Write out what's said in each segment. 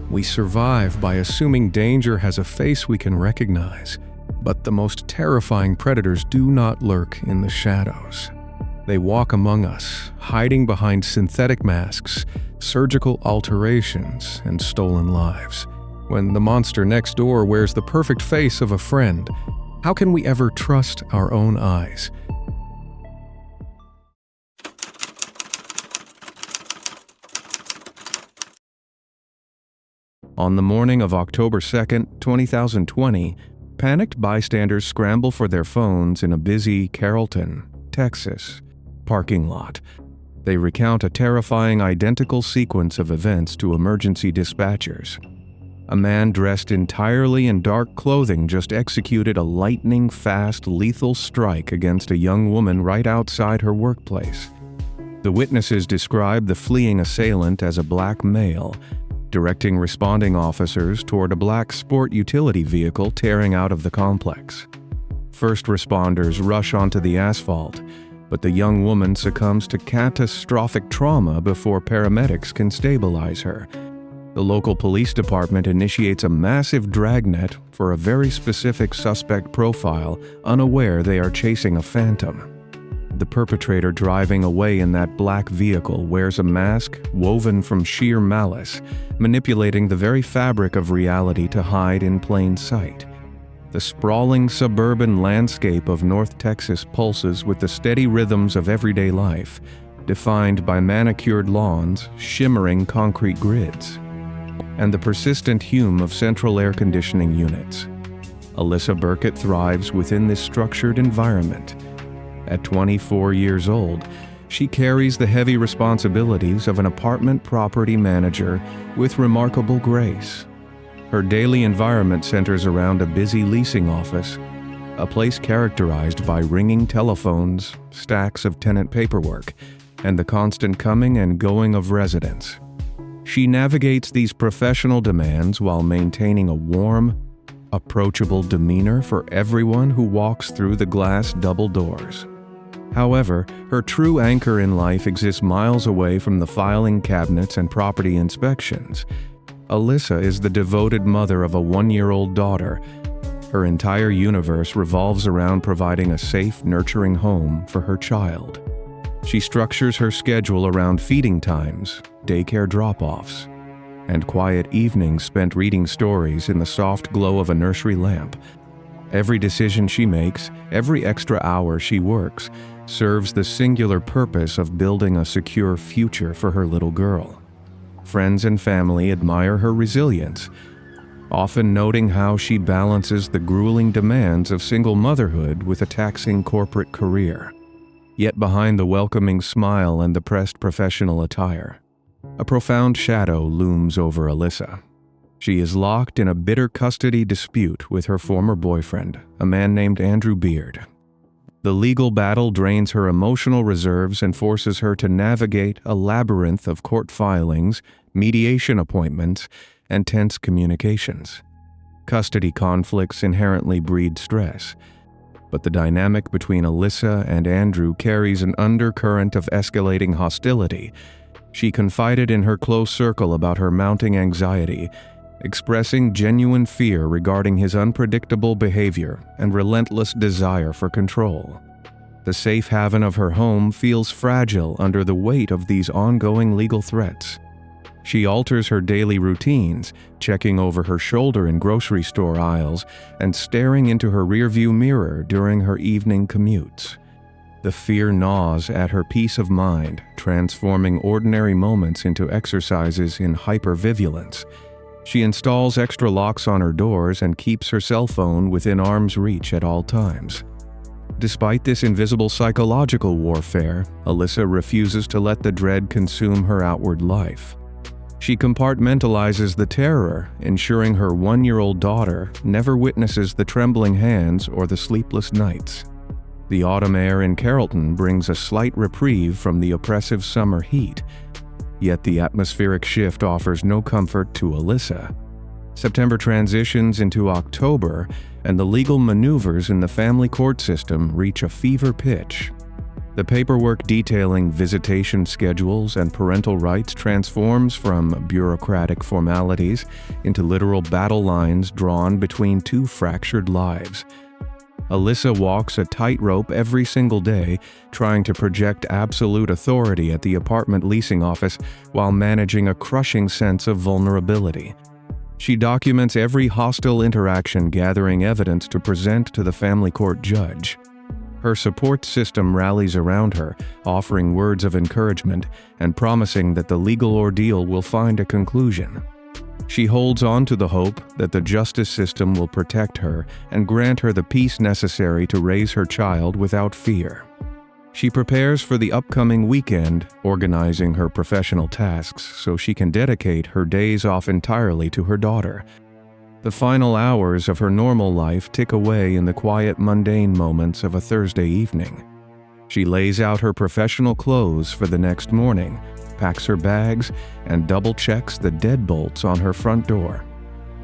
We survive by assuming danger has a face we can recognize, but the most terrifying predators do not lurk in the shadows. They walk among us, hiding behind synthetic masks, surgical alterations, and stolen lives. When the monster next door wears the perfect face of a friend, how can we ever trust our own eyes? On the morning of October 2nd, 2020, panicked bystanders scramble for their phones in a busy Carrollton, Texas, parking lot. They recount a terrifying identical sequence of events to emergency dispatchers. A man dressed entirely in dark clothing just executed a lightning-fast, lethal strike against a young woman right outside her workplace. The witnesses describe the fleeing assailant as a black male, directing responding officers toward a black sport utility vehicle tearing out of the complex. First responders rush onto the asphalt, but the young woman succumbs to catastrophic trauma before paramedics can stabilize her. The local police department initiates a massive dragnet for a very specific suspect profile, unaware they are chasing a phantom. The perpetrator driving away in that black vehicle wears a mask woven from sheer malice, manipulating the very fabric of reality to hide in plain sight. The sprawling suburban landscape of North Texas pulses with the steady rhythms of everyday life, defined by manicured lawns, shimmering concrete grids, and the persistent hum of central air conditioning units. Alyssa Burkett thrives within this structured environment. At 24 years old, she carries the heavy responsibilities of an apartment property manager with remarkable grace. Her daily environment centers around a busy leasing office, a place characterized by ringing telephones, stacks of tenant paperwork, and the constant coming and going of residents. She navigates these professional demands while maintaining a warm, approachable demeanor for everyone who walks through the glass double doors. However, her true anchor in life exists miles away from the filing cabinets and property inspections. Alyssa is the devoted mother of a 1-year-old daughter. Her entire universe revolves around providing a safe, nurturing home for her child. She structures her schedule around feeding times, daycare drop-offs, and quiet evenings spent reading stories in the soft glow of a nursery lamp. Every decision she makes, every extra hour she works, serves the singular purpose of building a secure future for her little girl. Friends and family admire her resilience, often noting how she balances the grueling demands of single motherhood with a taxing corporate career. Yet behind the welcoming smile and the pressed professional attire, a profound shadow looms over Alyssa. She is locked in a bitter custody dispute with her former boyfriend, a man named Andrew Beard. The legal battle drains her emotional reserves and forces her to navigate a labyrinth of court filings, mediation appointments, and tense communications. Custody conflicts inherently breed stress, but the dynamic between Alyssa and Andrew carries an undercurrent of escalating hostility. She confided in her close circle about her mounting anxiety, expressing genuine fear regarding his unpredictable behavior and relentless desire for control. The safe haven of her home feels fragile under the weight of these ongoing legal threats. She alters her daily routines, checking over her shoulder in grocery store aisles and staring into her rearview mirror during her evening commutes. The fear gnaws at her peace of mind, transforming ordinary moments into exercises in hypervigilance. She installs extra locks on her doors and keeps her cell phone within arm's reach at all times. Despite this invisible psychological warfare, Alyssa refuses to let the dread consume her outward life. She compartmentalizes the terror, ensuring her 1-year-old daughter never witnesses the trembling hands or the sleepless nights. The autumn air in Carrollton brings a slight reprieve from the oppressive summer heat, yet the atmospheric shift offers no comfort to Alyssa. September transitions into October, and the legal maneuvers in the family court system reach a fever pitch. The paperwork detailing visitation schedules and parental rights transforms from bureaucratic formalities into literal battle lines drawn between two fractured lives. Alyssa walks a tightrope every single day, trying to project absolute authority at the apartment leasing office while managing a crushing sense of vulnerability. She documents every hostile interaction, gathering evidence to present to the family court judge. Her support system rallies around her, offering words of encouragement and promising that the legal ordeal will find a conclusion. She holds on to the hope that the justice system will protect her and grant her the peace necessary to raise her child without fear. She prepares for the upcoming weekend, organizing her professional tasks so she can dedicate her days off entirely to her daughter. The final hours of her normal life tick away in the quiet, mundane moments of a Thursday evening. She lays out her professional clothes for the next morning, packs her bags, and double-checks the deadbolts on her front door.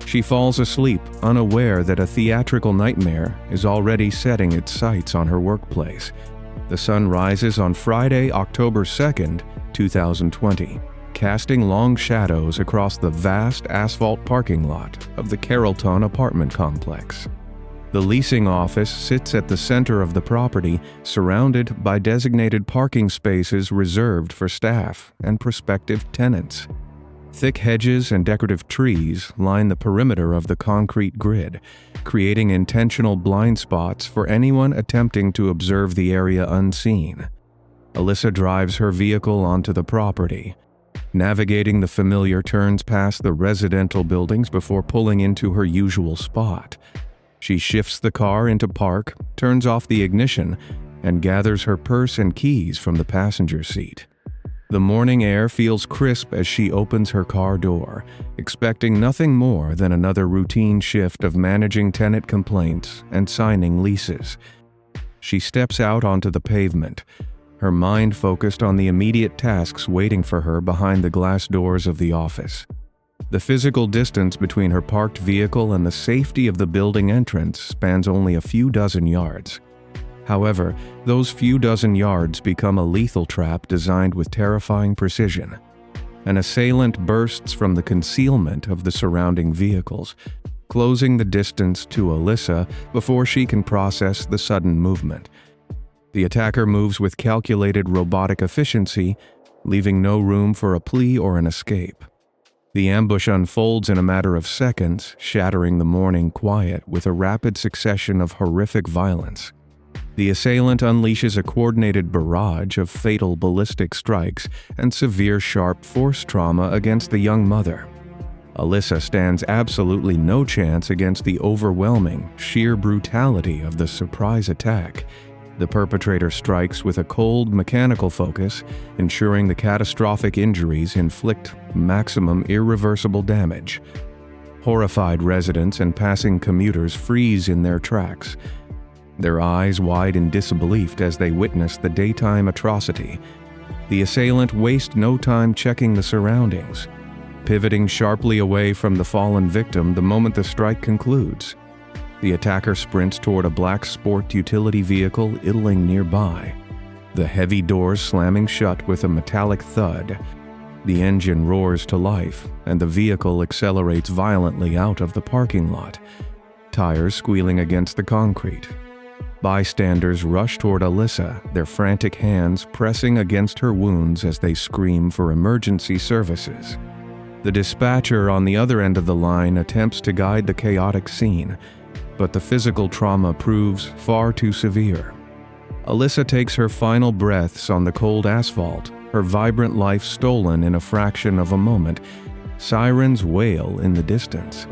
She falls asleep, unaware that a theatrical nightmare is already setting its sights on her workplace. The sun rises on Friday, October 2nd, 2020. Casting long shadows across the vast asphalt parking lot of the Carrollton apartment complex. The leasing office sits at the center of the property, surrounded by designated parking spaces reserved for staff and prospective tenants. Thick hedges and decorative trees line the perimeter of the concrete grid, creating intentional blind spots for anyone attempting to observe the area unseen. Alyssa drives her vehicle onto the property, navigating the familiar turns past the residential buildings before pulling into her usual spot. She shifts the car into park, turns off the ignition, and gathers her purse and keys from the passenger seat. The morning air feels crisp as she opens her car door, expecting nothing more than another routine shift of managing tenant complaints and signing leases. She steps out onto the pavement, her mind focused on the immediate tasks waiting for her behind the glass doors of the office. The physical distance between her parked vehicle and the safety of the building entrance spans only a few dozen yards. However, those few dozen yards become a lethal trap designed with terrifying precision. An assailant bursts from the concealment of the surrounding vehicles, closing the distance to Alyssa before she can process the sudden movement. The attacker moves with calculated robotic efficiency, leaving no room for a plea or an escape. The ambush unfolds in a matter of seconds, shattering the morning quiet with a rapid succession of horrific violence. The assailant unleashes a coordinated barrage of fatal ballistic strikes and severe sharp force trauma against the young mother. Alyssa stands absolutely no chance against the overwhelming, sheer brutality of the surprise attack. The perpetrator strikes with a cold, mechanical focus, ensuring the catastrophic injuries inflict maximum irreversible damage. Horrified residents and passing commuters freeze in their tracks, their eyes wide in disbelief as they witness the daytime atrocity. The assailant wastes no time checking the surroundings, pivoting sharply away from the fallen victim the moment the strike concludes. The attacker sprints toward a black sport utility vehicle idling nearby, the heavy doors slamming shut with a metallic thud. The engine roars to life, and the vehicle accelerates violently out of the parking lot, tires squealing against the concrete. Bystanders rush toward Alyssa, their frantic hands pressing against her wounds as they scream for emergency services. The dispatcher on the other end of the line attempts to guide the chaotic scene, but the physical trauma proves far too severe. Alyssa takes her final breaths on the cold asphalt, her vibrant life stolen in a fraction of a moment. Sirens wail in the distance,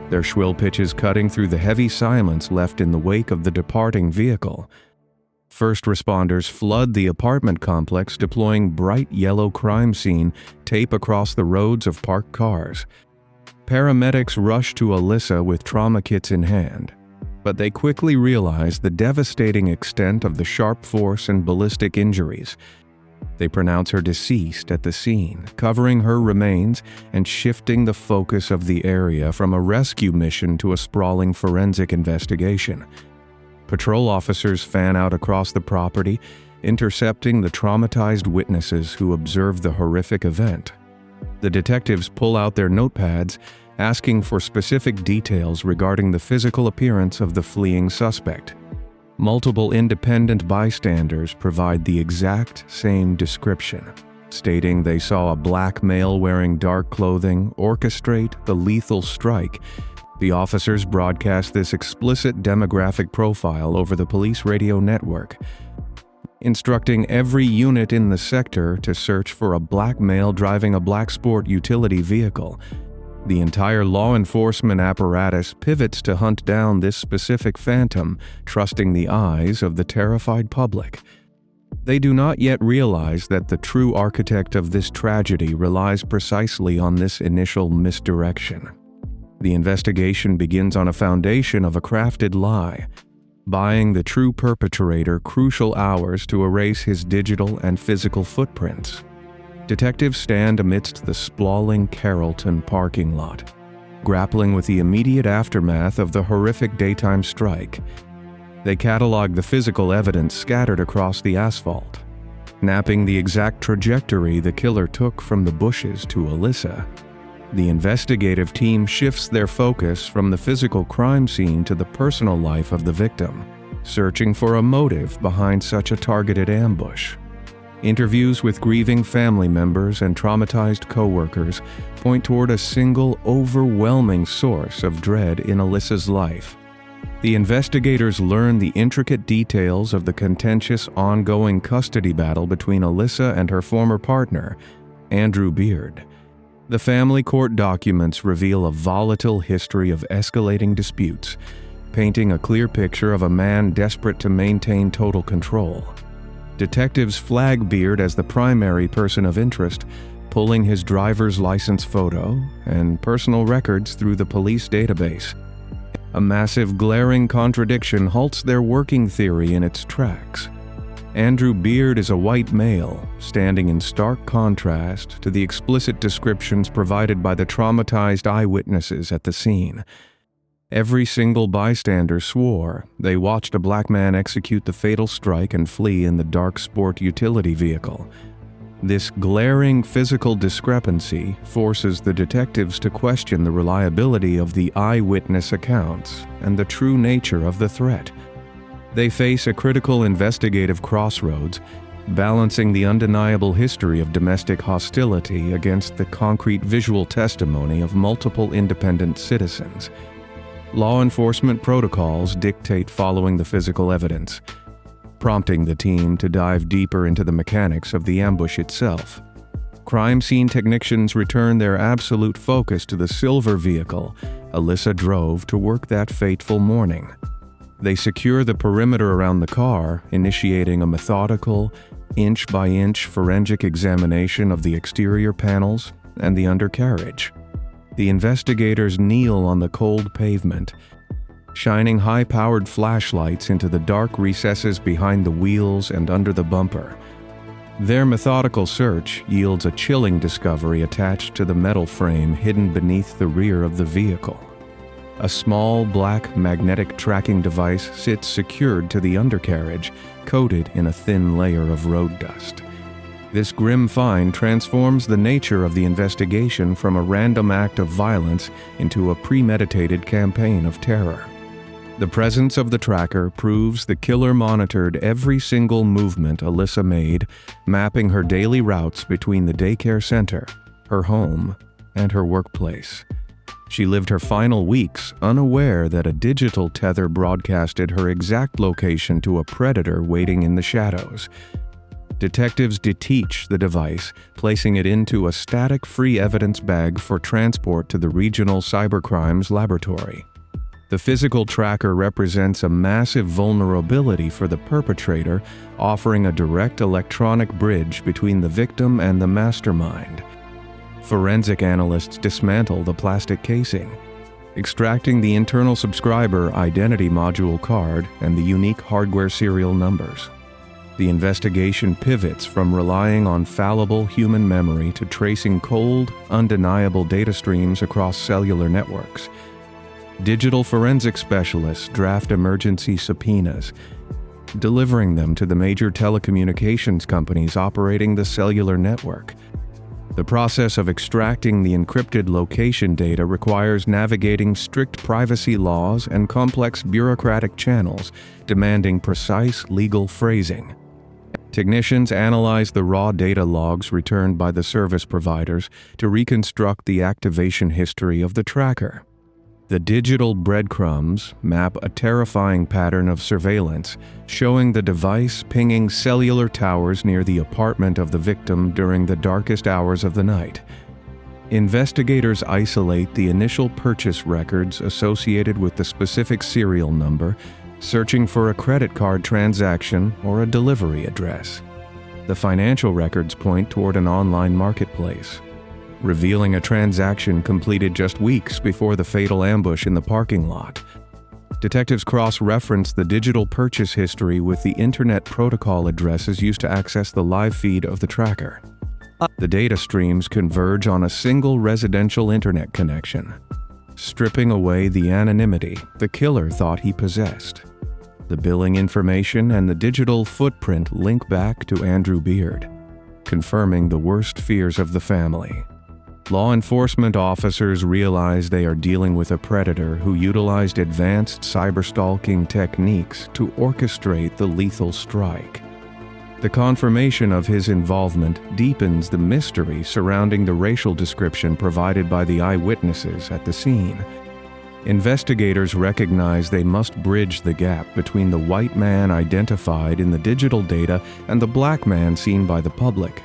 their shrill pitches cutting through the heavy silence left in the wake of the departing vehicle. First responders flood the apartment complex, deploying bright yellow crime scene tape across the roads of parked cars. Paramedics rush to Alyssa with trauma kits in hand, but they quickly realize the devastating extent of the sharp force and ballistic injuries. They pronounce her deceased at the scene, covering her remains and shifting the focus of the area from a rescue mission to a sprawling forensic investigation. Patrol officers fan out across the property, intercepting the traumatized witnesses who observed the horrific event. The detectives pull out their notepads, asking for specific details regarding the physical appearance of the fleeing suspect. Multiple independent bystanders provide the exact same description, stating they saw a black male wearing dark clothing orchestrate the lethal strike. The officers broadcast this explicit demographic profile over the police radio network, instructing every unit in the sector to search for a black male driving a black sport utility vehicle. The entire law enforcement apparatus pivots to hunt down this specific phantom, trusting the eyes of the terrified public. They do not yet realize that the true architect of this tragedy relies precisely on this initial misdirection. The investigation begins on a foundation of a crafted lie, buying the true perpetrator crucial hours to erase his digital and physical footprints. Detectives stand amidst the sprawling Carrollton parking lot, grappling with the immediate aftermath of the horrific daytime strike. They catalog the physical evidence scattered across the asphalt, mapping the exact trajectory the killer took from the bushes to Alyssa. The investigative team shifts their focus from the physical crime scene to the personal life of the victim, searching for a motive behind such a targeted ambush. Interviews with grieving family members and traumatized coworkers point toward a single, overwhelming source of dread in Alyssa's life. The investigators learn the intricate details of the contentious, ongoing custody battle between Alyssa and her former partner, Andrew Beard. The family court documents reveal a volatile history of escalating disputes, painting a clear picture of a man desperate to maintain total control. Detectives flag Beard as the primary person of interest, pulling his driver's license photo and personal records through the police database. A massive, glaring contradiction halts their working theory in its tracks. Andrew Beard is a white male, standing in stark contrast to the explicit descriptions provided by the traumatized eyewitnesses at the scene. Every single bystander swore they watched a black man execute the fatal strike and flee in the dark sport utility vehicle. This glaring physical discrepancy forces the detectives to question the reliability of the eyewitness accounts and the true nature of the threat. They face a critical investigative crossroads, balancing the undeniable history of domestic hostility against the concrete visual testimony of multiple independent citizens. Law enforcement protocols dictate following the physical evidence, prompting the team to dive deeper into the mechanics of the ambush itself. Crime scene technicians return their absolute focus to the silver vehicle Alyssa drove to work that fateful morning. They secure the perimeter around the car, initiating a methodical, inch-by-inch forensic examination of the exterior panels and the undercarriage. The investigators kneel on the cold pavement, shining high-powered flashlights into the dark recesses behind the wheels and under the bumper. Their methodical search yields a chilling discovery attached to the metal frame hidden beneath the rear of the vehicle. A small black magnetic tracking device sits secured to the undercarriage, coated in a thin layer of road dust. This grim find transforms the nature of the investigation from a random act of violence into a premeditated campaign of terror. The presence of the tracker proves the killer monitored every single movement Alyssa made, mapping her daily routes between the daycare center, her home, and her workplace. She lived her final weeks unaware that a digital tether broadcasted her exact location to a predator waiting in the shadows. Detectives deteach the device, placing it into a static-free evidence bag for transport to the regional cybercrimes laboratory. The physical tracker represents a massive vulnerability for the perpetrator, offering a direct electronic bridge between the victim and the mastermind. Forensic analysts dismantle the plastic casing, extracting the internal subscriber identity module card and the unique hardware serial numbers. The investigation pivots from relying on fallible human memory to tracing cold, undeniable data streams across cellular networks. Digital forensic specialists draft emergency subpoenas, delivering them to the major telecommunications companies operating the cellular network. The process of extracting the encrypted location data requires navigating strict privacy laws and complex bureaucratic channels, demanding precise legal phrasing. Technicians analyze the raw data logs returned by the service providers to reconstruct the activation history of the tracker. The digital breadcrumbs map a terrifying pattern of surveillance, showing the device pinging cellular towers near the apartment of the victim during the darkest hours of the night. Investigators isolate the initial purchase records associated with the specific serial number, searching for a credit card transaction or a delivery address. The financial records point toward an online marketplace, revealing a transaction completed just weeks before the fatal ambush in the parking lot. Detectives cross-reference the digital purchase history with the Internet Protocol addresses used to access the live feed of the tracker. The data streams converge on a single residential internet connection, stripping away the anonymity the killer thought he possessed. The billing information and the digital footprint link back to Andrew Beard, confirming the worst fears of the family. Law enforcement officers realize they are dealing with a predator who utilized advanced cyberstalking techniques to orchestrate the lethal strike. The confirmation of his involvement deepens the mystery surrounding the racial description provided by the eyewitnesses at the scene. Investigators recognize they must bridge the gap between the white man identified in the digital data and the black man seen by the public.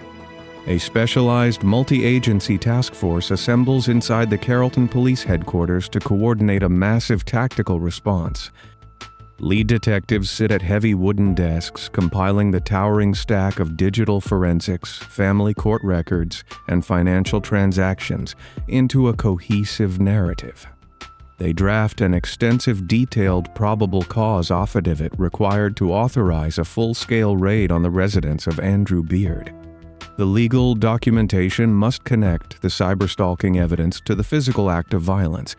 A specialized multi-agency task force assembles inside the Carrollton Police Headquarters to coordinate a massive tactical response. Lead detectives sit at heavy wooden desks, compiling the towering stack of digital forensics, family court records, and financial transactions into a cohesive narrative. They draft an extensive, detailed probable cause affidavit required to authorize a full-scale raid on the residence of Andrew Beard. The legal documentation must connect the cyberstalking evidence to the physical act of violence,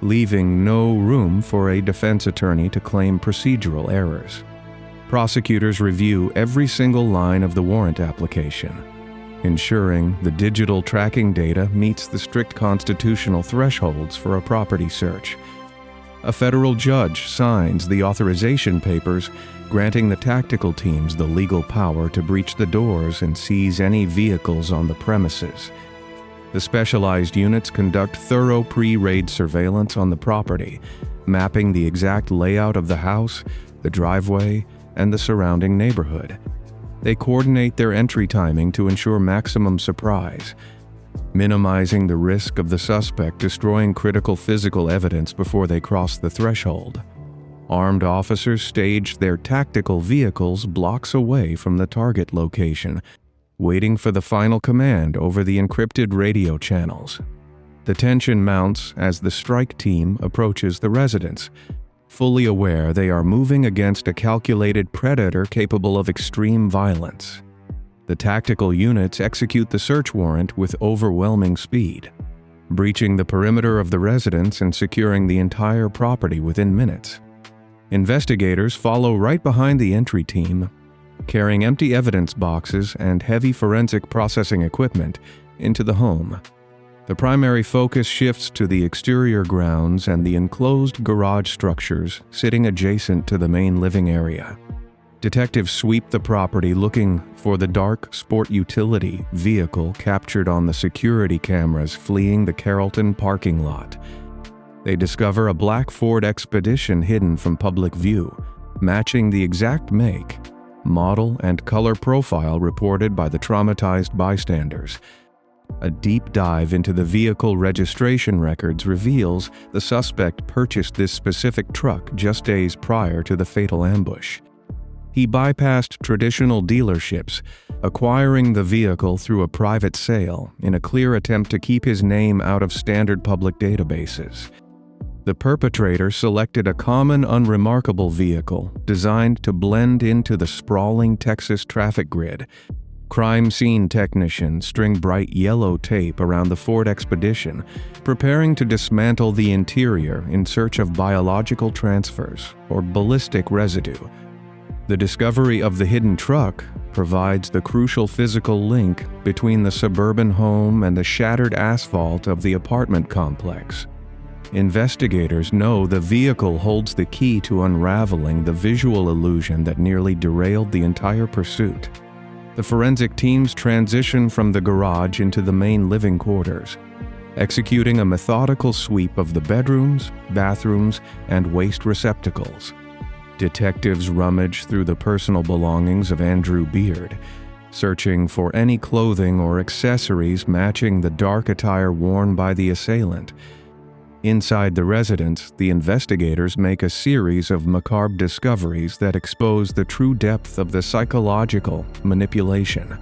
leaving no room for a defense attorney to claim procedural errors. Prosecutors review every single line of the warrant application, ensuring the digital tracking data meets the strict constitutional thresholds for a property search. A federal judge signs the authorization papers, granting the tactical teams the legal power to breach the doors and seize any vehicles on the premises. The specialized units conduct thorough pre-raid surveillance on the property, mapping the exact layout of the house, the driveway, and the surrounding neighborhood. They coordinate their entry timing to ensure maximum surprise, minimizing the risk of the suspect destroying critical physical evidence before they cross the threshold. Armed officers stage their tactical vehicles blocks away from the target location, waiting for the final command over the encrypted radio channels. The tension mounts as the strike team approaches the residence, fully aware they are moving against a calculated predator capable of extreme violence. The tactical units execute the search warrant with overwhelming speed, breaching the perimeter of the residence and securing the entire property within minutes. Investigators follow right behind the entry team, carrying empty evidence boxes and heavy forensic processing equipment into the home. The primary focus shifts to the exterior grounds and the enclosed garage structures sitting adjacent to the main living area. Detectives sweep the property looking for the dark sport utility vehicle captured on the security cameras fleeing the Carrollton parking lot. They discover a black Ford Expedition hidden from public view, matching the exact make, model, and color profile reported by the traumatized bystanders. A deep dive into the vehicle registration records reveals the suspect purchased this specific truck just days prior to the fatal ambush. He bypassed traditional dealerships, acquiring the vehicle through a private sale in a clear attempt to keep his name out of standard public databases. The perpetrator selected a common, unremarkable vehicle designed to blend into the sprawling Texas traffic grid. Crime scene technicians string bright yellow tape around the Ford Expedition, preparing to dismantle the interior in search of biological transfers or ballistic residue. The discovery of the hidden truck provides the crucial physical link between the suburban home and the shattered asphalt of the apartment complex. Investigators know the vehicle holds the key to unraveling the visual illusion that nearly derailed the entire pursuit. The forensic teams transition from the garage into the main living quarters, executing a methodical sweep of the bedrooms, bathrooms, and waste receptacles. Detectives rummage through the personal belongings of Andrew Beard, searching for any clothing or accessories matching the dark attire worn by the assailant. Inside the residence, the investigators make a series of macabre discoveries that expose the true depth of the psychological manipulation.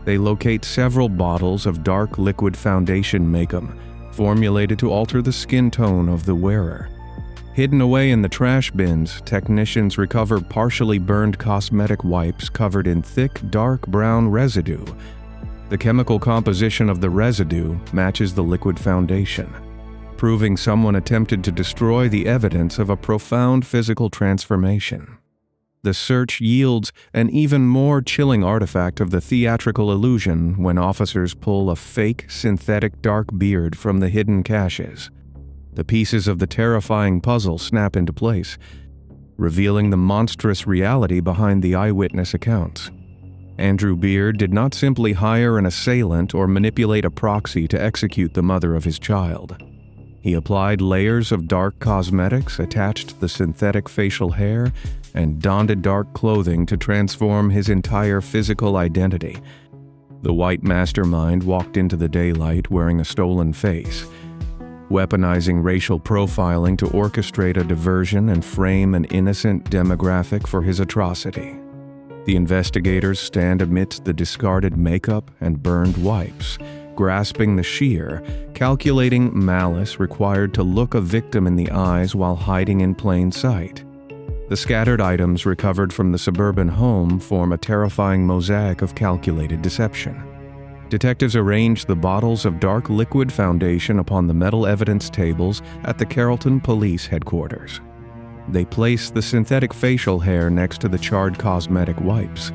They locate several bottles of dark liquid foundation makeup, formulated to alter the skin tone of the wearer. Hidden away in the trash bins, technicians recover partially burned cosmetic wipes covered in thick, dark brown residue. The chemical composition of the residue matches the liquid foundation, proving someone attempted to destroy the evidence of a profound physical transformation. The search yields an even more chilling artifact of the theatrical illusion when officers pull a fake, synthetic dark beard from the hidden caches. The pieces of the terrifying puzzle snap into place, revealing the monstrous reality behind the eyewitness accounts. Andrew Beard did not simply hire an assailant or manipulate a proxy to execute the mother of his child. He applied layers of dark cosmetics, attached the synthetic facial hair, and donned dark clothing to transform his entire physical identity. The white mastermind walked into the daylight wearing a stolen face, weaponizing racial profiling to orchestrate a diversion and frame an innocent demographic for his atrocity. The investigators stand amidst the discarded makeup and burned wipes, grasping the sheer, calculating malice required to look a victim in the eyes while hiding in plain sight. The scattered items recovered from the suburban home form a terrifying mosaic of calculated deception. Detectives arrange the bottles of dark liquid foundation upon the metal evidence tables at the Carrollton Police Headquarters. They place the synthetic facial hair next to the charred cosmetic wipes.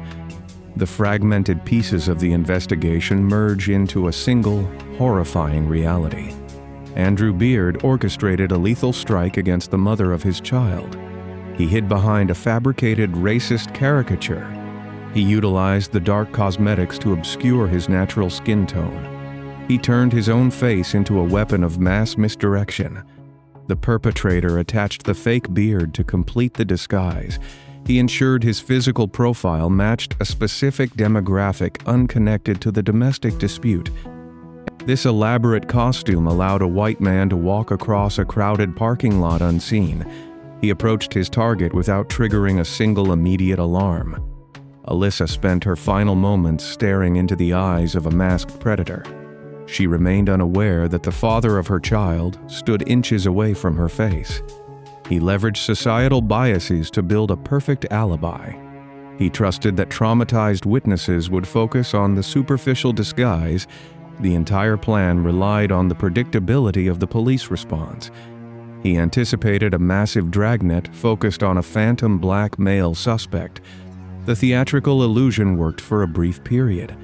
The fragmented pieces of the investigation merge into a single, horrifying reality. Andrew Beard orchestrated a lethal strike against the mother of his child. He hid behind a fabricated racist caricature. He utilized the dark cosmetics to obscure his natural skin tone. He turned his own face into a weapon of mass misdirection. The perpetrator attached the fake beard to complete the disguise. He ensured his physical profile matched a specific demographic unconnected to the domestic dispute. This elaborate costume allowed a white man to walk across a crowded parking lot unseen. He approached his target without triggering a single immediate alarm. Alyssa spent her final moments staring into the eyes of a masked predator. She remained unaware that the father of her child stood inches away from her face. He leveraged societal biases to build a perfect alibi. He trusted that traumatized witnesses would focus on the superficial disguise. The entire plan relied on the predictability of the police response. He anticipated a massive dragnet focused on a phantom black male suspect. The theatrical illusion worked for a brief period.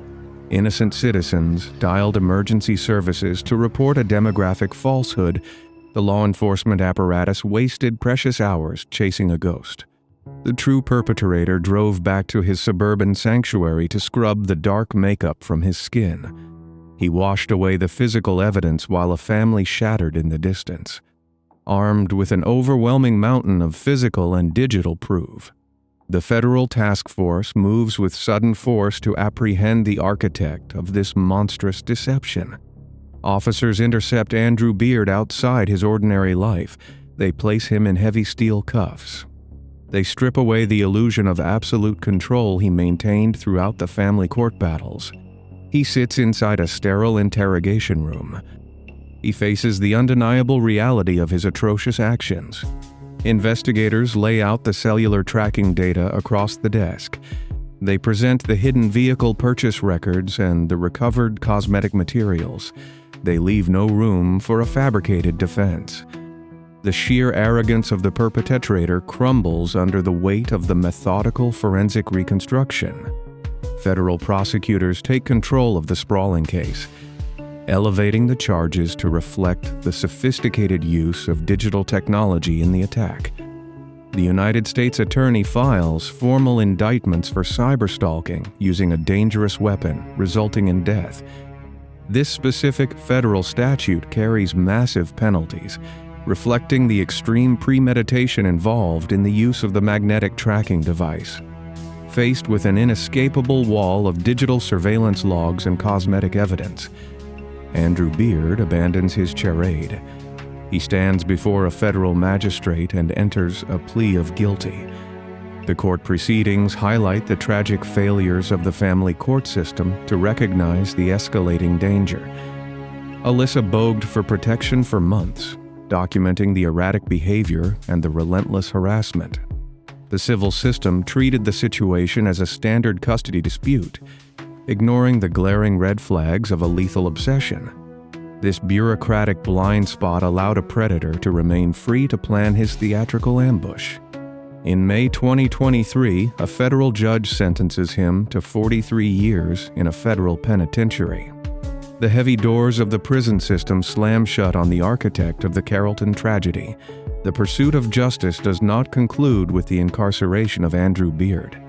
Innocent citizens dialed emergency services to report a demographic falsehood. The law enforcement apparatus wasted precious hours chasing a ghost. The true perpetrator drove back to his suburban sanctuary to scrub the dark makeup from his skin. He washed away the physical evidence while a family shattered in the distance, armed with an overwhelming mountain of physical and digital proof. The federal task force moves with sudden force to apprehend the architect of this monstrous deception. Officers intercept Andrew Beard outside his ordinary life. They place him in heavy steel cuffs. They strip away the illusion of absolute control he maintained throughout the family court battles. He sits inside a sterile interrogation room. He faces the undeniable reality of his atrocious actions. Investigators lay out the cellular tracking data across the desk. They present the hidden vehicle purchase records and the recovered cosmetic materials. They leave no room for a fabricated defense. The sheer arrogance of the perpetrator crumbles under the weight of the methodical forensic reconstruction. Federal prosecutors take control of the sprawling case, elevating the charges to reflect the sophisticated use of digital technology in the attack. The United States Attorney files formal indictments for cyberstalking using a dangerous weapon, resulting in death. This specific federal statute carries massive penalties, reflecting the extreme premeditation involved in the use of the magnetic tracking device. Faced with an inescapable wall of digital surveillance logs and cosmetic evidence, Andrew Beard abandons his charade. He stands before a federal magistrate and enters a plea of guilty. The court proceedings highlight the tragic failures of the family court system to recognize the escalating danger. Alyssa begged for protection for months, documenting the erratic behavior and the relentless harassment. The civil system treated the situation as a standard custody dispute, ignoring the glaring red flags of a lethal obsession. This bureaucratic blind spot allowed a predator to remain free to plan his theatrical ambush. In May 2023, a federal judge sentences him to 43 years in a federal penitentiary. The heavy doors of the prison system slam shut on the architect of the Carrollton tragedy. The pursuit of justice does not conclude with the incarceration of Andrew Beard.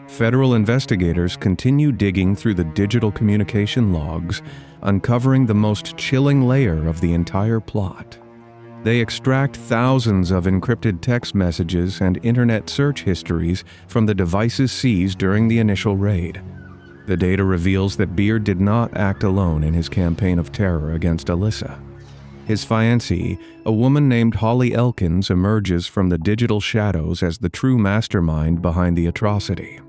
Federal investigators continue digging through the digital communication logs, uncovering the most chilling layer of the entire plot. They extract thousands of encrypted text messages and internet search histories from the devices seized during the initial raid. The data reveals that Beard did not act alone in his campaign of terror against Alyssa. His fiancée, a woman named Holly Elkins, emerges from the digital shadows as the true mastermind behind the atrocity.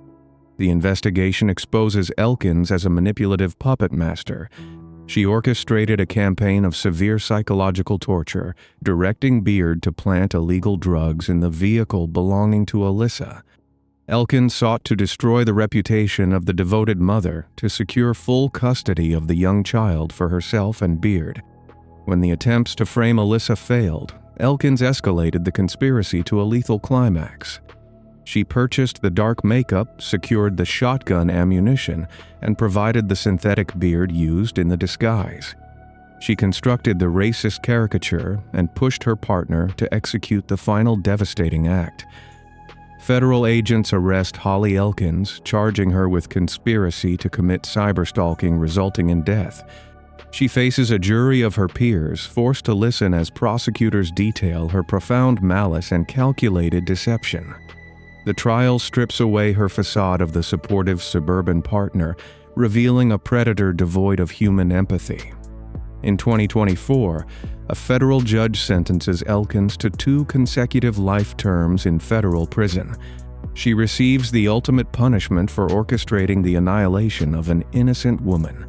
The investigation exposes Elkins as a manipulative puppet master. She orchestrated a campaign of severe psychological torture, directing Beard to plant illegal drugs in the vehicle belonging to Alyssa. Elkins sought to destroy the reputation of the devoted mother to secure full custody of the young child for herself and Beard. When the attempts to frame Alyssa failed, Elkins escalated the conspiracy to a lethal climax. She purchased the dark makeup, secured the shotgun ammunition, and provided the synthetic Beard used in the disguise. She constructed the racist caricature and pushed her partner to execute the final devastating act. Federal agents arrest Holly Elkins, charging her with conspiracy to commit cyberstalking resulting in death. She faces a jury of her peers, forced to listen as prosecutors detail her profound malice and calculated deception. The trial strips away her facade of the supportive suburban partner, revealing a predator devoid of human empathy. In 2024, a federal judge sentences Elkins to 2 consecutive life terms in federal prison. She receives the ultimate punishment for orchestrating the annihilation of an innocent woman.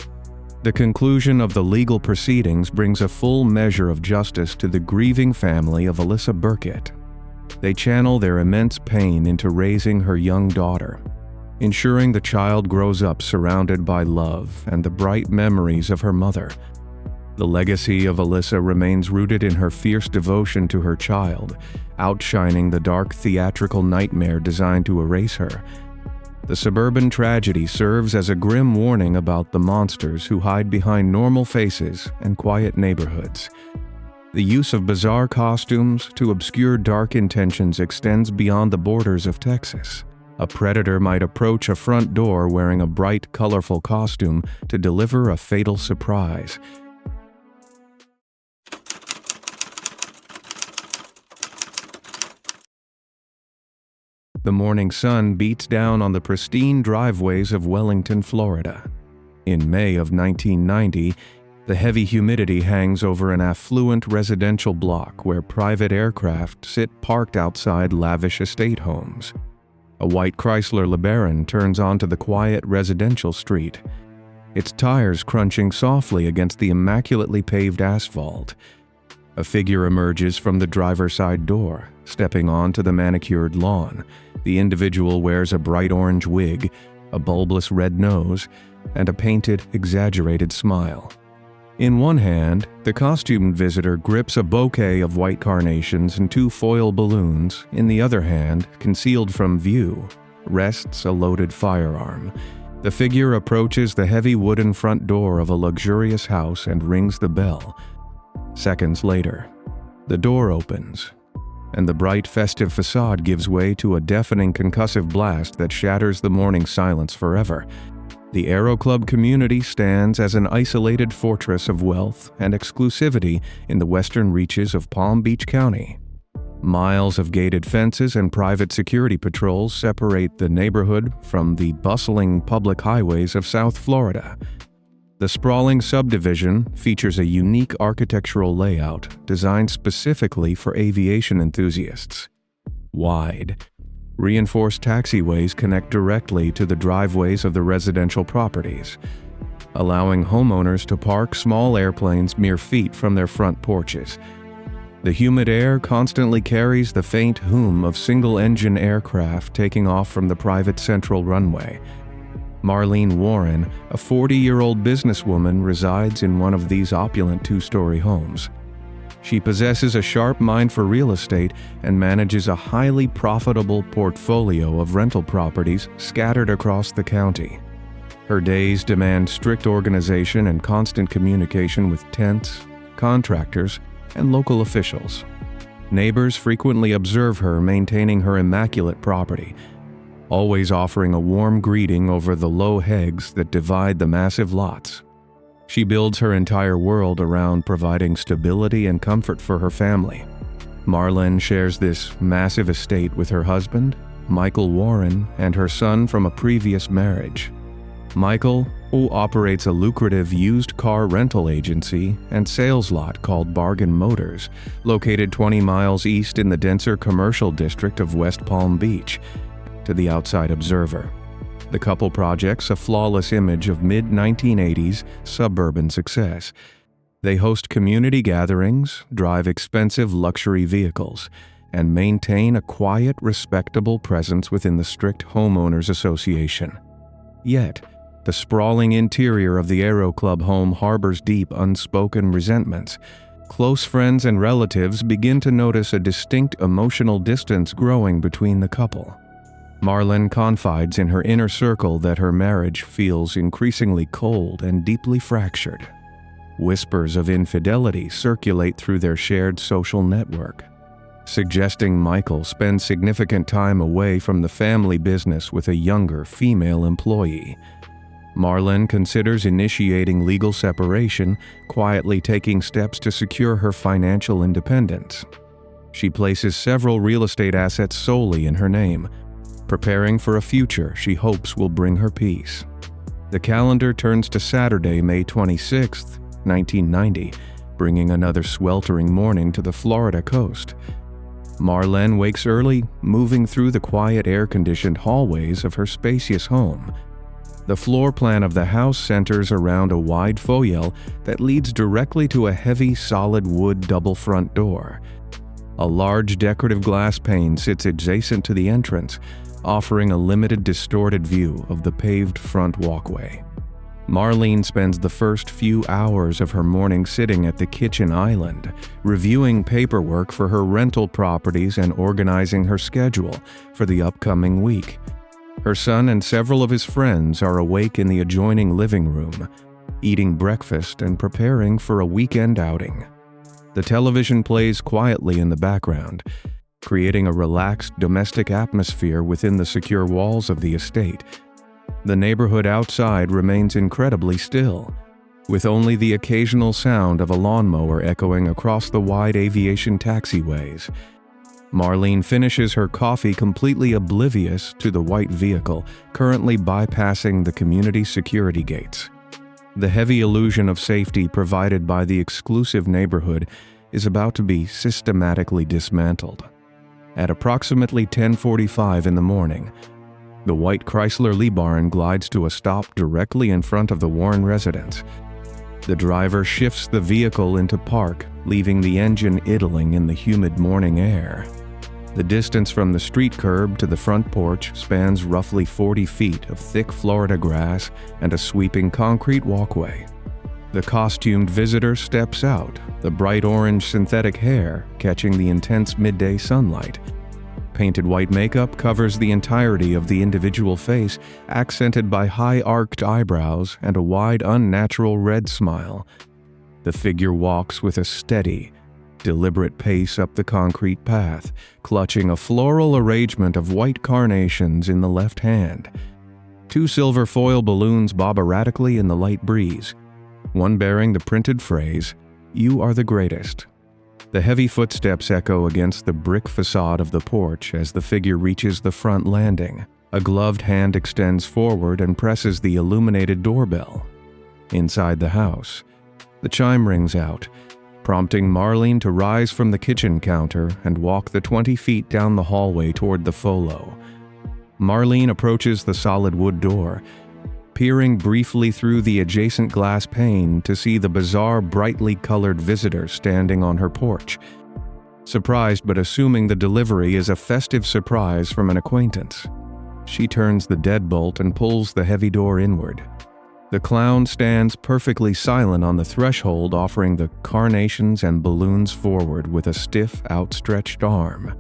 The conclusion of the legal proceedings brings a full measure of justice to the grieving family of Alyssa Burkett. They channel their immense pain into raising her young daughter, ensuring the child grows up surrounded by love and the bright memories of her mother. The legacy of Alyssa remains rooted in her fierce devotion to her child, outshining the dark theatrical nightmare designed to erase her. The suburban tragedy serves as a grim warning about the monsters who hide behind normal faces and quiet neighborhoods. The use of bizarre costumes to obscure dark intentions extends beyond the borders of Texas. A predator might approach a front door wearing a bright, colorful costume to deliver a fatal surprise. The morning sun beats down on the pristine driveways of Wellington, Florida. In May of 1990, the heavy humidity hangs over an affluent residential block where private aircraft sit parked outside lavish estate homes. A white Chrysler LeBaron turns onto the quiet residential street, its tires crunching softly against the immaculately paved asphalt. A figure emerges from the driver's side door, stepping onto the manicured lawn. The individual wears a bright orange wig, a bulbous red nose, and a painted, exaggerated smile. In one hand, the costumed visitor grips a bouquet of white carnations and 2 foil balloons. In the other hand, concealed from view, rests a loaded firearm. The figure approaches the heavy wooden front door of a luxurious house and rings the bell. Seconds later, the door opens, and the bright, festive facade gives way to a deafening concussive blast that shatters the morning silence forever. The Aero Club community stands as an isolated fortress of wealth and exclusivity in the western reaches of Palm Beach County. Miles of gated fences and private security patrols separate the neighborhood from the bustling public highways of South Florida. The sprawling subdivision features a unique architectural layout designed specifically for aviation enthusiasts. Wide, reinforced taxiways connect directly to the driveways of the residential properties, allowing homeowners to park small airplanes mere feet from their front porches. The humid air constantly carries the faint hum of single-engine aircraft taking off from the private central runway. Marlene Warren, a 40-year-old businesswoman, resides in one of these opulent 2-story homes. She possesses a sharp mind for real estate and manages a highly profitable portfolio of rental properties scattered across the county. Her days demand strict organization and constant communication with tenants, contractors, and local officials. Neighbors frequently observe her maintaining her immaculate property, always offering a warm greeting over the low hedges that divide the massive lots. She builds her entire world around providing stability and comfort for her family. Marlene shares this massive estate with her husband, Michael Warren, and her son from a previous marriage. Michael, who operates a lucrative used car rental agency and sales lot called Bargain Motors, located 20 miles east in the denser commercial district of West Palm Beach. To the outside observer, the couple projects a flawless image of mid-1980s suburban success. They host community gatherings, drive expensive luxury vehicles, and maintain a quiet, respectable presence within the strict homeowners association. Yet, the sprawling interior of the Aero Club home harbors deep, unspoken resentments. Close friends and relatives begin to notice a distinct emotional distance growing between the couple. Marlene confides in her inner circle that her marriage feels increasingly cold and deeply fractured. Whispers of infidelity circulate through their shared social network, suggesting Michael spend significant time away from the family business with a younger female employee. Marlene considers initiating legal separation, quietly taking steps to secure her financial independence. She places several real estate assets solely in her name, preparing for a future she hopes will bring her peace. The calendar turns to Saturday, May 26, 1990, bringing another sweltering morning to the Florida coast. Marlene wakes early, moving through the quiet air-conditioned hallways of her spacious home. The floor plan of the house centers around a wide foyer that leads directly to a heavy, solid wood double front door. A large decorative glass pane sits adjacent to the entrance, offering a limited distorted view of the paved front walkway. Marlene spends the first few hours of her morning sitting at the kitchen island, reviewing paperwork for her rental properties and organizing her schedule for the upcoming week. Her son and several of his friends are awake in the adjoining living room, eating breakfast and preparing for a weekend outing. The television plays quietly in the background, creating a relaxed domestic atmosphere within the secure walls of the estate. The neighborhood outside remains incredibly still, with only the occasional sound of a lawnmower echoing across the wide aviation taxiways. Marlene finishes her coffee completely oblivious to the white vehicle currently bypassing the community security gates. The heavy illusion of safety provided by the exclusive neighborhood is about to be systematically dismantled. At approximately 10:45 in the morning, the white Chrysler Lebaron glides to a stop directly in front of the Warren residence. The driver shifts the vehicle into park, leaving the engine idling in the humid morning air. The distance from the street curb to the front porch spans roughly 40 feet of thick Florida grass and a sweeping concrete walkway. The costumed visitor steps out, the bright orange synthetic hair catching the intense midday sunlight. Painted white makeup covers the entirety of the individual face, accented by high arched eyebrows and a wide, unnatural red smile. The figure walks with a steady, deliberate pace up the concrete path, clutching a floral arrangement of white carnations in the left hand. 2 silver foil balloons bob erratically in the light breeze, one bearing the printed phrase, "You are the greatest." The heavy footsteps echo against the brick facade of the porch as the figure reaches the front landing. A gloved hand extends forward and presses the illuminated doorbell. Inside the house, the chime rings out, prompting Marlene to rise from the kitchen counter and walk the 20 feet down the hallway toward the Folo. Marlene approaches the solid wood door, peering briefly through the adjacent glass pane to see the bizarre, brightly colored visitor standing on her porch. Surprised but assuming the delivery is a festive surprise from an acquaintance, she turns the deadbolt and pulls the heavy door inward. The clown stands perfectly silent on the threshold, offering the carnations and balloons forward with a stiff, outstretched arm.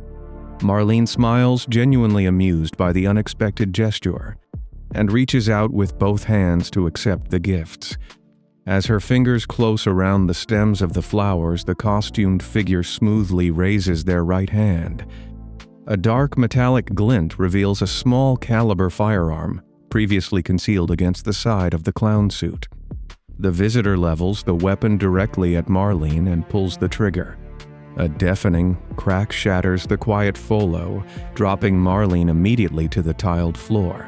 Marlene smiles, genuinely amused by the unexpected gesture, and reaches out with both hands to accept the gifts. As her fingers close around the stems of the flowers, the costumed figure smoothly raises their right hand. A dark metallic glint reveals a small caliber firearm, previously concealed against the side of the clown suit. The visitor levels the weapon directly at Marlene and pulls the trigger. A deafening crack shatters the quiet Folo, dropping Marlene immediately to the tiled floor.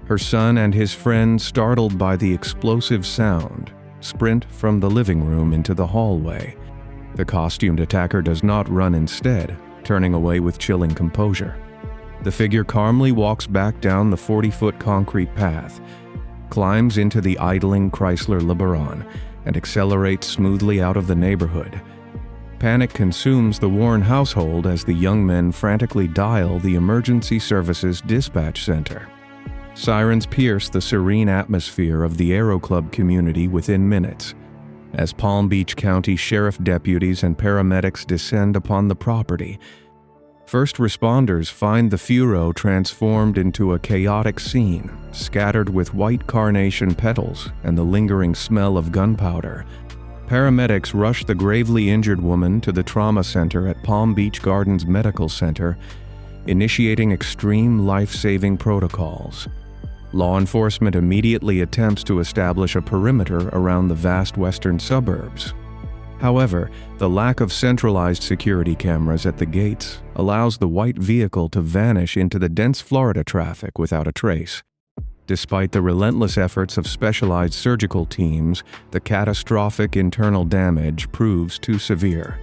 Her son and his friend, startled by the explosive sound, sprint from the living room into the hallway. The costumed attacker does not run instead, turning away with chilling composure. The figure calmly walks back down the 40-foot concrete path, climbs into the idling Chrysler LeBaron, and accelerates smoothly out of the neighborhood. Panic consumes the Warren household as the young men frantically dial the emergency services dispatch center. Sirens pierce the serene atmosphere of the Aero Club community within minutes, as Palm Beach County Sheriff deputies and paramedics descend upon the property. First responders find the Furo transformed into a chaotic scene, scattered with white carnation petals and the lingering smell of gunpowder. Paramedics rush the gravely injured woman to the trauma center at Palm Beach Gardens Medical Center, initiating extreme life-saving protocols. Law enforcement immediately attempts to establish a perimeter around the vast western suburbs. However, the lack of centralized security cameras at the gates allows the white vehicle to vanish into the dense Florida traffic without a trace. Despite the relentless efforts of specialized surgical teams, the catastrophic internal damage proves too severe.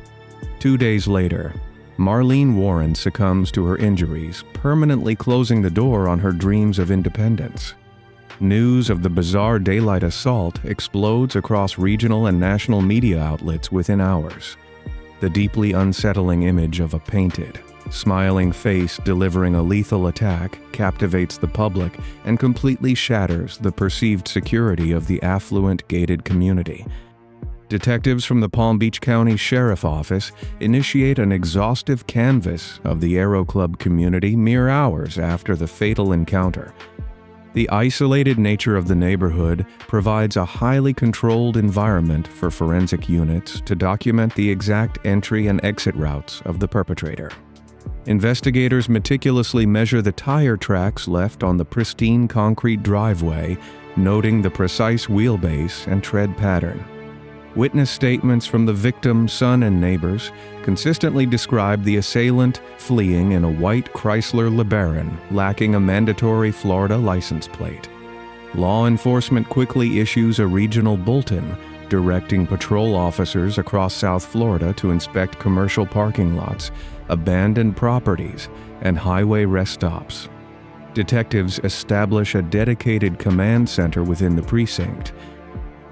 2 days later, Marlene Warren succumbs to her injuries, permanently closing the door on her dreams of independence. News of the bizarre daylight assault explodes across regional and national media outlets within hours. The deeply unsettling image of a painted, smiling face delivering a lethal attack captivates the public and completely shatters the perceived security of the affluent gated community. Detectives from the Palm Beach County Sheriff Office initiate an exhaustive canvass of the Aero Club community mere hours after the fatal encounter. The isolated nature of the neighborhood provides a highly controlled environment for forensic units to document the exact entry and exit routes of the perpetrator. Investigators meticulously measure the tire tracks left on the pristine concrete driveway, noting the precise wheelbase and tread pattern. Witness statements from the victim, son, and neighbors consistently describe the assailant fleeing in a white Chrysler LeBaron lacking a mandatory Florida license plate. Law enforcement quickly issues a regional bulletin directing patrol officers across South Florida to inspect commercial parking lots, abandoned properties, and highway rest stops. Detectives establish a dedicated command center within the precinct,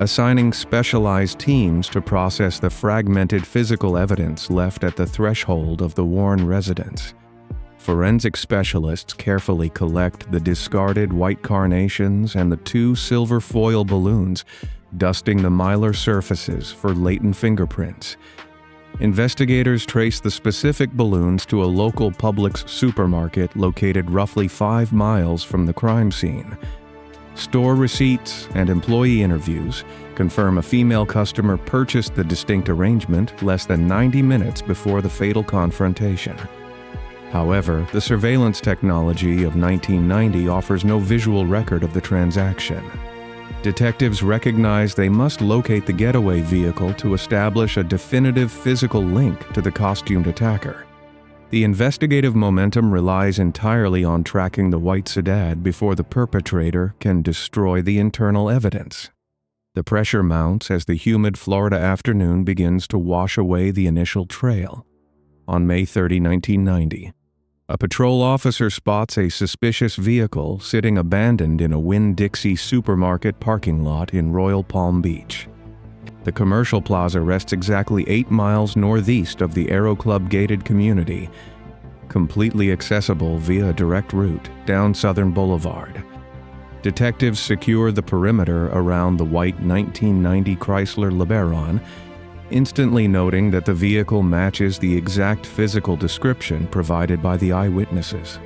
assigning specialized teams to process the fragmented physical evidence left at the threshold of the Warren residence. Forensic specialists carefully collect the discarded white carnations and the 2 silver foil balloons, dusting the mylar surfaces for latent fingerprints. Investigators traced the specific balloons to a local Publix supermarket located roughly 5 miles from the crime scene. Store receipts and employee interviews confirm a female customer purchased the distinct arrangement less than 90 minutes before the fatal confrontation. However, the surveillance technology of 1990 offers no visual record of the transaction. Detectives recognize they must locate the getaway vehicle to establish a definitive physical link to the costumed attacker. The investigative momentum relies entirely on tracking the white sedan before the perpetrator can destroy the internal evidence. The pressure mounts as the humid Florida afternoon begins to wash away the initial trail. On May 30, 1990, a patrol officer spots a suspicious vehicle sitting abandoned in a Winn-Dixie supermarket parking lot in Royal Palm Beach. The commercial plaza rests exactly 8 miles northeast of the Aero Club gated community, completely accessible via a direct route down Southern Boulevard. Detectives secure the perimeter around the white 1990 Chrysler LeBaron, instantly noting that the vehicle matches the exact physical description provided by the eyewitnesses.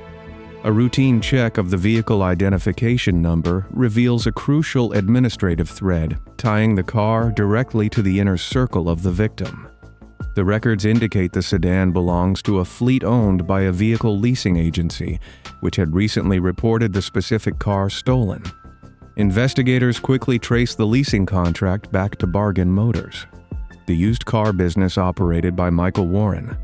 A routine check of the vehicle identification number reveals a crucial administrative thread tying the car directly to the inner circle of the victim. The records indicate the sedan belongs to a fleet owned by a vehicle leasing agency, which had recently reported the specific car stolen. Investigators quickly trace the leasing contract back to Bargain Motors, the used car business operated by Michael Warren.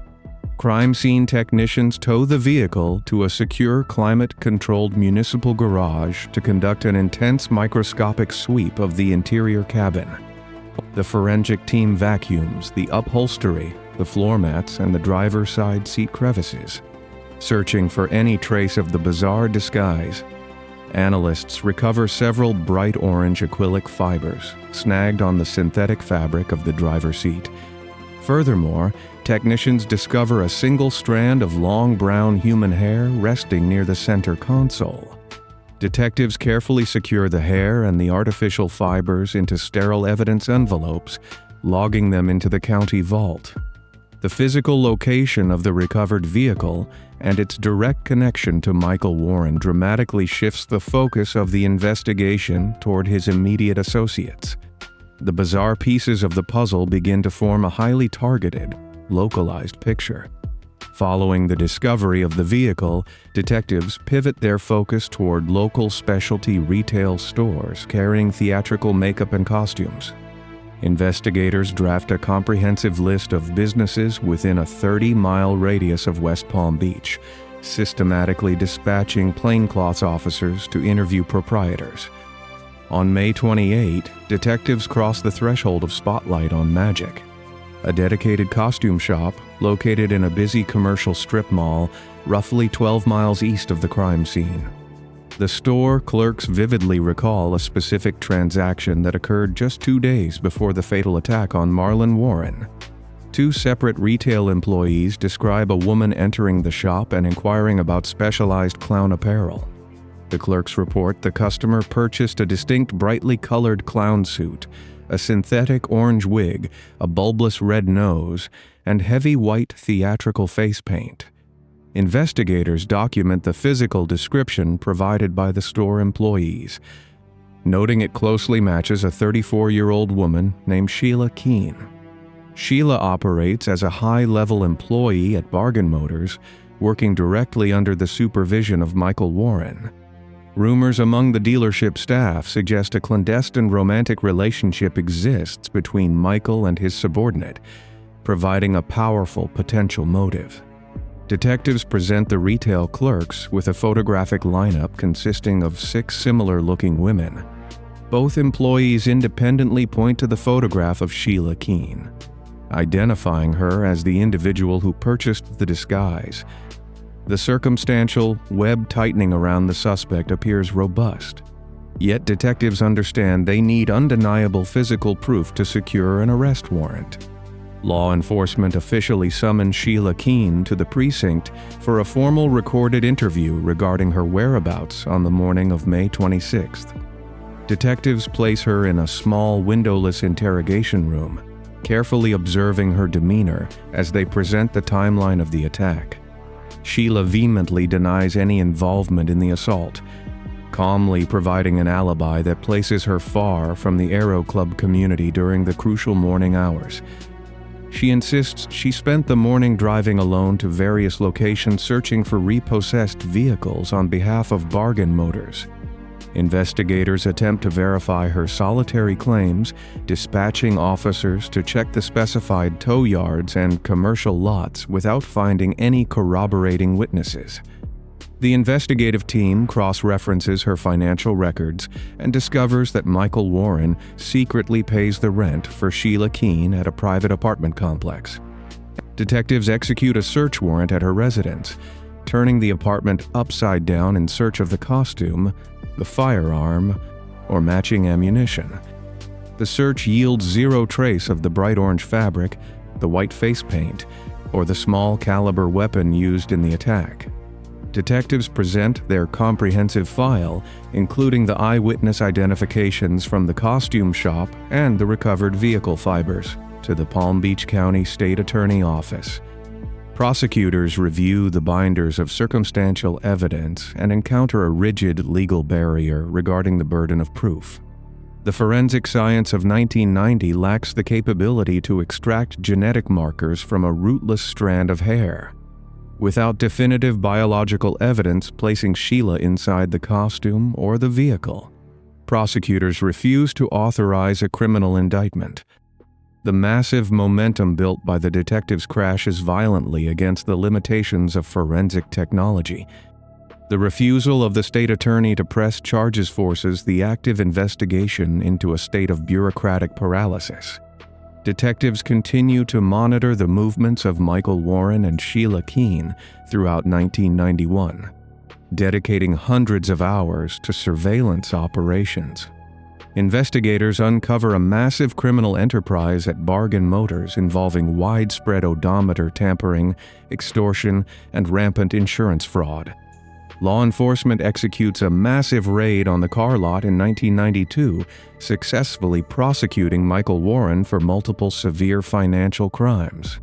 Crime scene technicians tow the vehicle to a secure climate-controlled municipal garage to conduct an intense microscopic sweep of the interior cabin. The forensic team vacuums the upholstery, the floor mats, and the driver's side seat crevices, searching for any trace of the bizarre disguise. Analysts recover several bright orange acrylic fibers snagged on the synthetic fabric of the driver's seat. Furthermore, technicians discover a single strand of long brown human hair resting near the center console. Detectives carefully secure the hair and the artificial fibers into sterile evidence envelopes, logging them into the county vault. The physical location of the recovered vehicle and its direct connection to Michael Warren dramatically shifts the focus of the investigation toward his immediate associates. The bizarre pieces of the puzzle begin to form a highly targeted, localized picture. Following the discovery of the vehicle, detectives pivot their focus toward local specialty retail stores carrying theatrical makeup and costumes. Investigators draft a comprehensive list of businesses within a 30-mile radius of West Palm Beach, systematically dispatching plainclothes officers to interview proprietors. On May 28, detectives cross the threshold of Spotlight on Magic, a dedicated costume shop located in a busy commercial strip mall roughly 12 miles east of the crime scene. The store clerks vividly recall a specific transaction that occurred just 2 days before the fatal attack on Marlon Warren. 2 separate retail employees describe a woman entering the shop and inquiring about specialized clown apparel. The clerks report the customer purchased a distinct brightly colored clown suit, a synthetic orange wig, a bulbous red nose, and heavy white theatrical face paint. Investigators document the physical description provided by the store employees, noting it closely matches a 34-year-old woman named Sheila Keene. Sheila operates as a high-level employee at Bargain Motors, working directly under the supervision of Michael Warren. Rumors among the dealership staff suggest a clandestine romantic relationship exists between Michael and his subordinate, providing a powerful potential motive. Detectives present the retail clerks with a photographic lineup consisting of 6 similar-looking women. Both employees independently point to the photograph of Sheila Keene, identifying her as the individual who purchased the disguise. The circumstantial web tightening around the suspect appears robust, yet detectives understand they need undeniable physical proof to secure an arrest warrant. Law enforcement officially summoned Sheila Keene to the precinct for a formal recorded interview regarding her whereabouts on the morning of May 26th. Detectives place her in a small windowless interrogation room, carefully observing her demeanor as they present the timeline of the attack. Sheila vehemently denies any involvement in the assault, calmly providing an alibi that places her far from the Aero Club community during the crucial morning hours. She insists she spent the morning driving alone to various locations searching for repossessed vehicles on behalf of Bargain Motors. Investigators attempt to verify her solitary claims, dispatching officers to check the specified tow yards and commercial lots without finding any corroborating witnesses. The investigative team cross-references her financial records and discovers that Michael Warren secretly pays the rent for Sheila Keene at a private apartment complex. Detectives execute a search warrant at her residence, turning the apartment upside down in search of the costume, the firearm, or matching ammunition. The search yields zero trace of the bright orange fabric, the white face paint, or the small caliber weapon used in the attack. Detectives present their comprehensive file, including the eyewitness identifications from the costume shop and the recovered vehicle fibers, to the Palm Beach County State Attorney Office. Prosecutors review the binders of circumstantial evidence and encounter a rigid legal barrier regarding the burden of proof. The forensic science of 1990 lacks the capability to extract genetic markers from a rootless strand of hair. Without definitive biological evidence placing Sheila inside the costume or the vehicle, prosecutors refuse to authorize a criminal indictment. The massive momentum built by the detectives crashes violently against the limitations of forensic technology. The refusal of the state attorney to press charges forces the active investigation into a state of bureaucratic paralysis. Detectives continue to monitor the movements of Michael Warren and Sheila Keene throughout 1991, dedicating hundreds of hours to surveillance operations. Investigators uncover a massive criminal enterprise at Bargain Motors involving widespread odometer tampering, extortion, and rampant insurance fraud. Law enforcement executes a massive raid on the car lot in 1992, successfully prosecuting Michael Warren for multiple severe financial crimes.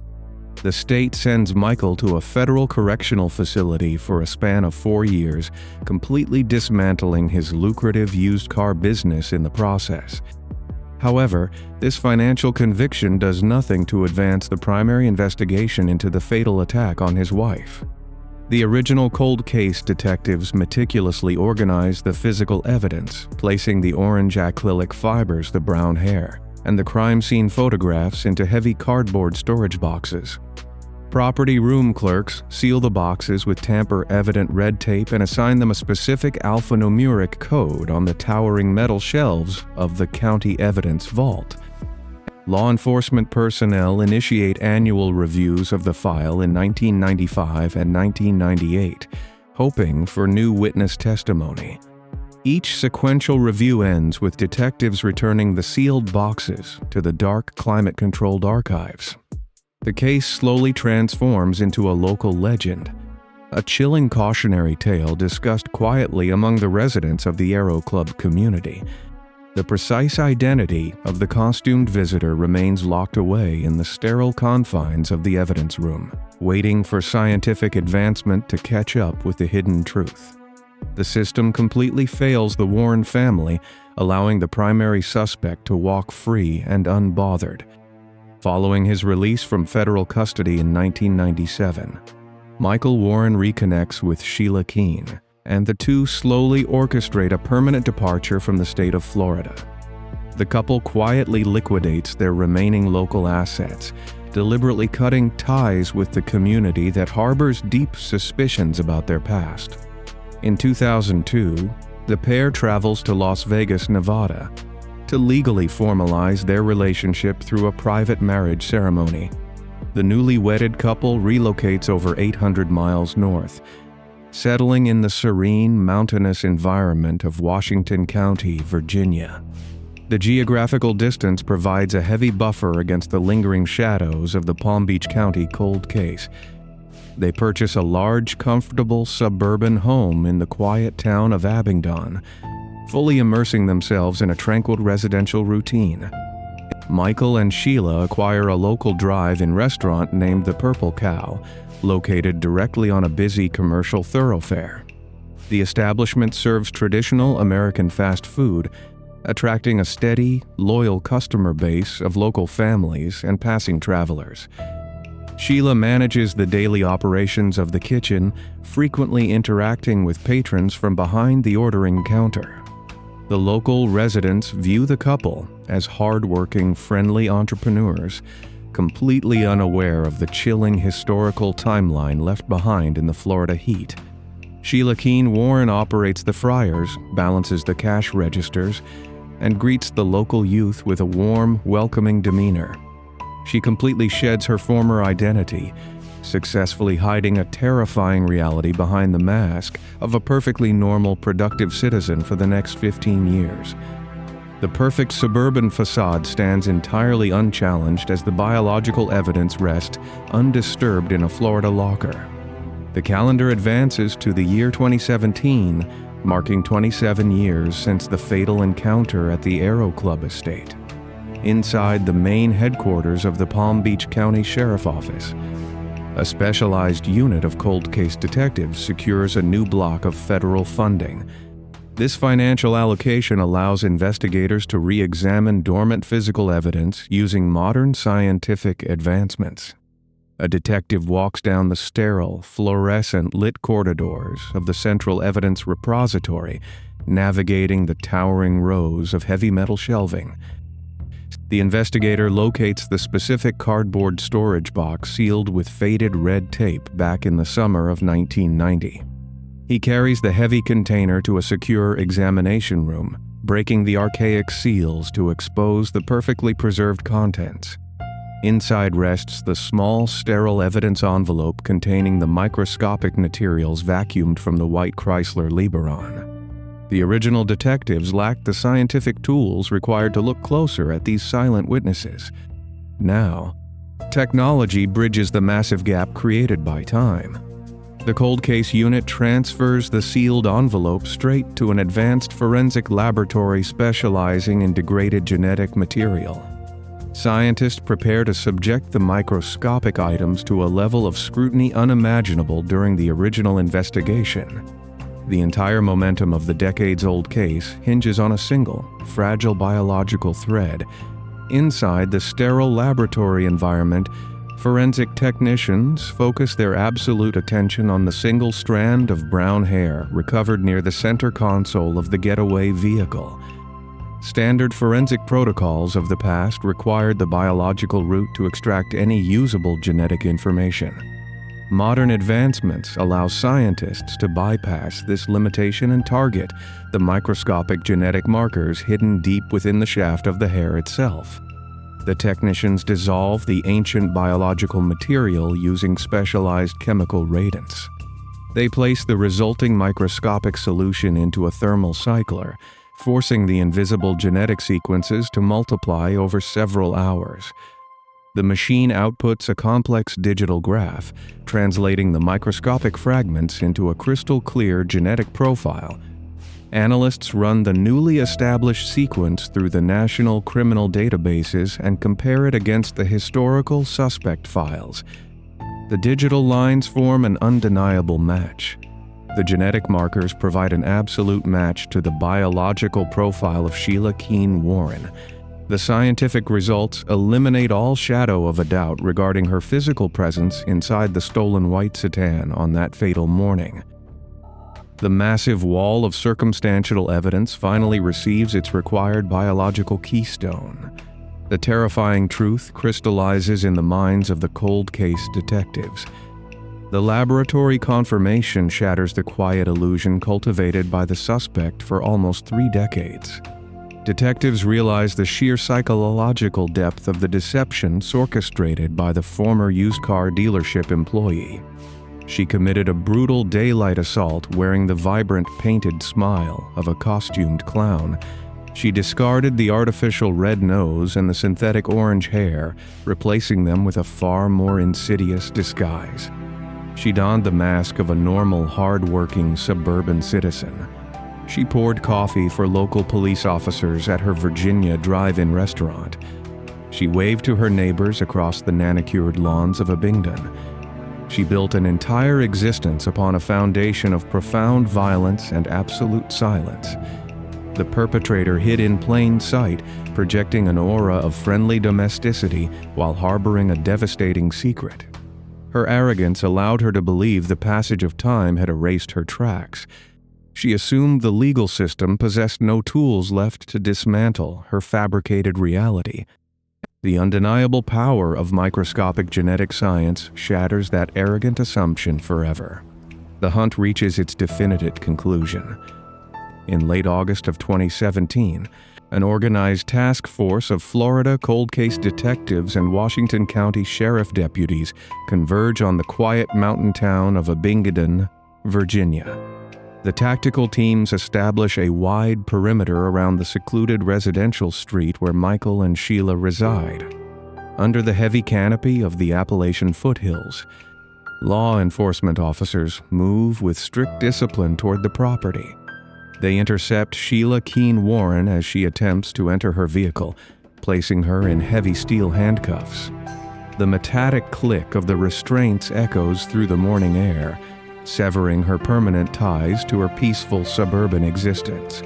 The state sends Michael to a federal correctional facility for a span of 4 years, completely dismantling his lucrative used car business in the process. However, this financial conviction does nothing to advance the primary investigation into the fatal attack on his wife. The original cold case detectives meticulously organized the physical evidence, placing the orange acrylic fibers, the brown hair, and the crime scene photographs into heavy cardboard storage boxes. Property room clerks seal the boxes with tamper-evident red tape and assign them a specific alphanumeric code on the towering metal shelves of the county evidence vault. Law enforcement personnel initiate annual reviews of the file in 1995 and 1998, hoping for new witness testimony. Each sequential review ends with detectives returning the sealed boxes to the dark, climate-controlled archives. The case slowly transforms into a local legend, a chilling cautionary tale discussed quietly among the residents of the Aero Club community. The precise identity of the costumed visitor remains locked away in the sterile confines of the evidence room, waiting for scientific advancement to catch up with the hidden truth. The system completely fails the Warren family, allowing the primary suspect to walk free and unbothered. Following his release from federal custody in 1997, Michael Warren reconnects with Sheila Keene, and the two slowly orchestrate a permanent departure from the state of Florida. The couple quietly liquidates their remaining local assets, deliberately cutting ties with the community that harbors deep suspicions about their past. In 2002, the pair travels to Las Vegas, Nevada, to legally formalize their relationship through a private marriage ceremony. The newly wedded couple relocates over 800 miles north, settling in the serene, mountainous environment of Washington County, Virginia. The geographical distance provides a heavy buffer against the lingering shadows of the Palm Beach County cold case. They purchase a large, comfortable suburban home in the quiet town of Abingdon, fully immersing themselves in a tranquil residential routine. Michael and Sheila acquire a local drive-in restaurant named the Purple Cow, located directly on a busy commercial thoroughfare. The establishment serves traditional American fast food, attracting a steady, loyal customer base of local families and passing travelers. Sheila manages the daily operations of the kitchen, frequently interacting with patrons from behind the ordering counter. The local residents view the couple as hard-working, friendly entrepreneurs, completely unaware of the chilling historical timeline left behind in the Florida heat. Sheila Keene Warren operates the fryers, balances the cash registers, and greets the local youth with a warm, welcoming demeanor. She completely sheds her former identity, successfully hiding a terrifying reality behind the mask of a perfectly normal, productive citizen for the next 15 years. The perfect suburban facade stands entirely unchallenged as the biological evidence rests undisturbed in a Florida locker. The calendar advances to the year 2017, marking 27 years since the fatal encounter at the Aero Club estate. Inside the main headquarters of the Palm Beach County Sheriff Office, a specialized unit of cold case detectives secures a new block of federal funding. This financial allocation allows investigators to re-examine dormant physical evidence using modern scientific advancements. A detective walks down the sterile, fluorescent lit corridors of the Central Evidence Repository, navigating the towering rows of heavy metal shelving. The investigator locates the specific cardboard storage box sealed with faded red tape back in the summer of 1990. He carries the heavy container to a secure examination room, breaking the archaic seals to expose the perfectly preserved contents. Inside rests the small, sterile evidence envelope containing the microscopic materials vacuumed from the white Chrysler Liberon. The original detectives lacked the scientific tools required to look closer at these silent witnesses. Now, technology bridges the massive gap created by time. The cold case unit transfers the sealed envelope straight to an advanced forensic laboratory specializing in degraded genetic material. Scientists prepare to subject the microscopic items to a level of scrutiny unimaginable during the original investigation. The entire momentum of the decades-old case hinges on a single, fragile biological thread. Inside the sterile laboratory environment, forensic technicians focus their absolute attention on the single strand of brown hair recovered near the center console of the getaway vehicle. Standard forensic protocols of the past required the biological route to extract any usable genetic information. Modern advancements allow scientists to bypass this limitation and target the microscopic genetic markers hidden deep within the shaft of the hair itself. The technicians dissolve the ancient biological material using specialized chemical reagents. They place the resulting microscopic solution into a thermal cycler, forcing the invisible genetic sequences to multiply over several hours. The machine outputs a complex digital graph, translating the microscopic fragments into a crystal-clear genetic profile. Analysts run the newly established sequence through the national criminal databases and compare it against the historical suspect files. The digital lines form an undeniable match. The genetic markers provide an absolute match to the biological profile of Sheila Keene Warren. The scientific results eliminate all shadow of a doubt regarding her physical presence inside the stolen white sedan on that fatal morning. The massive wall of circumstantial evidence finally receives its required biological keystone. The terrifying truth crystallizes in the minds of the cold case detectives. The laboratory confirmation shatters the quiet illusion cultivated by the suspect for almost 3 decades. Detectives realize the sheer psychological depth of the deceptions orchestrated by the former used car dealership employee. She committed a brutal daylight assault wearing the vibrant painted smile of a costumed clown. She discarded the artificial red nose and the synthetic orange hair, replacing them with a far more insidious disguise. She donned the mask of a normal, hard-working suburban citizen. She poured coffee for local police officers at her Virginia drive-in restaurant. She waved to her neighbors across the manicured lawns of Abingdon. She built an entire existence upon a foundation of profound violence and absolute silence. The perpetrator hid in plain sight, projecting an aura of friendly domesticity while harboring a devastating secret. Her arrogance allowed her to believe the passage of time had erased her tracks. She assumed the legal system possessed no tools left to dismantle her fabricated reality. The undeniable power of microscopic genetic science shatters that arrogant assumption forever. The hunt reaches its definitive conclusion. In late August of 2017, an organized task force of Florida cold case detectives and Washington County Sheriff deputies converge on the quiet mountain town of Abingdon, Virginia. The tactical teams establish a wide perimeter around the secluded residential street where Michael and Sheila reside. Under the heavy canopy of the Appalachian foothills, law enforcement officers move with strict discipline toward the property. They intercept Sheila Keene Warren as she attempts to enter her vehicle, placing her in heavy steel handcuffs. The metallic click of the restraints echoes through the morning air, severing her permanent ties to her peaceful suburban existence.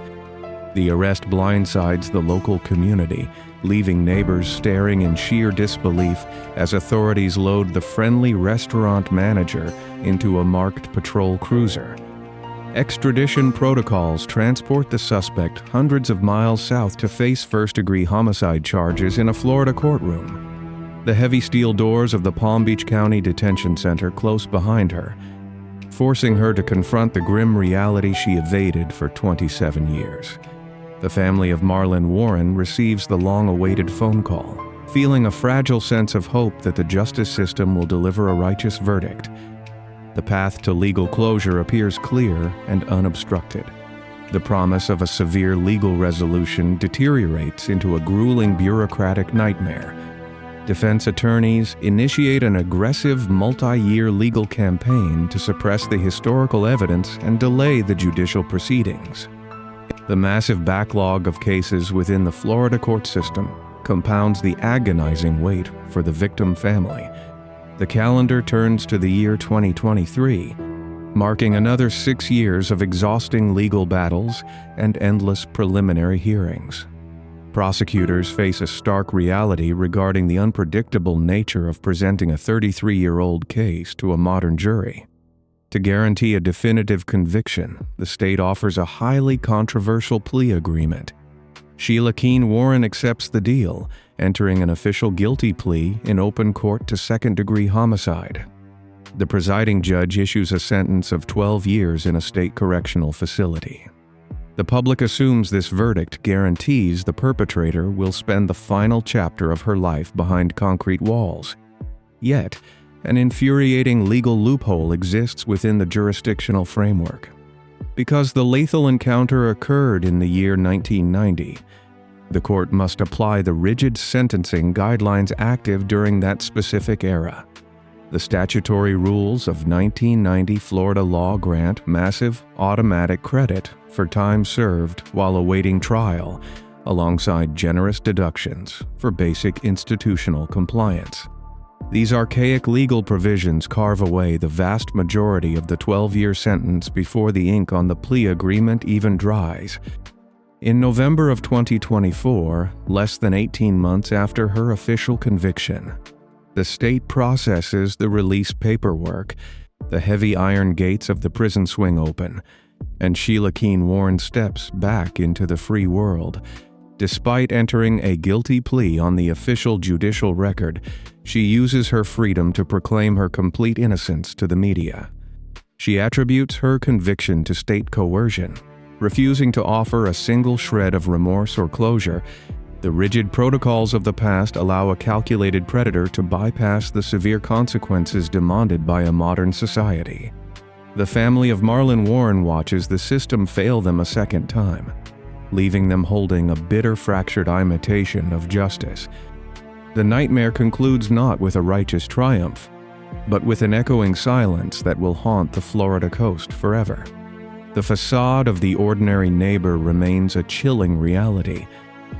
The arrest blindsides the local community, leaving neighbors staring in sheer disbelief as authorities load the friendly restaurant manager into a marked patrol cruiser. Extradition protocols transport the suspect hundreds of miles south to face first-degree homicide charges in a Florida courtroom. The heavy steel doors of the Palm Beach County Detention Center close behind her, forcing her to confront the grim reality she evaded for 27 years. The family of Marlon Warren receives the long-awaited phone call, feeling a fragile sense of hope that the justice system will deliver a righteous verdict. The path to legal closure appears clear and unobstructed. The promise of a severe legal resolution deteriorates into a grueling bureaucratic nightmare. Defense attorneys initiate an aggressive multi-year legal campaign to suppress the historical evidence and delay the judicial proceedings. The massive backlog of cases within the Florida court system compounds the agonizing wait for the victim family. The calendar turns to the year 2023, marking another 6 years of exhausting legal battles and endless preliminary hearings. Prosecutors face a stark reality regarding the unpredictable nature of presenting a 33-year-old case to a modern jury. To guarantee a definitive conviction, the state offers a highly controversial plea agreement. Sheila Keene Warren accepts the deal, entering an official guilty plea in open court to second-degree homicide. The presiding judge issues a sentence of 12 years in a state correctional facility. The public assumes this verdict guarantees the perpetrator will spend the final chapter of her life behind concrete walls. Yet, an infuriating legal loophole exists within the jurisdictional framework. Because the lethal encounter occurred in the year 1990, the court must apply the rigid sentencing guidelines active during that specific era. The statutory rules of 1990 Florida law grant massive automatic credit for time served while awaiting trial, alongside generous deductions for basic institutional compliance. These archaic legal provisions carve away the vast majority of the 12-year sentence before the ink on the plea agreement even dries. In November of 2024, less than 18 months after her official conviction, the state processes the release paperwork, the heavy iron gates of the prison swing open, and Sheila Keene Warren steps back into the free world. Despite entering a guilty plea on the official judicial record, she uses her freedom to proclaim her complete innocence to the media. She attributes her conviction to state coercion, refusing to offer a single shred of remorse or closure. The rigid protocols of the past allow a calculated predator to bypass the severe consequences demanded by a modern society. The family of Marlon Warren watches the system fail them a second time, leaving them holding a bitter, fractured imitation of justice. The nightmare concludes not with a righteous triumph, but with an echoing silence that will haunt the Florida coast forever. The facade of the ordinary neighbor remains a chilling reality,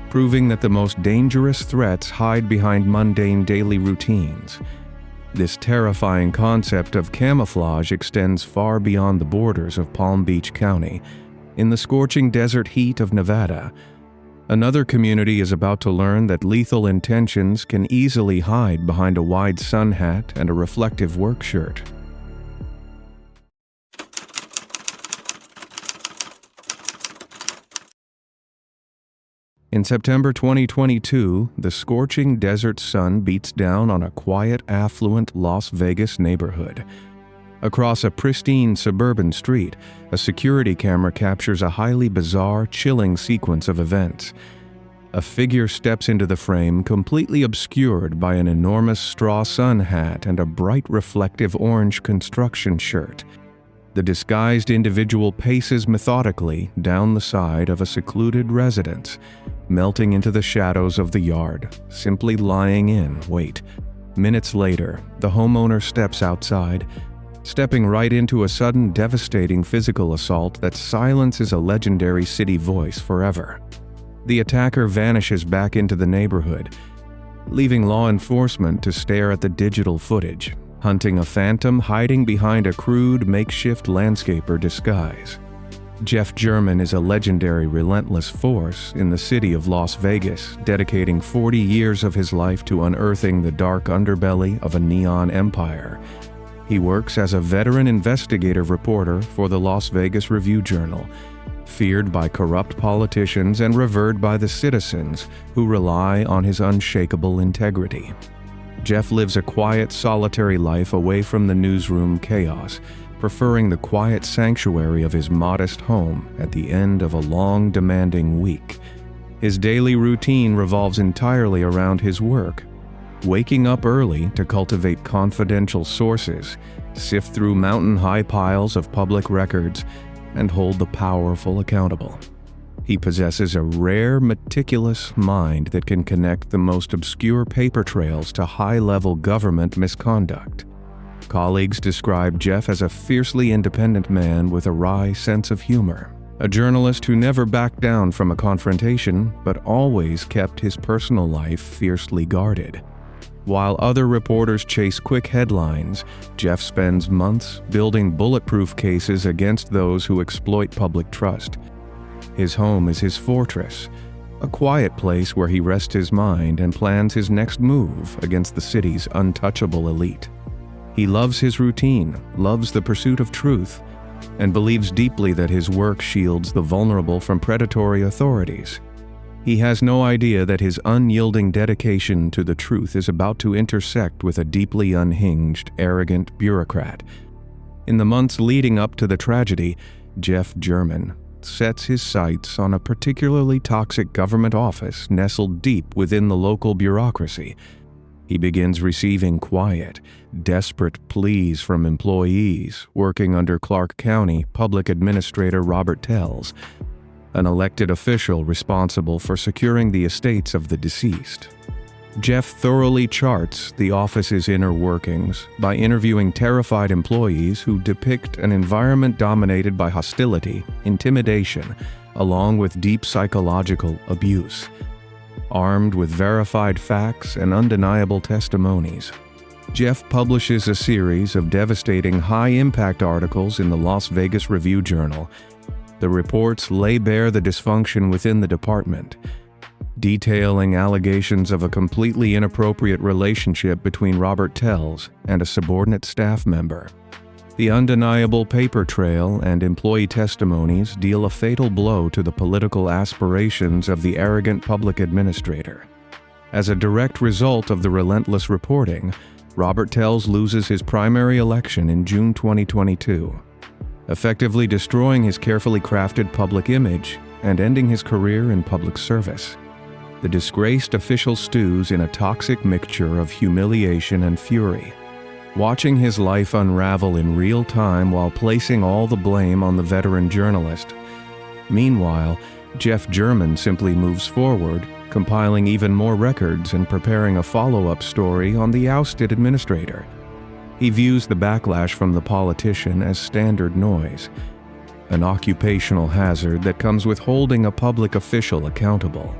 proving that the most dangerous threats hide behind mundane daily routines. This terrifying concept of camouflage extends far beyond the borders of Palm Beach County. In the scorching desert heat of Nevada, another community is about to learn that lethal intentions can easily hide behind a wide sun hat and a reflective work shirt. In September 2022, the scorching desert sun beats down on a quiet, affluent Las Vegas neighborhood. Across a pristine suburban street, a security camera captures a highly bizarre, chilling sequence of events. A figure steps into the frame, completely obscured by an enormous straw sun hat and a bright, reflective orange construction shirt. The disguised individual paces methodically down the side of a secluded residence, melting into the shadows of the yard, simply lying in wait. Minutes later, the homeowner steps outside, stepping right into a sudden devastating physical assault that silences a legendary city voice forever. The attacker vanishes back into the neighborhood, leaving law enforcement to stare at the digital footage, hunting a phantom hiding behind a crude makeshift landscaper disguise. Jeff German is a legendary relentless force in the city of Las Vegas, dedicating 40 years of his life to unearthing the dark underbelly of a neon empire. He works as a veteran investigative reporter for the Las Vegas Review-Journal, feared by corrupt politicians and revered by the citizens who rely on his unshakable integrity. Jeff lives a quiet, solitary life away from the newsroom chaos, preferring the quiet sanctuary of his modest home at the end of a long, demanding week. His daily routine revolves entirely around his work, waking up early to cultivate confidential sources, sift through mountain-high piles of public records, and hold the powerful accountable. He possesses a rare, meticulous mind that can connect the most obscure paper trails to high-level government misconduct. Colleagues describe Jeff as a fiercely independent man with a wry sense of humor, a journalist who never backed down from a confrontation but always kept his personal life fiercely guarded. While other reporters chase quick headlines, Jeff spends months building bulletproof cases against those who exploit public trust. His home is his fortress, a quiet place where he rests his mind and plans his next move against the city's untouchable elite. He loves his routine, loves the pursuit of truth, and believes deeply that his work shields the vulnerable from predatory authorities. He has no idea that his unyielding dedication to the truth is about to intersect with a deeply unhinged, arrogant bureaucrat. In the months leading up to the tragedy, Jeff German sets his sights on a particularly toxic government office nestled deep within the local bureaucracy. He begins receiving quiet, desperate pleas from employees working under Clark County Public Administrator Robert Tells, an elected official responsible for securing the estates of the deceased. Jeff thoroughly charts the office's inner workings by interviewing terrified employees who depict an environment dominated by hostility, intimidation, along with deep psychological abuse. Armed with verified facts and undeniable testimonies, Jeff publishes a series of devastating high-impact articles in the Las Vegas Review-Journal. The reports lay bare the dysfunction within the department, detailing allegations of a completely inappropriate relationship between Robert Tells and a subordinate staff member. The undeniable paper trail and employee testimonies deal a fatal blow to the political aspirations of the arrogant public administrator. As a direct result of the relentless reporting, Robert Tells loses his primary election in June 2022, effectively destroying his carefully crafted public image and ending his career in public service. The disgraced official stews in a toxic mixture of humiliation and fury, watching his life unravel in real time while placing all the blame on the veteran journalist. Meanwhile, Jeff German simply moves forward, compiling even more records and preparing a follow-up story on the ousted administrator. He views the backlash from the politician as standard noise. an occupational hazard that comes with holding a public official accountable.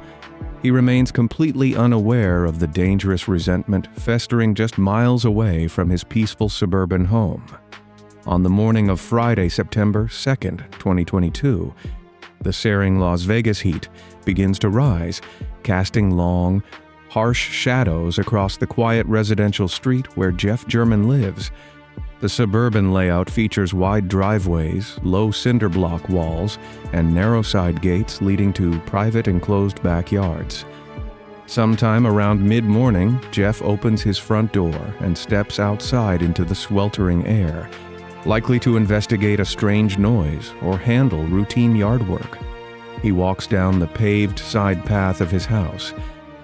He remains completely unaware of the dangerous resentment festering just miles away from his peaceful suburban home. On the morning of Friday, September 2nd, 2022, the searing Las Vegas heat begins to rise, casting long, harsh shadows across the quiet residential street where Jeff German lives. The suburban layout features wide driveways, low cinder block walls, and narrow side gates leading to private enclosed backyards. Sometime around mid-morning, Jeff opens his front door and steps outside into the sweltering air, likely to investigate a strange noise or handle routine yard work. He walks down the paved side path of his house,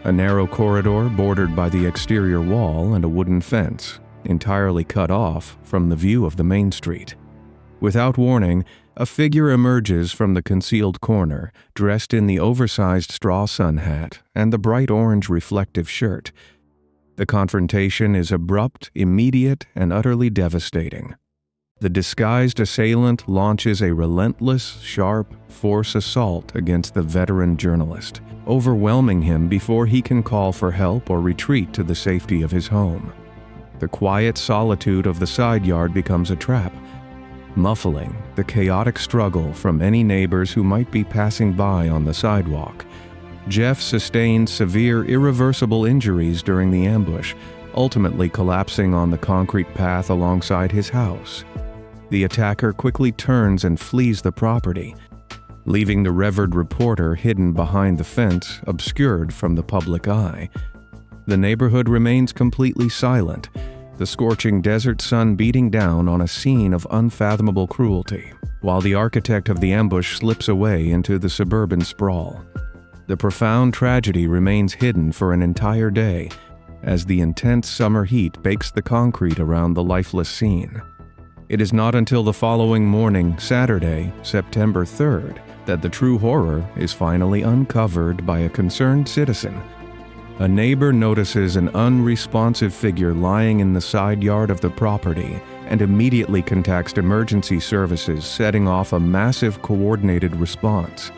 a narrow corridor bordered by the exterior wall and a wooden fence, entirely cut off from the view of the main street. Without warning, a figure emerges from the concealed corner, dressed in the oversized straw sun hat and the bright orange reflective shirt. The confrontation is abrupt, immediate, and utterly devastating. The disguised assailant launches a relentless, sharp, force assault against the veteran journalist, overwhelming him before he can call for help or retreat to the safety of his home. The quiet solitude of the side yard becomes a trap, muffling the chaotic struggle from any neighbors who might be passing by on the sidewalk. Jeff sustained severe, irreversible injuries during the ambush, ultimately collapsing on the concrete path alongside his house. The attacker quickly turns and flees the property, leaving the revered reporter hidden behind the fence, obscured from the public eye. The neighborhood remains completely silent, the scorching desert sun beating down on a scene of unfathomable cruelty, while the architect of the ambush slips away into the suburban sprawl. The profound tragedy remains hidden for an entire day, as the intense summer heat bakes the concrete around the lifeless scene. It is not until the following morning, Saturday, September 3rd, that the true horror is finally uncovered by a concerned citizen. A neighbor notices an unresponsive figure lying in the side yard of the property and immediately contacts emergency services, setting off a massive coordinated response.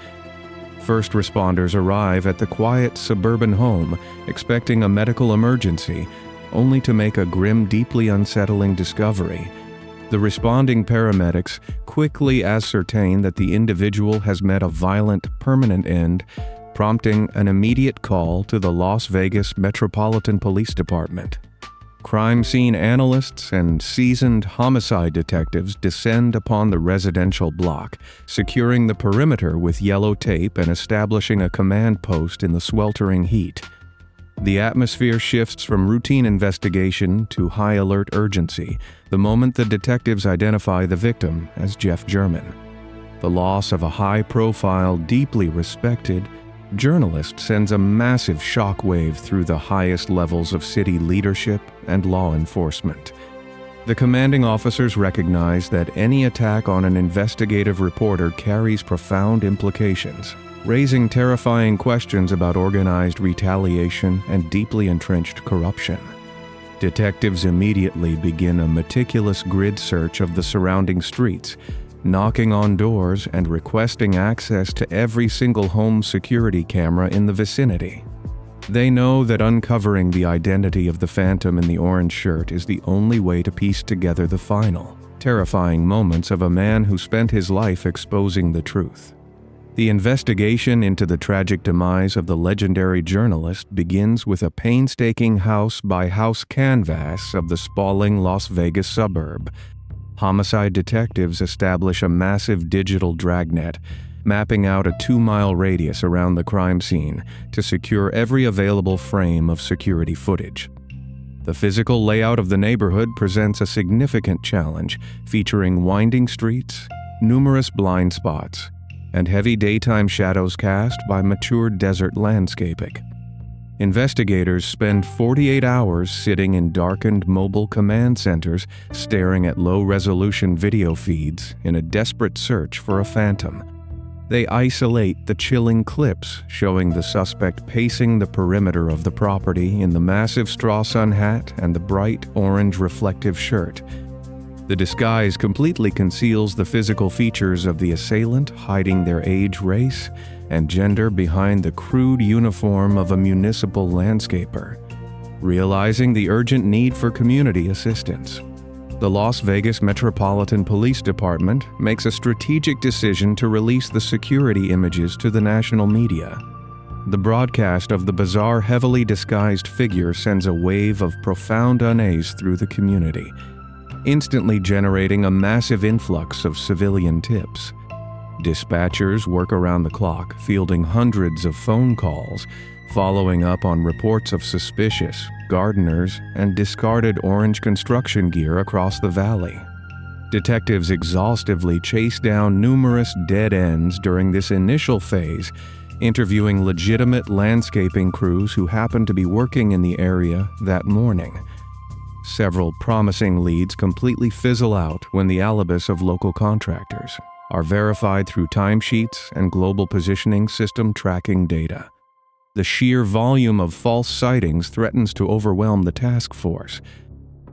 First responders arrive at the quiet suburban home, expecting a medical emergency, only to make a grim, deeply unsettling discovery. The responding paramedics quickly ascertain that the individual has met a violent, permanent end, prompting an immediate call to the Las Vegas Metropolitan Police Department. Crime scene analysts and seasoned homicide detectives descend upon the residential block, securing the perimeter with yellow tape and establishing a command post in the sweltering heat. The atmosphere shifts from routine investigation to high alert urgency the moment the detectives identify the victim as Jeff German. The loss of a high-profile, deeply respected journalist sends a massive shockwave through the highest levels of city leadership and law enforcement. The commanding officers recognize that any attack on an investigative reporter carries profound implications, raising terrifying questions about organized retaliation and deeply entrenched corruption. Detectives immediately begin a meticulous grid search of the surrounding streets, knocking on doors and requesting access to every single home security camera in the vicinity. They know that uncovering the identity of the phantom in the orange shirt is the only way to piece together the final, terrifying moments of a man who spent his life exposing the truth. The investigation into the tragic demise of the legendary journalist begins with a painstaking house-by-house canvass of the sprawling Las Vegas suburb. Homicide detectives establish a massive digital dragnet, mapping out a 2-mile radius around the crime scene to secure every available frame of security footage. The physical layout of the neighborhood presents a significant challenge, featuring winding streets, numerous blind spots, and heavy daytime shadows cast by mature desert landscaping. Investigators spend 48 hours sitting in darkened mobile command centers, staring at low-resolution video feeds in a desperate search for a phantom. They isolate the chilling clips showing the suspect pacing the perimeter of the property in the massive straw sun hat and the bright orange reflective shirt. The disguise completely conceals the physical features of the assailant, hiding their age, race, and gender behind the crude uniform of a municipal landscaper. Realizing the urgent need for community assistance, the Las Vegas Metropolitan Police Department makes a strategic decision to release the security images to the national media. The broadcast of the bizarre, heavily disguised figure sends a wave of profound unease through the community, instantly generating a massive influx of civilian tips. Dispatchers work around the clock, fielding hundreds of phone calls, following up on reports of suspicious gardeners and discarded orange construction gear across the valley. Detectives exhaustively chase down numerous dead ends during this initial phase, interviewing legitimate landscaping crews who happen to be working in the area that morning. Several promising leads completely fizzle out when the alibis of local contractors are verified through timesheets and global positioning system tracking data. The sheer volume of false sightings threatens to overwhelm the task force,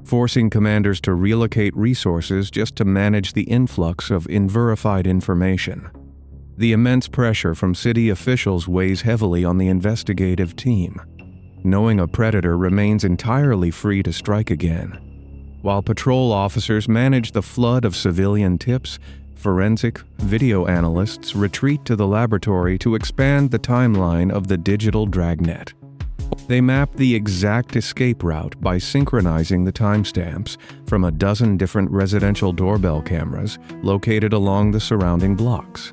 forcing commanders to relocate resources just to manage the influx of unverified information. The immense pressure from city officials weighs heavily on the investigative team, knowing a predator remains entirely free to strike again. While patrol officers manage the flood of civilian tips, forensic video analysts retreat to the laboratory to expand the timeline of the digital dragnet. They map the exact escape route by synchronizing the timestamps from a dozen different residential doorbell cameras located along the surrounding blocks.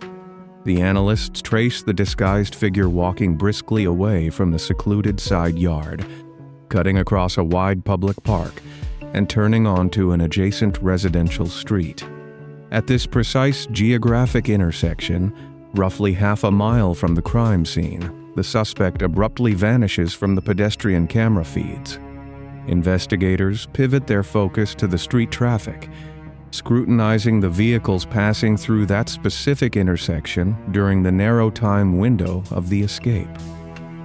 The analysts trace the disguised figure walking briskly away from the secluded side yard, cutting across a wide public park, and turning onto an adjacent residential street. At this precise geographic intersection, roughly half a mile from the crime scene, the suspect abruptly vanishes from the pedestrian camera feeds. Investigators pivot their focus to the street traffic, scrutinizing the vehicles passing through that specific intersection during the narrow time window of the escape.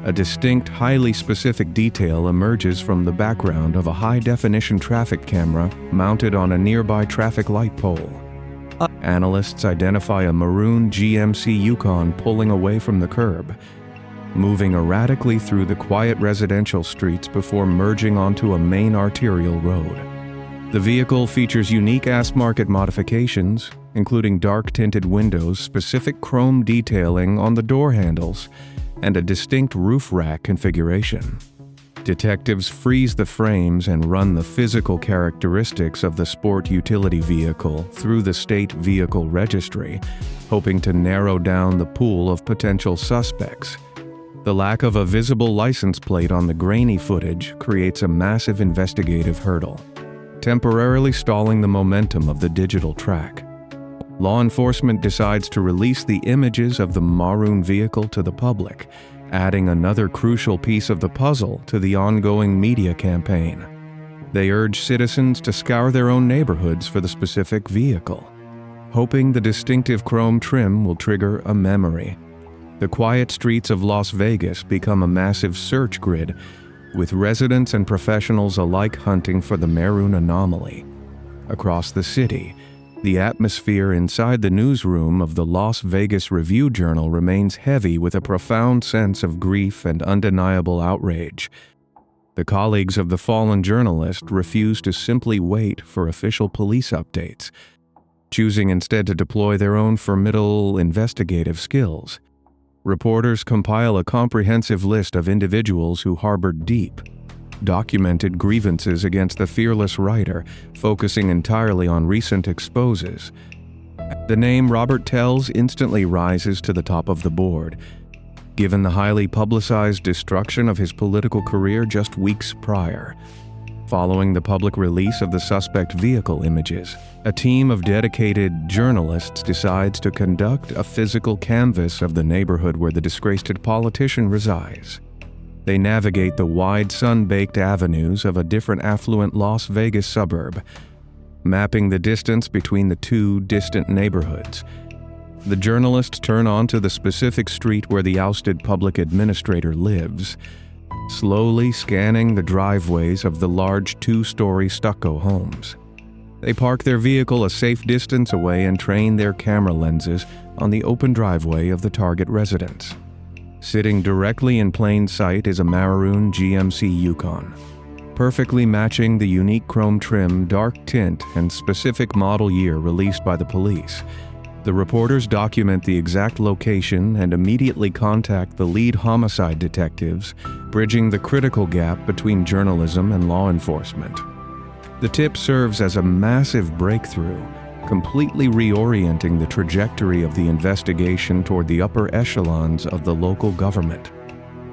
A distinct, highly specific detail emerges from the background of a high-definition traffic camera mounted on a nearby traffic light pole. Analysts identify a maroon GMC Yukon pulling away from the curb, moving erratically through the quiet residential streets before merging onto a main arterial road. The vehicle features unique aftermarket modifications, including dark-tinted windows, specific chrome detailing on the door handles, and a distinct roof rack configuration. Detectives freeze the frames and run the physical characteristics of the sport utility vehicle through the state vehicle registry, hoping to narrow down the pool of potential suspects. The lack of a visible license plate on the grainy footage creates a massive investigative hurdle, temporarily stalling the momentum of the digital track. Law enforcement decides to release the images of the maroon vehicle to the public, adding another crucial piece of the puzzle to the ongoing media campaign. They urge citizens to scour their own neighborhoods for the specific vehicle, hoping the distinctive chrome trim will trigger a memory. The quiet streets of Las Vegas become a massive search grid, with residents and professionals alike hunting for the maroon anomaly. Across the city, the atmosphere inside the newsroom of the Las Vegas Review-Journal remains heavy with a profound sense of grief and undeniable outrage. The colleagues of the fallen journalist refuse to simply wait for official police updates, choosing instead to deploy their own formidable investigative skills. Reporters compile a comprehensive list of individuals who harbored deep, documented grievances against the fearless writer, focusing entirely on recent exposes. The name Robert Tells instantly rises to the top of the board, given the highly publicized destruction of his political career just weeks prior. Following the public release of the suspect vehicle images, a team of dedicated journalists decides to conduct a physical canvass of the neighborhood where the disgraced politician resides. They navigate the wide, sun-baked avenues of a different affluent Las Vegas suburb, mapping the distance between the two distant neighborhoods. The journalists turn onto the specific street where the ousted public administrator lives, slowly scanning the driveways of the large two-story stucco homes. They park their vehicle a safe distance away and train their camera lenses on the open driveway of the target residence. Sitting directly in plain sight is a maroon GMC Yukon, perfectly matching the unique chrome trim, dark tint, and specific model year released by the police. The reporters document the exact location and immediately contact the lead homicide detectives, bridging the critical gap between journalism and law enforcement. The tip serves as a massive breakthrough, completely reorienting the trajectory of the investigation toward the upper echelons of the local government.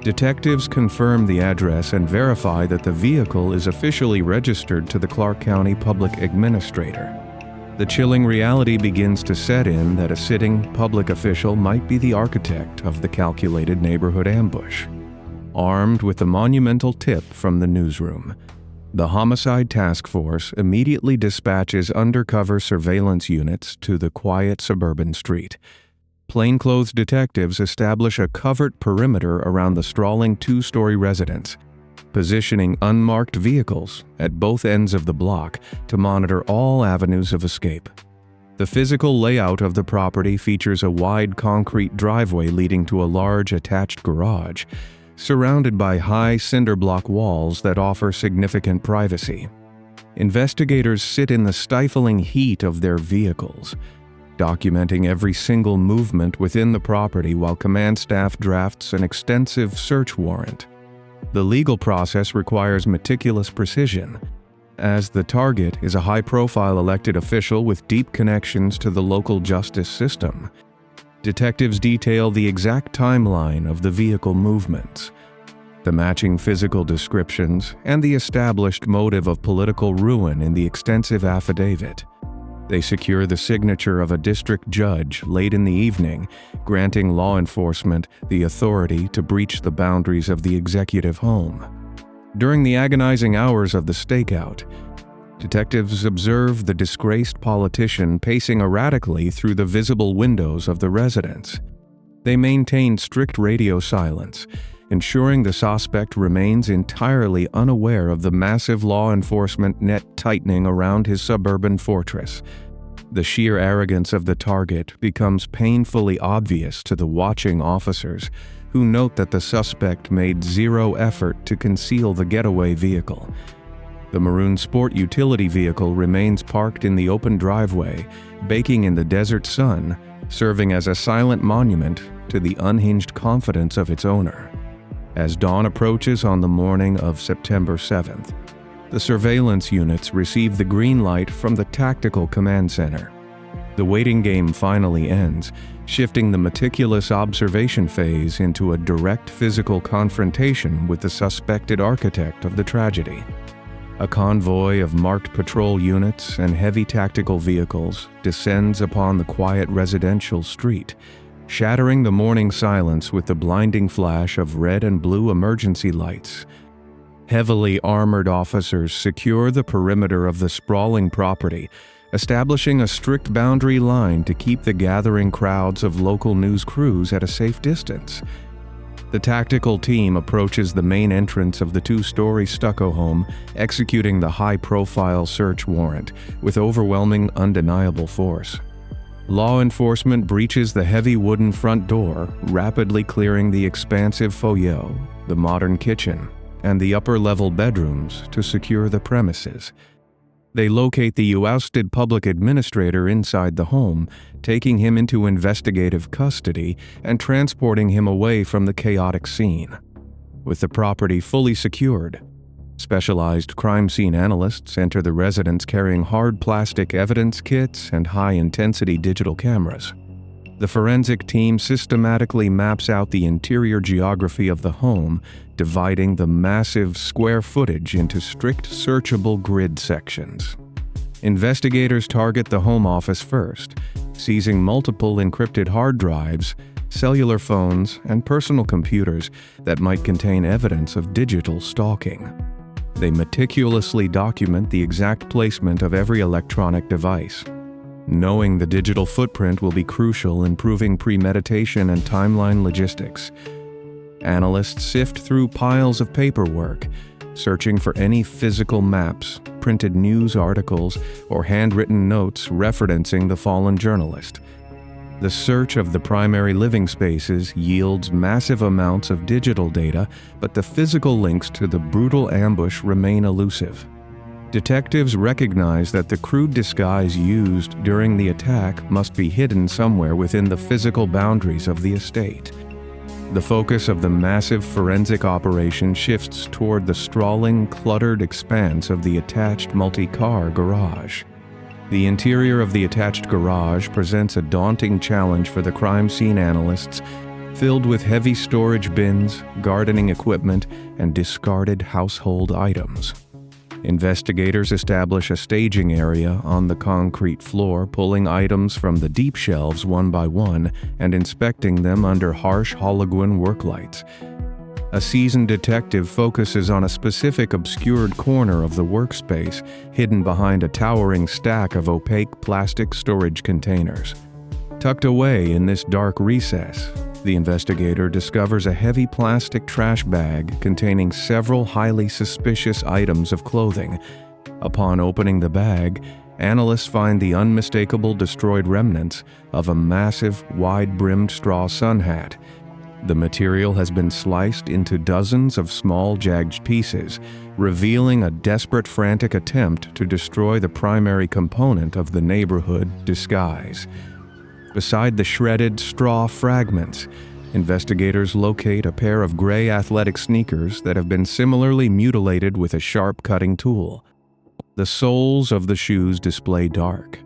Detectives confirm the address and verify that the vehicle is officially registered to the Clark County Public Administrator. The chilling reality begins to set in that a sitting public official might be the architect of the calculated neighborhood ambush. Armed with the monumental tip from the newsroom, the Homicide Task Force immediately dispatches undercover surveillance units to the quiet suburban street. Plainclothes detectives establish a covert perimeter around the sprawling two-story residence, positioning unmarked vehicles at both ends of the block to monitor all avenues of escape. The physical layout of the property features a wide concrete driveway leading to a large attached garage, surrounded by high cinder block walls that offer significant privacy. Investigators sit in the stifling heat of their vehicles, documenting every single movement within the property while command staff drafts an extensive search warrant. The legal process requires meticulous precision, as the target is a high-profile elected official with deep connections to the local justice system. Detectives detail the exact timeline of the vehicle movements, the matching physical descriptions, and the established motive of political ruin in the extensive affidavit. They secure the signature of a district judge late in the evening, granting law enforcement the authority to breach the boundaries of the executive home. During the agonizing hours of the stakeout, detectives observe the disgraced politician pacing erratically through the visible windows of the residence. They maintain strict radio silence, ensuring the suspect remains entirely unaware of the massive law enforcement net tightening around his suburban fortress. The sheer arrogance of the target becomes painfully obvious to the watching officers, who note that the suspect made zero effort to conceal the getaway vehicle. The maroon sport utility vehicle remains parked in the open driveway, baking in the desert sun, serving as a silent monument to the unhinged confidence of its owner. As dawn approaches on the morning of September 7th, the surveillance units receive the green light from the Tactical Command Center. The waiting game finally ends, shifting the meticulous observation phase into a direct physical confrontation with the suspected architect of the tragedy. A convoy of marked patrol units and heavy tactical vehicles descends upon the quiet residential street, shattering the morning silence with the blinding flash of red and blue emergency lights. Heavily armored officers secure the perimeter of the sprawling property, establishing a strict boundary line to keep the gathering crowds of local news crews at a safe distance. The tactical team approaches the main entrance of the two-story stucco home, executing the high-profile search warrant with overwhelming, undeniable force. Law enforcement breaches the heavy wooden front door, rapidly clearing the expansive foyer, the modern kitchen, and the upper-level bedrooms to secure the premises. They locate the ousted public administrator inside the home, taking him into investigative custody and transporting him away from the chaotic scene. With the property fully secured, specialized crime scene analysts enter the residence carrying hard plastic evidence kits and high-intensity digital cameras. The forensic team systematically maps out the interior geography of the home, dividing the massive square footage into strict searchable grid sections. Investigators target the home office first, seizing multiple encrypted hard drives, cellular phones, and personal computers that might contain evidence of digital stalking. They meticulously document the exact placement of every electronic device. Knowing the digital footprint will be crucial in proving premeditation and timeline logistics. Analysts sift through piles of paperwork, searching for any physical maps, printed news articles, or handwritten notes referencing the fallen journalist. The search of the primary living spaces yields massive amounts of digital data, but the physical links to the brutal ambush remain elusive. Detectives recognize that the crude disguise used during the attack must be hidden somewhere within the physical boundaries of the estate. The focus of the massive forensic operation shifts toward the sprawling, cluttered expanse of the attached multi-car garage. The interior of the attached garage presents a daunting challenge for the crime scene analysts, filled with heavy storage bins, gardening equipment, and discarded household items. Investigators establish a staging area on the concrete floor, pulling items from the deep shelves one by one and inspecting them under harsh halogen work lights. A seasoned detective focuses on a specific obscured corner of the workspace, hidden behind a towering stack of opaque plastic storage containers. Tucked away in this dark recess, the investigator discovers a heavy plastic trash bag containing several highly suspicious items of clothing. Upon opening the bag, analysts find the unmistakable destroyed remnants of a massive, wide-brimmed straw sun hat. The material has been sliced into dozens of small jagged pieces, revealing a desperate, frantic attempt to destroy the primary component of the neighborhood disguise. Beside the shredded straw fragments, investigators locate a pair of gray athletic sneakers that have been similarly mutilated with a sharp cutting tool. The soles of the shoes display dark,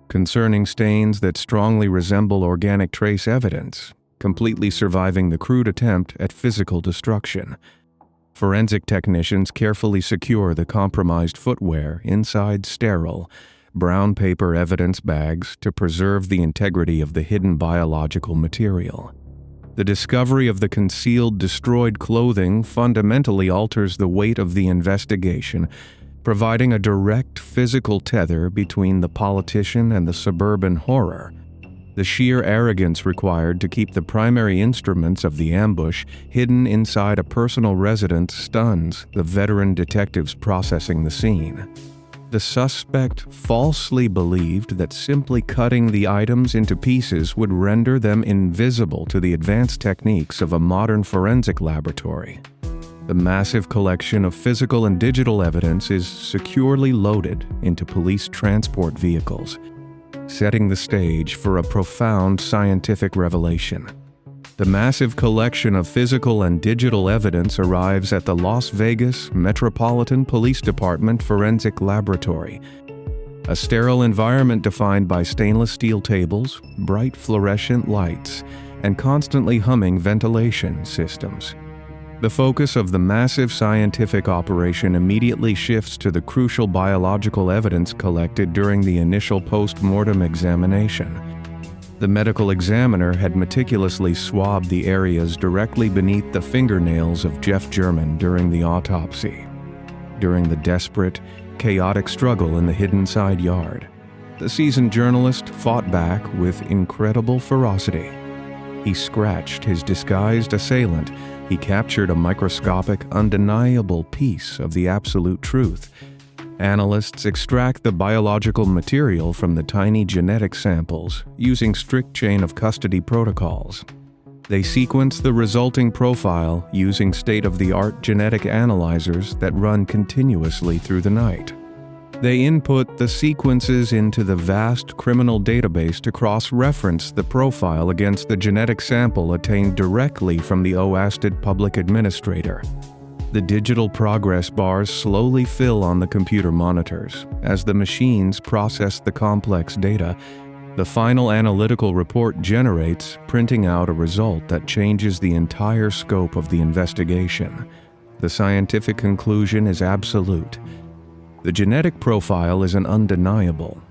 concerning stains that strongly resemble organic trace evidence, completely surviving the crude attempt at physical destruction. Forensic technicians carefully secure the compromised footwear inside sterile, brown paper evidence bags to preserve the integrity of the hidden biological material. The discovery of the concealed, destroyed clothing fundamentally alters the weight of the investigation, providing a direct physical tether between the politician and the suburban horror. The sheer arrogance required to keep the primary instruments of the ambush hidden inside a personal residence stuns the veteran detectives processing the scene. The suspect falsely believed that simply cutting the items into pieces would render them invisible to the advanced techniques of a modern forensic laboratory. The massive collection of physical and digital evidence is securely loaded into police transport vehicles, setting the stage for a profound scientific revelation. The massive collection of physical and digital evidence arrives at the Las Vegas Metropolitan Police Department Forensic Laboratory, a sterile environment defined by stainless steel tables, bright fluorescent lights, and constantly humming ventilation systems. The focus of the massive scientific operation immediately shifts to the crucial biological evidence collected during the initial post-mortem examination. The medical examiner had meticulously swabbed the areas directly beneath the fingernails of Jeff German during the autopsy. During the desperate, chaotic struggle in the hidden side yard, the seasoned journalist fought back with incredible ferocity. He scratched his disguised assailant. He captured a microscopic, undeniable piece of the absolute truth. Analysts extract the biological material from the tiny genetic samples using strict chain of custody protocols. They sequence the resulting profile using state-of-the-art genetic analyzers that run continuously through the night. They input the sequences into the vast criminal database to cross-reference the profile against the genetic sample attained directly from the Outlasted public administrator. The digital progress bars slowly fill on the computer monitors. As the machines process the complex data, the final analytical report generates, printing out a result that changes the entire scope of the investigation. The scientific conclusion is absolute. The genetic profile is an undeniable,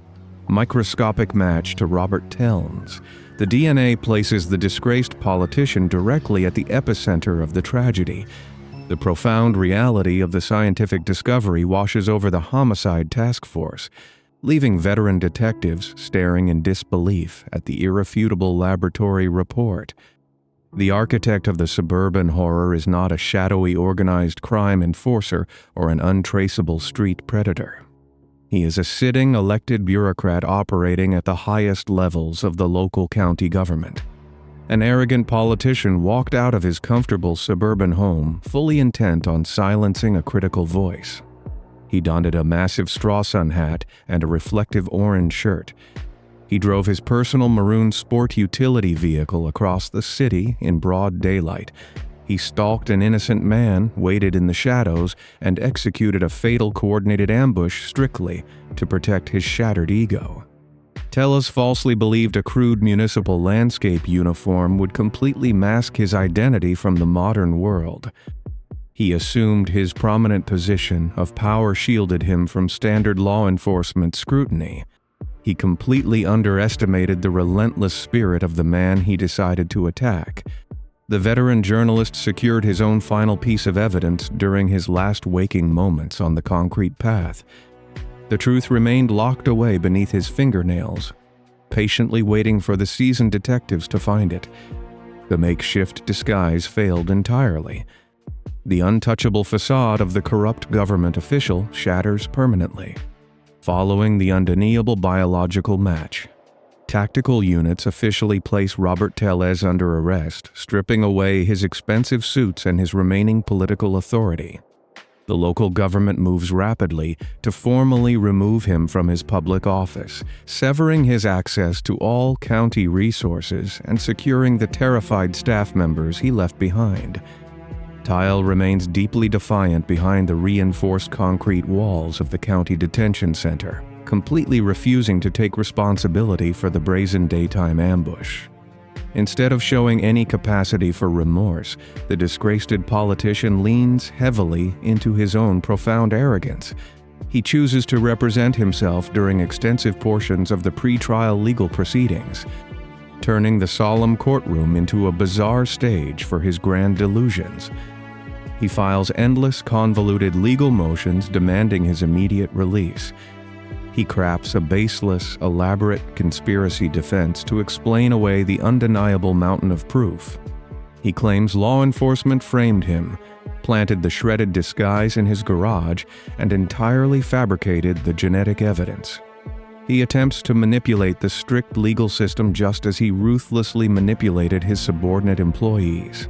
microscopic match to Robert Tell's. The DNA places the disgraced politician directly at the epicenter of the tragedy. The profound reality of the scientific discovery washes over the homicide task force, leaving veteran detectives staring in disbelief at the irrefutable laboratory report. The architect of the suburban horror is not a shadowy organized crime enforcer or an untraceable street predator. He is a sitting elected bureaucrat operating at the highest levels of the local county government. An arrogant politician walked out of his comfortable suburban home fully intent on silencing a critical voice. He donned a massive straw sun hat and a reflective orange shirt. He drove his personal maroon sport utility vehicle across the city in broad daylight. He stalked an innocent man, waited in the shadows, and executed a fatal coordinated ambush strictly to protect his shattered ego. Tellus falsely believed a crude municipal landscape uniform would completely mask his identity from the modern world. He assumed his prominent position of power shielded him from standard law enforcement scrutiny. He completely underestimated the relentless spirit of the man he decided to attack. The veteran journalist secured his own final piece of evidence during his last waking moments on the concrete path. The truth remained locked away beneath his fingernails, patiently waiting for the seasoned detectives to find it. The makeshift disguise failed entirely. The untouchable facade of the corrupt government official shatters permanently. Following the undeniable biological match, tactical units officially place Robert Tellez under arrest, stripping away his expensive suits and his remaining political authority. The local government moves rapidly to formally remove him from his public office, severing his access to all county resources and securing the terrified staff members he left behind. Tyle remains deeply defiant behind the reinforced concrete walls of the county detention center, completely refusing to take responsibility for the brazen daytime ambush. Instead of showing any capacity for remorse, the disgraced politician leans heavily into his own profound arrogance. He chooses to represent himself during extensive portions of the pre-trial legal proceedings, turning the solemn courtroom into a bizarre stage for his grand delusions. He files endless, convoluted legal motions demanding his immediate release. He crafts a baseless, elaborate conspiracy defense to explain away the undeniable mountain of proof. He claims law enforcement framed him, planted the shredded disguise in his garage, and entirely fabricated the genetic evidence. He attempts to manipulate the strict legal system just as he ruthlessly manipulated his subordinate employees.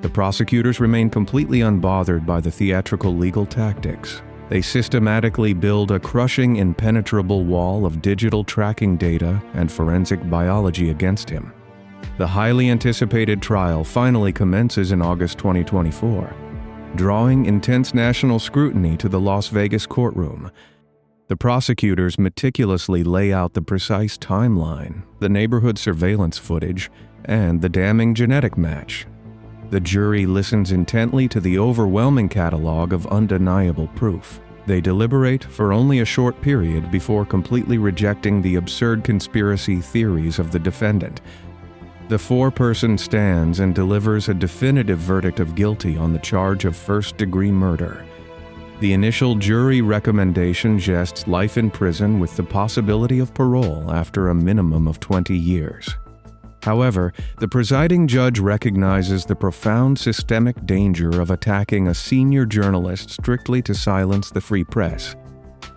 The prosecutors remain completely unbothered by the theatrical legal tactics. They systematically build a crushing, impenetrable wall of digital tracking data and forensic biology against him. The highly anticipated trial finally commences in August 2024, drawing intense national scrutiny to the Las Vegas courtroom. The prosecutors meticulously lay out the precise timeline, the neighborhood surveillance footage, and the damning genetic match. The jury listens intently to the overwhelming catalog of undeniable proof. They deliberate for only a short period before completely rejecting the absurd conspiracy theories of the defendant. The foreperson stands and delivers a definitive verdict of guilty on the charge of first-degree murder. The initial jury recommendation suggests life in prison with the possibility of parole after a minimum of 20 years. However, the presiding judge recognizes the profound systemic danger of attacking a senior journalist strictly to silence the free press.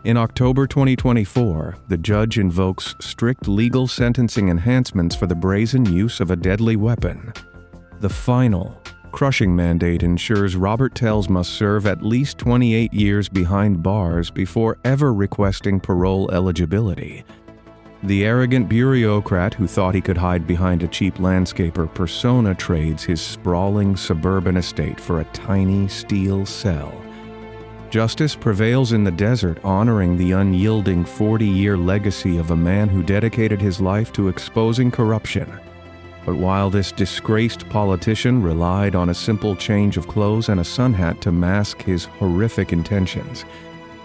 In October 2024, the judge invokes strict legal sentencing enhancements for the brazen use of a deadly weapon. The final, crushing mandate ensures Robert Tellez must serve at least 28 years behind bars before ever requesting parole eligibility. The arrogant bureaucrat who thought he could hide behind a cheap landscaper persona trades his sprawling suburban estate for a tiny steel cell. Justice prevails in the desert, honoring the unyielding 40-year legacy of a man who dedicated his life to exposing corruption. But while this disgraced politician relied on a simple change of clothes and a sun hat to mask his horrific intentions,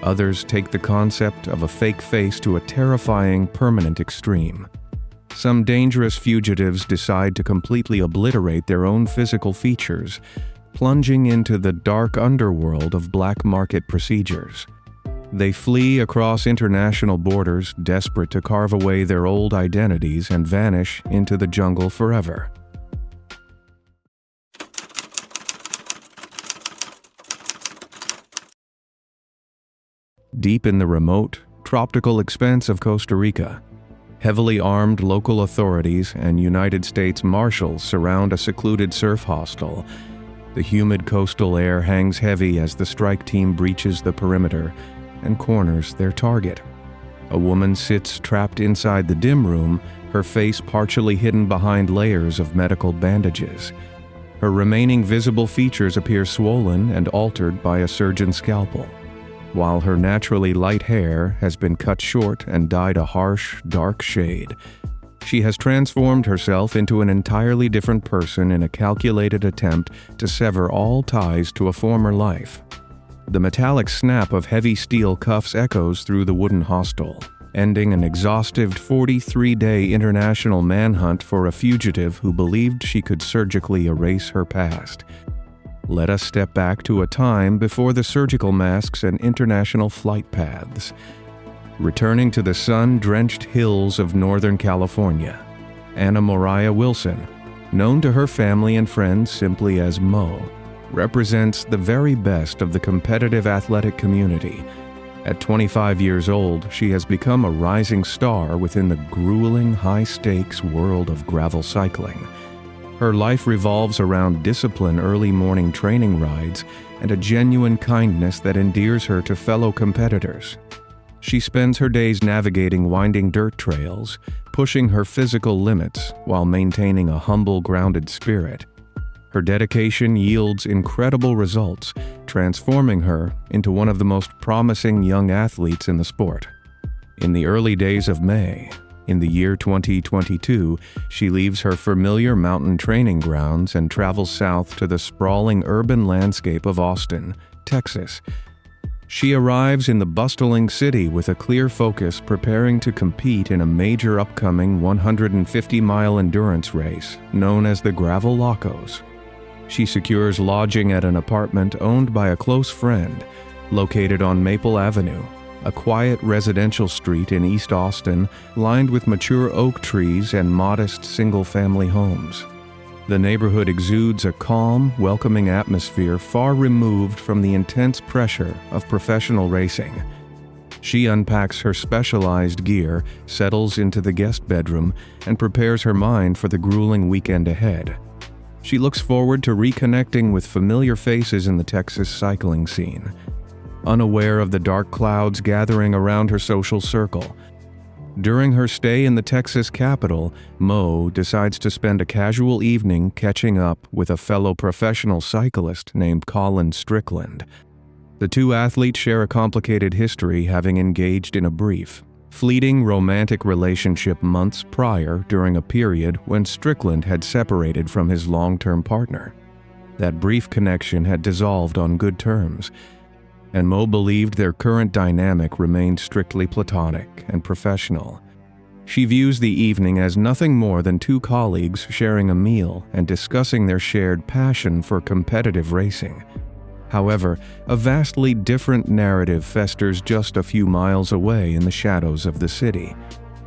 others take the concept of a fake face to a terrifying, permanent extreme. Some dangerous fugitives decide to completely obliterate their own physical features, plunging into the dark underworld of black market procedures. They flee across international borders, desperate to carve away their old identities and vanish into the jungle forever. deep in the remote, tropical expanse of Costa Rica. Heavily armed local authorities and United States Marshals surround a secluded surf hostel. The humid coastal air hangs heavy as the strike team breaches the perimeter and corners their target. A woman sits trapped inside the dim room, her face partially hidden behind layers of medical bandages. Her remaining visible features appear swollen and altered by a surgeon's scalpel, while her naturally light hair has been cut short and dyed a harsh, dark shade. She has transformed herself into an entirely different person in a calculated attempt to sever all ties to a former life. The metallic snap of heavy steel cuffs echoes through the wooden hostel, ending an exhaustive 43-day international manhunt for a fugitive who believed she could surgically erase her past. Let us step back to a time before the surgical masks and international flight paths. Returning to the sun-drenched hills of Northern California, Anna Moriah Wilson, known to her family and friends simply as Mo, represents the very best of the competitive athletic community. At 25 years old, she has become a rising star within the grueling, high-stakes world of gravel cycling. Her life revolves around disciplined early morning training rides and a genuine kindness that endears her to fellow competitors. She spends her days navigating winding dirt trails, pushing her physical limits while maintaining a humble, grounded spirit. Her dedication yields incredible results, transforming her into one of the most promising young athletes in the sport. In the early days of May, in the year 2022, she leaves her familiar mountain training grounds and travels south to the sprawling urban landscape of Austin, Texas. She arrives in the bustling city with a clear focus, preparing to compete in a major upcoming 150-mile endurance race known as the Gravel Locos. She secures lodging at an apartment owned by a close friend, located on Maple Avenue, a quiet residential street in East Austin lined with mature oak trees and modest single-family homes. The neighborhood exudes a calm, welcoming atmosphere far removed from the intense pressure of professional racing. She unpacks her specialized gear, settles into the guest bedroom, and prepares her mind for the grueling weekend ahead. She looks forward to reconnecting with familiar faces in the Texas cycling scene. Unaware of the dark clouds gathering around her social circle, during her stay in the Texas capital, Mo decides to spend a casual evening catching up with a fellow professional cyclist named Colin Strickland. The two athletes share a complicated history, having engaged in a brief, fleeting romantic relationship months prior during a period when Strickland had separated from his long-term partner. That brief connection had dissolved on good terms, and Mo believed their current dynamic remained strictly platonic and professional. She views the evening as nothing more than two colleagues sharing a meal and discussing their shared passion for competitive racing. However, a vastly different narrative festers just a few miles away in the shadows of the city.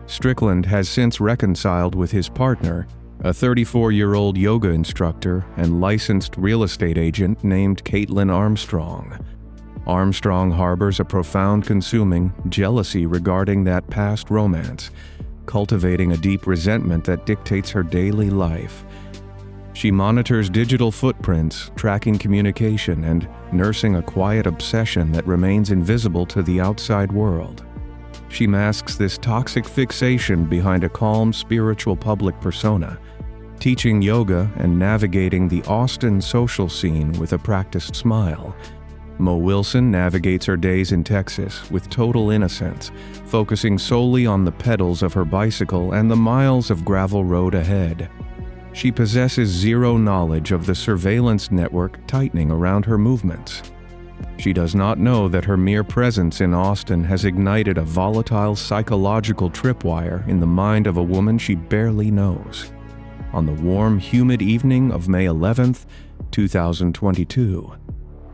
Strickland has since reconciled with his partner, a 34-year-old yoga instructor and licensed real estate agent named Caitlin Armstrong. Armstrong harbors a profound consuming jealousy regarding that past romance, cultivating a deep resentment that dictates her daily life. She monitors digital footprints, tracking communication, and nursing a quiet obsession that remains invisible to the outside world. She masks this toxic fixation behind a calm spiritual public persona, teaching yoga and navigating the Austin social scene with a practiced smile. Mo Wilson navigates her days in Texas with total innocence, focusing solely on the pedals of her bicycle and the miles of gravel road ahead. She possesses zero knowledge of the surveillance network tightening around her movements. She does not know that her mere presence in Austin has ignited a volatile psychological tripwire in the mind of a woman she barely knows. On the warm, humid evening of May 11th, 2022,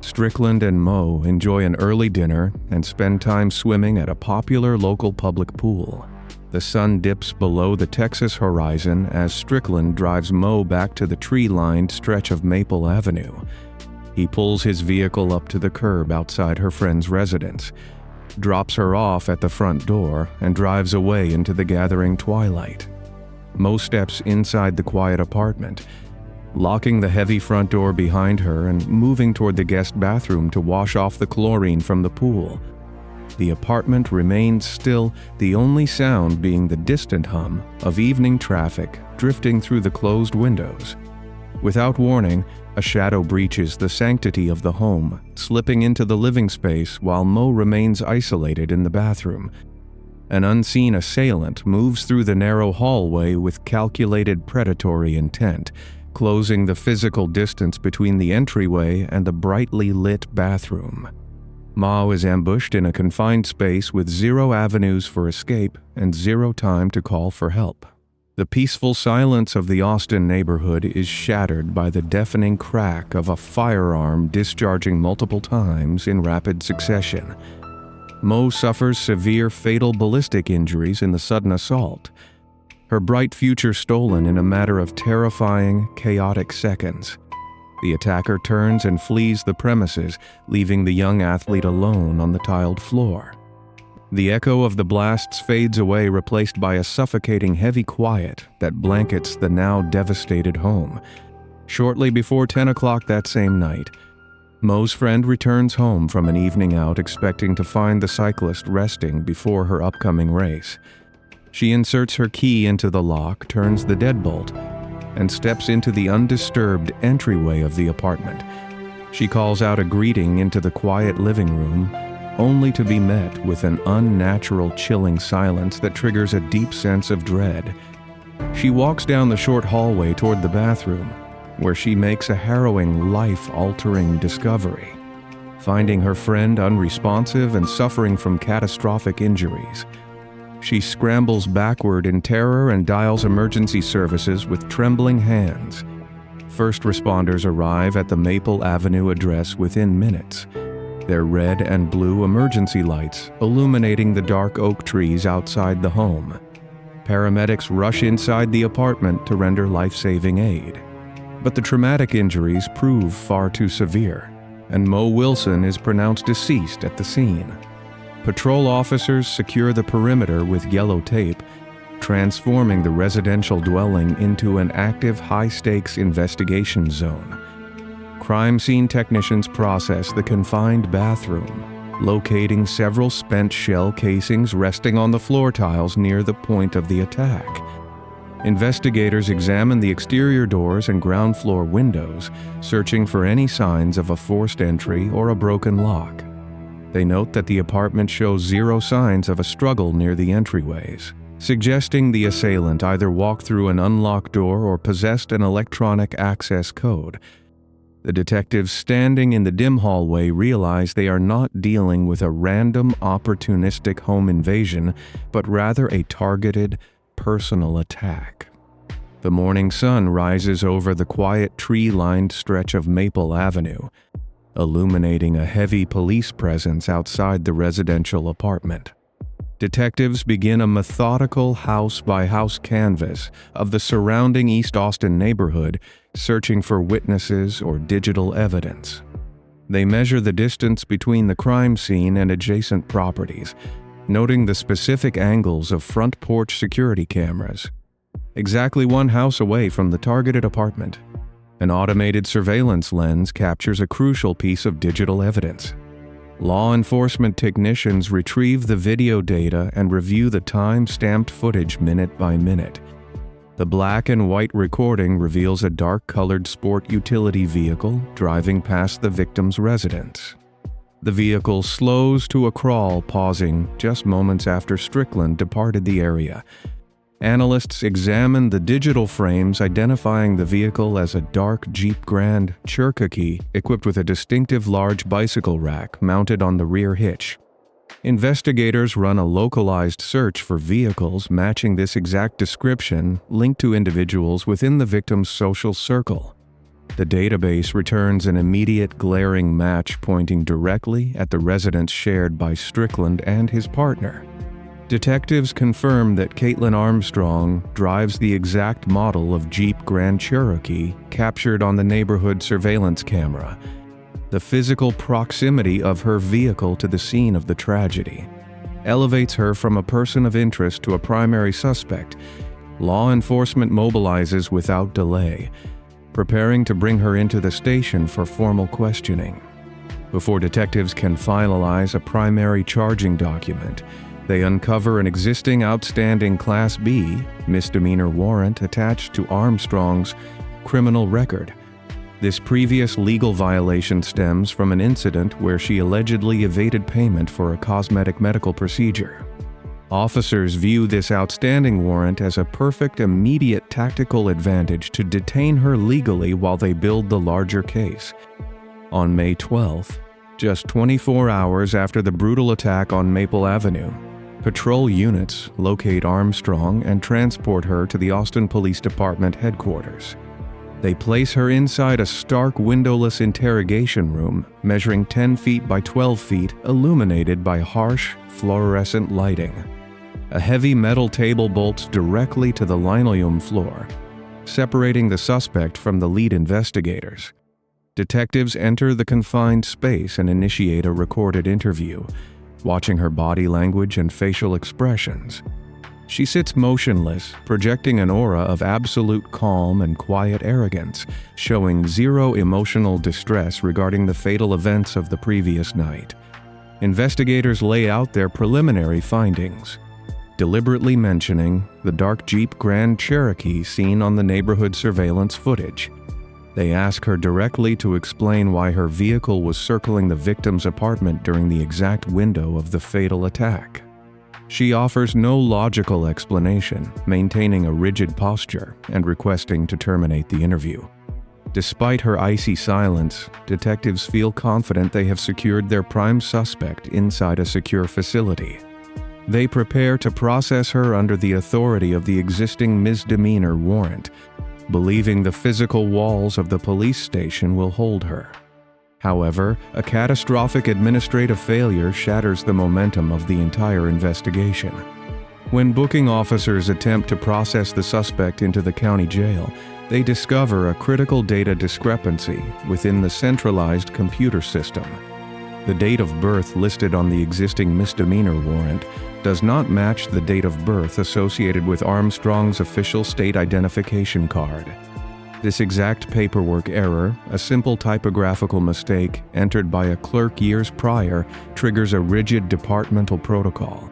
Strickland and Mo enjoy an early dinner and spend time swimming at a popular local public pool. The sun dips below the Texas horizon as Strickland drives Mo back to the tree-lined stretch of Maple Avenue. He pulls his vehicle up to the curb outside her friend's residence. drops her off at the front door and drives away into the gathering twilight. Mo steps inside the quiet apartment, locking the heavy front door behind her and moving toward the guest bathroom to wash off the chlorine from the pool. The apartment remains still, the only sound being the distant hum of evening traffic drifting through the closed windows. Without warning, a shadow breaches the sanctity of the home, slipping into the living space while Mo remains isolated in the bathroom. An unseen assailant moves through the narrow hallway with calculated predatory intent, closing the physical distance between the entryway and the brightly lit bathroom. Mo is ambushed in a confined space with 0 avenues for escape and 0 time to call for help. The peaceful silence of the Austin neighborhood is shattered by the deafening crack of a firearm discharging multiple times in rapid succession. Mo suffers severe fatal ballistic injuries in the sudden assault. Her bright future stolen in a matter of terrifying, chaotic seconds. The attacker turns and flees the premises, leaving the young athlete alone on the tiled floor. The echo of the blasts fades away, replaced by a suffocating heavy quiet that blankets the now devastated home. Shortly before 10 o'clock that same night, Mo's friend returns home from an evening out expecting to find the cyclist resting before her upcoming race. She inserts her key into the lock, turns the deadbolt, and steps into the undisturbed entryway of the apartment. She calls out a greeting into the quiet living room, only to be met with an unnatural, chilling silence that triggers a deep sense of dread. She walks down the short hallway toward the bathroom, where she makes a harrowing, life-altering discovery, finding her friend unresponsive and suffering from catastrophic injuries. She scrambles backward in terror and dials emergency services with trembling hands. First responders arrive at the Maple Avenue address within minutes, their red and blue emergency lights illuminating the dark oak trees outside the home. Paramedics rush inside the apartment to render life-saving aid. But the traumatic injuries prove far too severe, and Mo Wilson is pronounced deceased at the scene. Patrol officers secure the perimeter with yellow tape, transforming the residential dwelling into an active high-stakes investigation zone. Crime scene technicians process the confined bathroom, locating several spent shell casings resting on the floor tiles near the point of the attack. Investigators examine the exterior doors and ground floor windows, searching for any signs of a forced entry or a broken lock. They note that the apartment shows 0 signs of a struggle near the entryways, suggesting the assailant either walked through an unlocked door or possessed an electronic access code. The detectives standing in the dim hallway realize they are not dealing with a random, opportunistic home invasion, but rather a targeted, personal attack. The morning sun rises over the quiet tree-lined stretch of Maple Avenue, illuminating a heavy police presence outside the residential apartment. Detectives begin a methodical house-by-house canvass of the surrounding East Austin neighborhood, searching for witnesses or digital evidence. They measure the distance between the crime scene and adjacent properties, noting the specific angles of front porch security cameras. Exactly 1 house away from the targeted apartment, an automated surveillance lens captures a crucial piece of digital evidence. Law enforcement technicians retrieve the video data and review the time-stamped footage minute by minute. The black and white recording reveals a dark-colored sport utility vehicle driving past the victim's residence. The vehicle slows to a crawl, pausing just moments after Strickland departed the area. Analysts examine the digital frames, identifying the vehicle as a dark Jeep Grand Cherokee equipped with a distinctive large bicycle rack mounted on the rear hitch. Investigators run a localized search for vehicles matching this exact description linked to individuals within the victim's social circle. The database returns an immediate glaring match pointing directly at the residence shared by Strickland and his partner. Detectives confirm that Caitlin Armstrong drives the exact model of Jeep Grand Cherokee captured on the neighborhood surveillance camera. The physical proximity of her vehicle to the scene of the tragedy elevates her from a person of interest to a primary suspect. Law enforcement mobilizes without delay, preparing to bring her into the station for formal questioning. Before detectives can finalize a primary charging document, they uncover an existing outstanding Class B misdemeanor warrant attached to Armstrong's criminal record. This previous legal violation stems from an incident where she allegedly evaded payment for a cosmetic medical procedure. Officers view this outstanding warrant as a perfect immediate tactical advantage to detain her legally while they build the larger case. On May 12th, just 24 hours after the brutal attack on Maple Avenue, patrol units locate Armstrong and transport her to the Austin Police Department headquarters. They place her inside a stark windowless interrogation room measuring 10 feet by 12 feet, illuminated by harsh, fluorescent lighting. A heavy metal table bolts directly to the linoleum floor, separating the suspect from the lead investigators. Detectives enter the confined space and initiate a recorded interview, watching her body language and facial expressions. She sits motionless, projecting an aura of absolute calm and quiet arrogance, showing zero emotional distress regarding the fatal events of the previous night. Investigators lay out their preliminary findings, deliberately mentioning the dark Jeep Grand Cherokee seen on the neighborhood surveillance footage. They ask her directly to explain why her vehicle was circling the victim's apartment during the exact window of the fatal attack. She offers no logical explanation, maintaining a rigid posture and requesting to terminate the interview. Despite her icy silence, detectives feel confident they have secured their prime suspect inside a secure facility. They prepare to process her under the authority of the existing misdemeanor warrant, believing the physical walls of the police station will hold her. However, a catastrophic administrative failure shatters the momentum of the entire investigation. When booking officers attempt to process the suspect into the county jail, they discover a critical data discrepancy within the centralized computer system. The date of birth listed on the existing misdemeanor warrant does not match the date of birth associated with Armstrong's official state identification card. This exact paperwork error, a simple typographical mistake entered by a clerk years prior, triggers a rigid departmental protocol.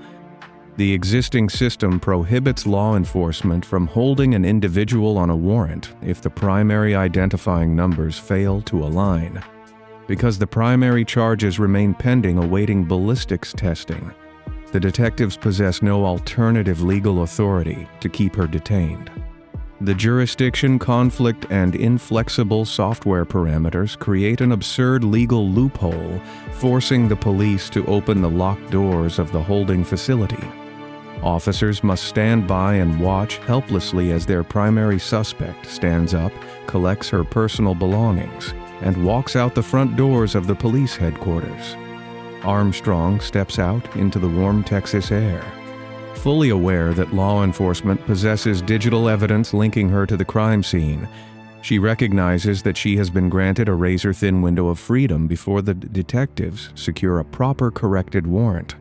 The existing system prohibits law enforcement from holding an individual on a warrant if the primary identifying numbers fail to align. Because the primary charges remain pending awaiting ballistics testing, the detectives possess no alternative legal authority to keep her detained. The jurisdiction conflict and inflexible software parameters create an absurd legal loophole, forcing the police to open the locked doors of the holding facility. Officers must stand by and watch helplessly as their primary suspect stands up, collects her personal belongings, and walks out the front doors of the police headquarters. Armstrong steps out into the warm Texas air, fully aware that law enforcement possesses digital evidence linking her to the crime scene. She recognizes that she has been granted a razor-thin window of freedom before the detectives secure a proper corrected warrant.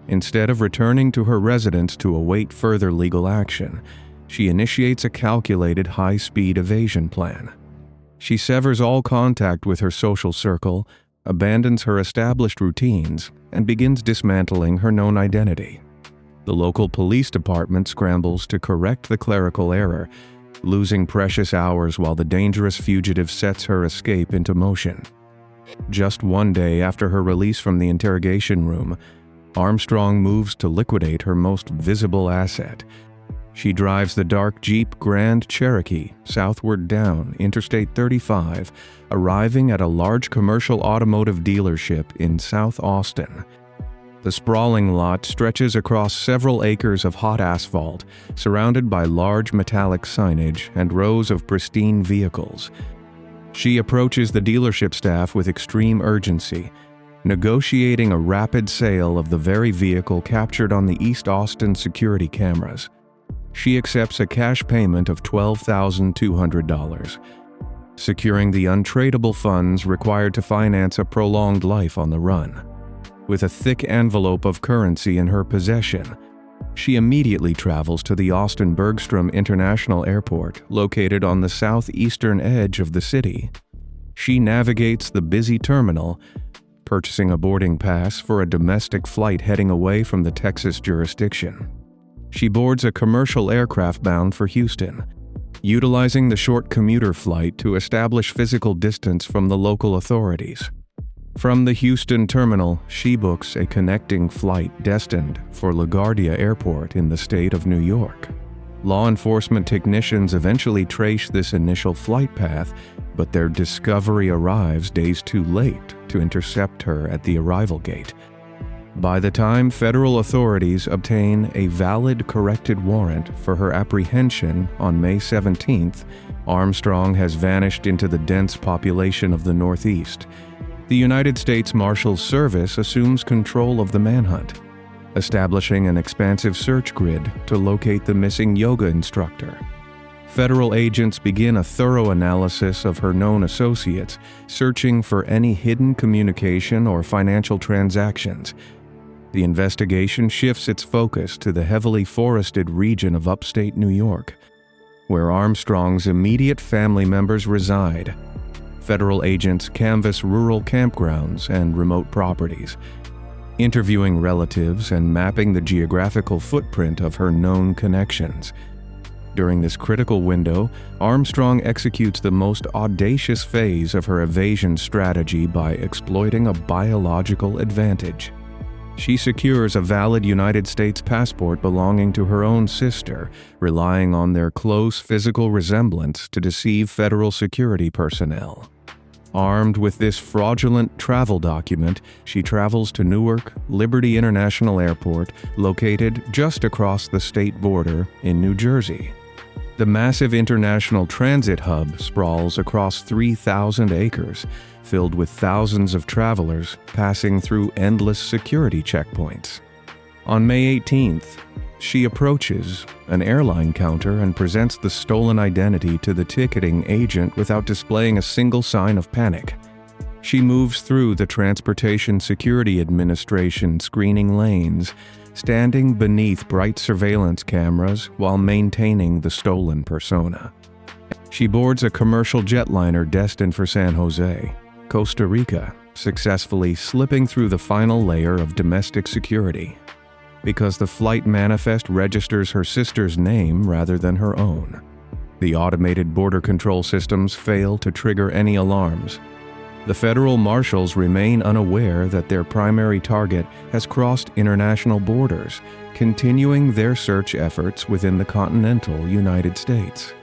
Instead of returning to her residence to await further legal action, she initiates a calculated high-speed evasion plan. She severs all contact with her social circle, abandons her established routines, and begins dismantling her known identity. The local police department scrambles to correct the clerical error, losing precious hours while the dangerous fugitive sets her escape into motion. Just one day after her release from the interrogation room, Armstrong moves to liquidate her most visible asset. She drives the dark Jeep Grand Cherokee southward down Interstate 35, arriving at a large commercial automotive dealership in South Austin. The sprawling lot stretches across several acres of hot asphalt, surrounded by large metallic signage and rows of pristine vehicles. She approaches the dealership staff with extreme urgency, negotiating a rapid sale of the very vehicle captured on the East Austin security cameras. She accepts a cash payment of $12,200. securing the untradeable funds required to finance a prolonged life on the run. With a thick envelope of currency in her possession, she immediately travels to the Austin Bergstrom International Airport, located on the southeastern edge of the city. She navigates the busy terminal, purchasing a boarding pass for a domestic flight heading away from the Texas jurisdiction. She boards a commercial aircraft bound for Houston, utilizing the short commuter flight to establish physical distance from the local authorities. From the Houston terminal, she books a connecting flight destined for LaGuardia Airport in the state of New York. Law enforcement technicians eventually trace this initial flight path, but their discovery arrives days too late to intercept her at the arrival gate. By the time federal authorities obtain a valid corrected warrant for her apprehension on May 17th, Armstrong has vanished into the dense population of the Northeast. The United States Marshals Service assumes control of the manhunt, establishing an expansive search grid to locate the missing yoga instructor. Federal agents begin a thorough analysis of her known associates, searching for any hidden communication or financial transactions. The investigation shifts its focus to the heavily forested region of upstate New York, where Armstrong's immediate family members reside. Federal agents canvass rural campgrounds and remote properties, interviewing relatives and mapping the geographical footprint of her known connections. During this critical window, Armstrong executes the most audacious phase of her evasion strategy by exploiting a biological advantage. She secures a valid United States passport belonging to her own sister, relying on their close physical resemblance to deceive federal security personnel. Armed with this fraudulent travel document, she travels to Newark Liberty International Airport, located just across the state border in New Jersey. The massive international transit hub sprawls across 3,000 acres, filled with thousands of travelers passing through endless security checkpoints. On May 18th, she approaches an airline counter and presents the stolen identity to the ticketing agent without displaying a single sign of panic. She moves through the Transportation Security Administration screening lanes, standing beneath bright surveillance cameras while maintaining the stolen persona. She boards a commercial jetliner destined for San Jose, Costa Rica, successfully slipping through the final layer of domestic security, because the flight manifest registers her sister's name rather than her own. The automated border control systems fail to trigger any alarms. The federal marshals remain unaware that their primary target has crossed international borders, continuing their search efforts within the continental United States.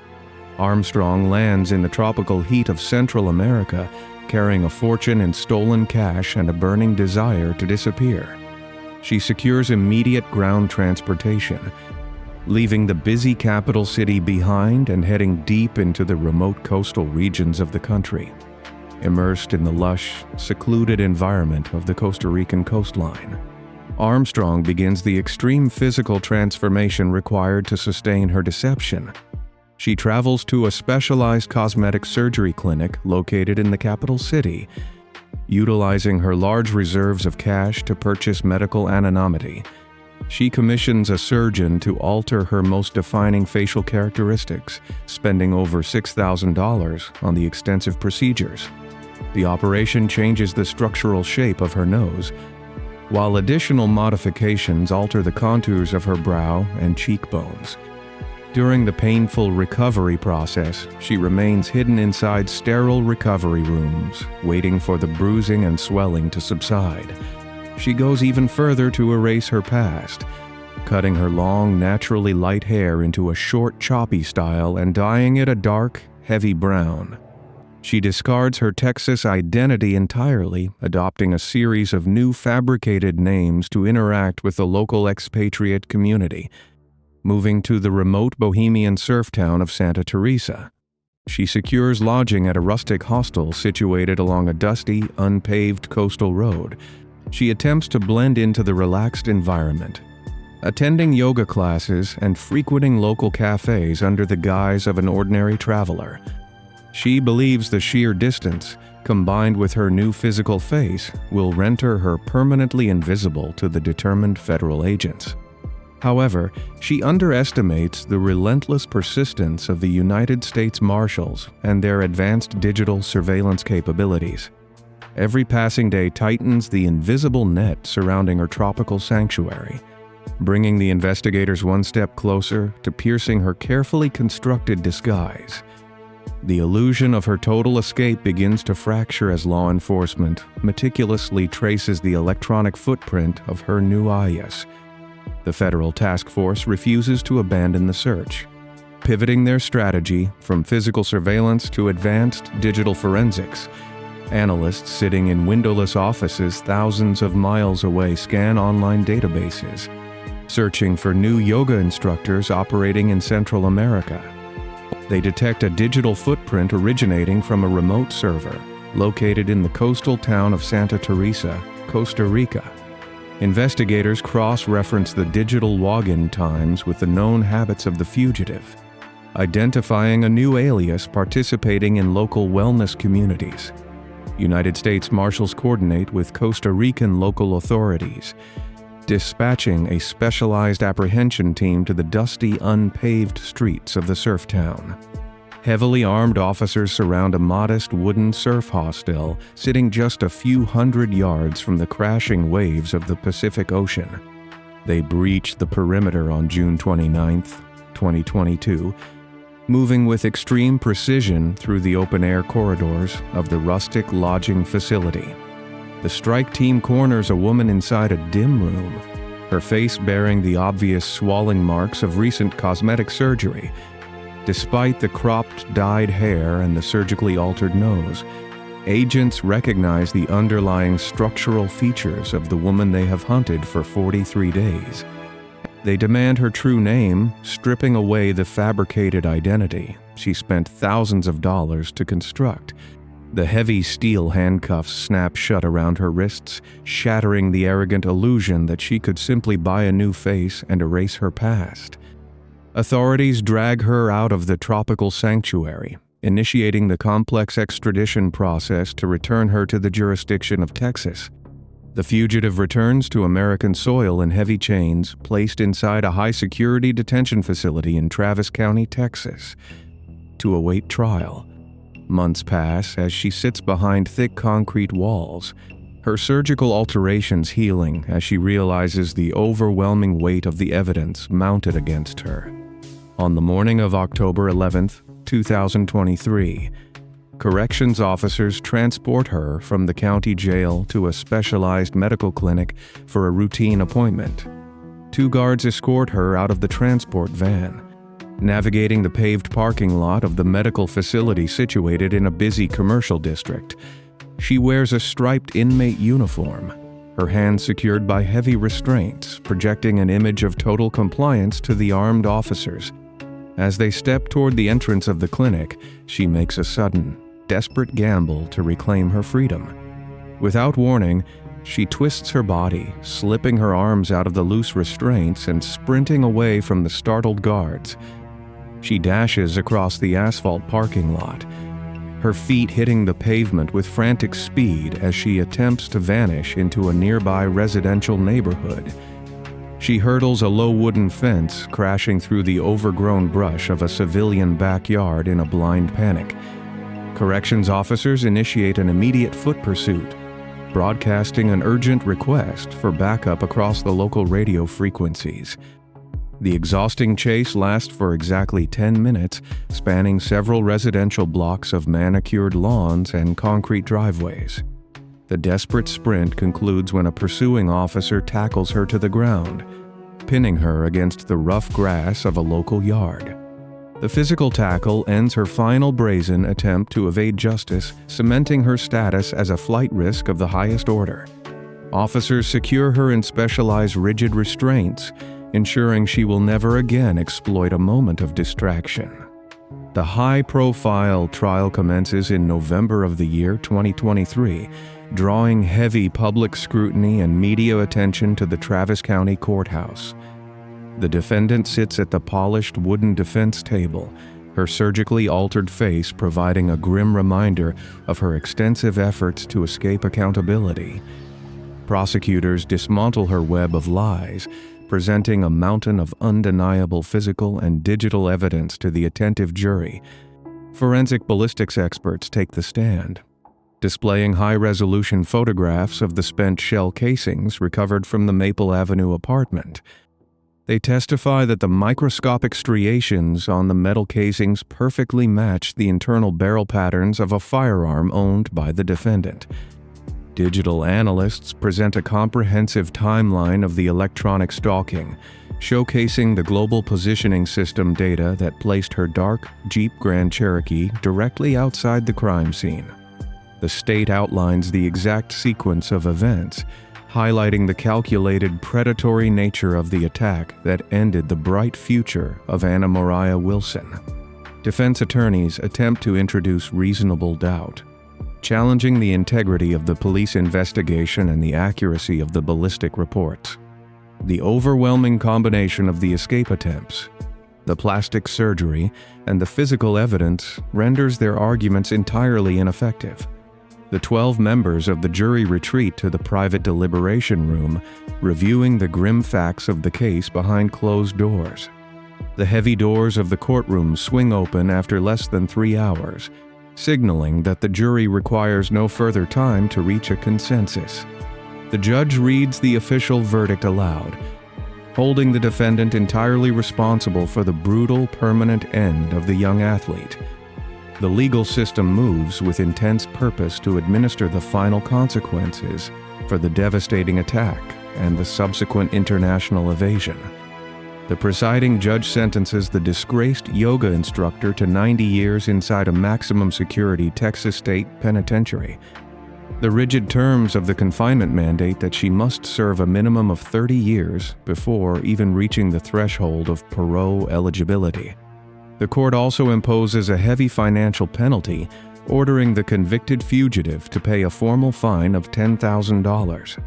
Armstrong lands in the tropical heat of Central America, carrying a fortune in stolen cash and a burning desire to disappear. She secures immediate ground transportation, leaving the busy capital city behind and heading deep into the remote coastal regions of the country, immersed in the lush, secluded environment of the Costa Rican coastline. Armstrong begins the extreme physical transformation required to sustain her deception. She travels to a specialized cosmetic surgery clinic located in the capital city, utilizing her large reserves of cash to purchase medical anonymity. She commissions a surgeon to alter her most defining facial characteristics, spending over $6,000 on the extensive procedures. The operation changes the structural shape of her nose, while additional modifications alter the contours of her brow and cheekbones. During the painful recovery process, she remains hidden inside sterile recovery rooms, waiting for the bruising and swelling to subside. She goes even further to erase her past, cutting her long, naturally light hair into a short, choppy style and dyeing it a dark, heavy brown. She discards her Texas identity entirely, adopting a series of new fabricated names to interact with the local expatriate community, moving to the remote Bohemian surf town of Santa Teresa. She secures lodging at a rustic hostel situated along a dusty, unpaved coastal road. She attempts to blend into the relaxed environment, attending yoga classes and frequenting local cafes under the guise of an ordinary traveler. She believes the sheer distance, combined with her new physical face, will render her permanently invisible to the determined federal agents. However, she underestimates the relentless persistence of the United States Marshals and their advanced digital surveillance capabilities. Every passing day tightens the invisible net surrounding her tropical sanctuary, bringing the investigators one step closer to piercing her carefully constructed disguise. The illusion of her total escape begins to fracture as law enforcement meticulously traces the electronic footprint of her new alias. The federal task force refuses to abandon the search, pivoting their strategy from physical surveillance to advanced digital forensics. Analysts sitting in windowless offices thousands of miles away scan online databases, searching for new yoga instructors operating in Central America. They detect a digital footprint originating from a remote server located in the coastal town of Santa Teresa, Costa Rica. Investigators cross-reference the digital login times with the known habits of the fugitive, identifying a new alias participating in local wellness communities. United States Marshals coordinate with Costa Rican local authorities, dispatching a specialized apprehension team to the dusty, unpaved streets of the surf town. Heavily armed officers surround a modest wooden surf hostel sitting just a few hundred yards from the crashing waves of the Pacific Ocean. They breach the perimeter on June 29, 2022, moving with extreme precision through the open-air corridors of the rustic lodging facility. The strike team corners a woman inside a dim room, her face bearing the obvious swelling marks of recent cosmetic surgery. Despite the cropped, dyed hair and the surgically altered nose, agents recognize the underlying structural features of the woman they have hunted for 43 days. They demand her true name, stripping away the fabricated identity she spent thousands of dollars to construct. The heavy steel handcuffs snap shut around her wrists, shattering the arrogant illusion that she could simply buy a new face and erase her past. Authorities drag her out of the tropical sanctuary, initiating the complex extradition process to return her to the jurisdiction of Texas. The fugitive returns to American soil in heavy chains, placed inside a high-security detention facility in Travis County, Texas, to await trial. Months pass as she sits behind thick concrete walls, her surgical alterations healing as she realizes the overwhelming weight of the evidence mounted against her. On the morning of October 11, 2023, corrections officers transport her from the county jail to a specialized medical clinic for a routine appointment. 2 guards escort her out of the transport van, navigating the paved parking lot of the medical facility situated in a busy commercial district. She wears a striped inmate uniform, her hands secured by heavy restraints, projecting an image of total compliance to the armed officers. As they step toward the entrance of the clinic, she makes a sudden, desperate gamble to reclaim her freedom. Without warning, she twists her body, slipping her arms out of the loose restraints and sprinting away from the startled guards. She dashes across the asphalt parking lot, her feet hitting the pavement with frantic speed as she attempts to vanish into a nearby residential neighborhood. She hurdles a low wooden fence, crashing through the overgrown brush of a civilian backyard in a blind panic. Corrections officers initiate an immediate foot pursuit, broadcasting an urgent request for backup across the local radio frequencies. The exhausting chase lasts for exactly 10 minutes, spanning several residential blocks of manicured lawns and concrete driveways. The desperate sprint concludes when a pursuing officer tackles her to the ground, pinning her against the rough grass of a local yard. The physical tackle ends her final brazen attempt to evade justice, cementing her status as a flight risk of the highest order. Officers secure her in specialized rigid restraints, ensuring she will never again exploit a moment of distraction. The high-profile trial commences in November of the year 2023, drawing heavy public scrutiny and media attention to the Travis County Courthouse. The defendant sits at the polished wooden defense table, her surgically altered face providing a grim reminder of her extensive efforts to escape accountability. Prosecutors dismantle her web of lies, presenting a mountain of undeniable physical and digital evidence to the attentive jury. Forensic ballistics experts take the stand, displaying high-resolution photographs of the spent shell casings recovered from the Maple Avenue apartment. They testify that the microscopic striations on the metal casings perfectly match the internal barrel patterns of a firearm owned by the defendant. Digital analysts present a comprehensive timeline of the electronic stalking, showcasing the global positioning system data that placed her dark Jeep Grand Cherokee directly outside the crime scene. The state outlines the exact sequence of events, highlighting the calculated, predatory nature of the attack that ended the bright future of Anna Moriah Wilson. Defense attorneys attempt to introduce reasonable doubt, challenging the integrity of the police investigation and the accuracy of the ballistic reports. The overwhelming combination of the escape attempts, the plastic surgery, and the physical evidence renders their arguments entirely ineffective. The 12 members of the jury retreat to the private deliberation room, reviewing the grim facts of the case behind closed doors. The heavy doors of the courtroom swing open after less than 3 hours, signaling that the jury requires no further time to reach a consensus. The judge reads the official verdict aloud, holding the defendant entirely responsible for the brutal, permanent end of the young athlete. The legal system moves with intense purpose to administer the final consequences for the devastating attack and the subsequent international evasion. The presiding judge sentences the disgraced yoga instructor to 90 years inside a maximum security Texas State Penitentiary. The rigid terms of the confinement mandate that she must serve a minimum of 30 years before even reaching the threshold of parole eligibility. The court also imposes a heavy financial penalty, ordering the convicted fugitive to pay a formal fine of $10,000.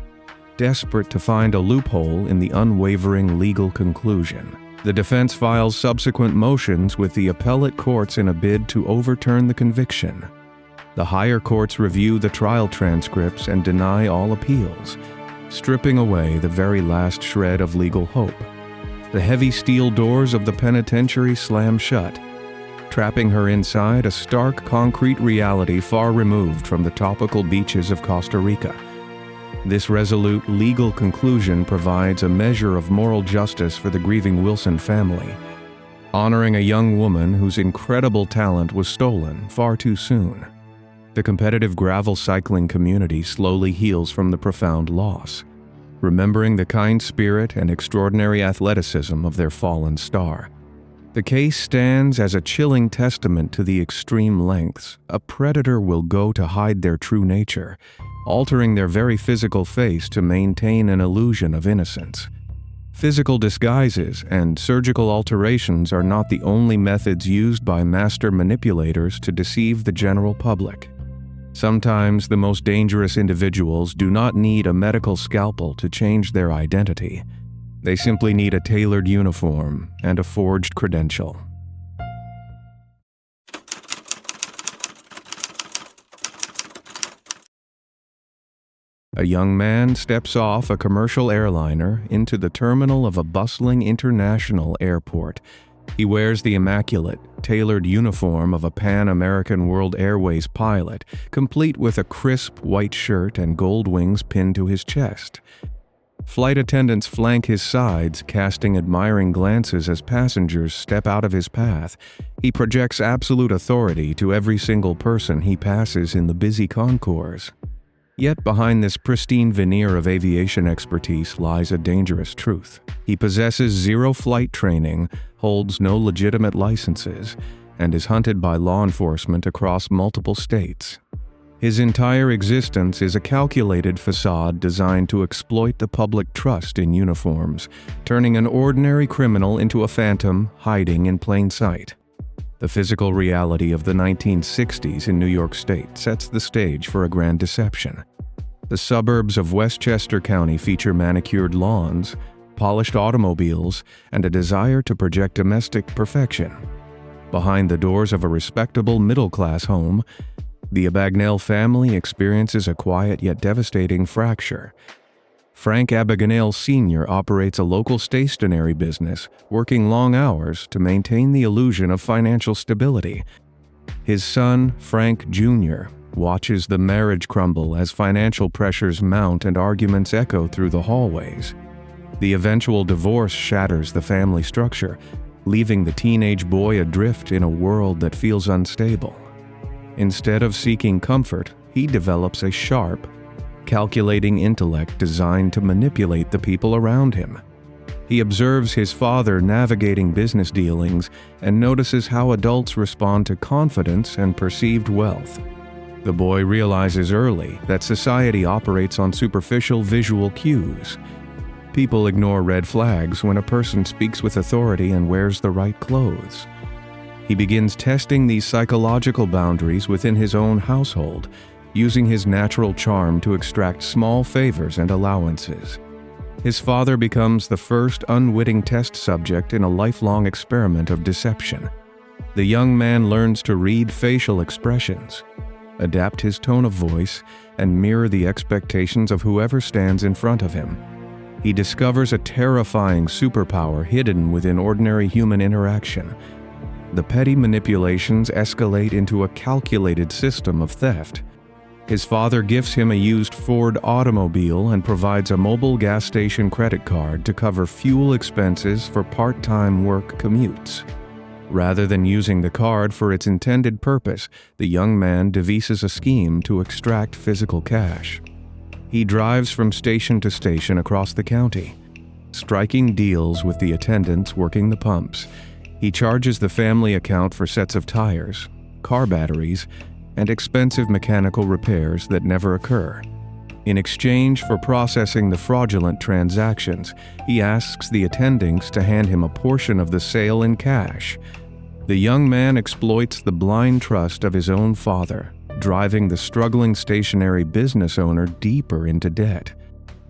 Desperate to find a loophole in the unwavering legal conclusion, the defense files subsequent motions with the appellate courts in a bid to overturn the conviction. The higher courts review the trial transcripts and deny all appeals, stripping away the very last shred of legal hope. The heavy steel doors of the penitentiary slam shut, trapping her inside a stark concrete reality far removed from the tropical beaches of Costa Rica. This resolute legal conclusion provides a measure of moral justice for the grieving Wilson family, honoring a young woman whose incredible talent was stolen far too soon. The competitive gravel cycling community slowly heals from the profound loss, remembering the kind spirit and extraordinary athleticism of their fallen star. The case stands as a chilling testament to the extreme lengths a predator will go to hide their true nature, altering their very physical face to maintain an illusion of innocence. Physical disguises and surgical alterations are not the only methods used by master manipulators to deceive the general public. Sometimes the most dangerous individuals do not need a medical scalpel to change their identity. They simply need a tailored uniform and a forged credential. A young man steps off a commercial airliner into the terminal of a bustling international airport. He wears the immaculate, tailored uniform of a Pan-American World Airways pilot, complete with a crisp white shirt and gold wings pinned to his chest. Flight attendants flank his sides, casting admiring glances as passengers step out of his path. He projects absolute authority to every single person he passes in the busy concourse. Yet behind this pristine veneer of aviation expertise lies a dangerous truth. He possesses zero flight training, holds no legitimate licenses, and is hunted by law enforcement across multiple states. His entire existence is a calculated facade designed to exploit the public trust in uniforms, turning an ordinary criminal into a phantom hiding in plain sight. The physical reality of the 1960s in New York State sets the stage for a grand deception. The suburbs of Westchester County feature manicured lawns, polished automobiles, and a desire to project domestic perfection. Behind the doors of a respectable middle-class home, the Abagnale family experiences a quiet yet devastating fracture. Frank Abagnale Sr. operates a local stationery business, working long hours to maintain the illusion of financial stability. His son, Frank Jr., watches the marriage crumble as financial pressures mount and arguments echo through the hallways. The eventual divorce shatters the family structure, leaving the teenage boy adrift in a world that feels unstable. Instead of seeking comfort, he develops a sharp, calculating intellect designed to manipulate the people around him. He observes his father navigating business dealings and notices how adults respond to confidence and perceived wealth. The boy realizes early that society operates on superficial visual cues. People ignore red flags when a person speaks with authority and wears the right clothes. He begins testing these psychological boundaries within his own household, using his natural charm to extract small favors and allowances. His father becomes the first unwitting test subject in a lifelong experiment of deception. The young man learns to read facial expressions, adapt his tone of voice, and mirror the expectations of whoever stands in front of him. He discovers a terrifying superpower hidden within ordinary human interaction. The petty manipulations escalate into a calculated system of theft. His father gifts him a used Ford automobile and provides a mobile gas station credit card to cover fuel expenses for part-time work commutes. Rather than using the card for its intended purpose, the young man devises a scheme to extract physical cash. He drives from station to station across the county, striking deals with the attendants working the pumps. He charges the family account for sets of tires, car batteries, and expensive mechanical repairs that never occur. In exchange for processing the fraudulent transactions, he asks the attendings to hand him a portion of the sale in cash. The young man exploits the blind trust of his own father, driving the struggling stationery business owner deeper into debt.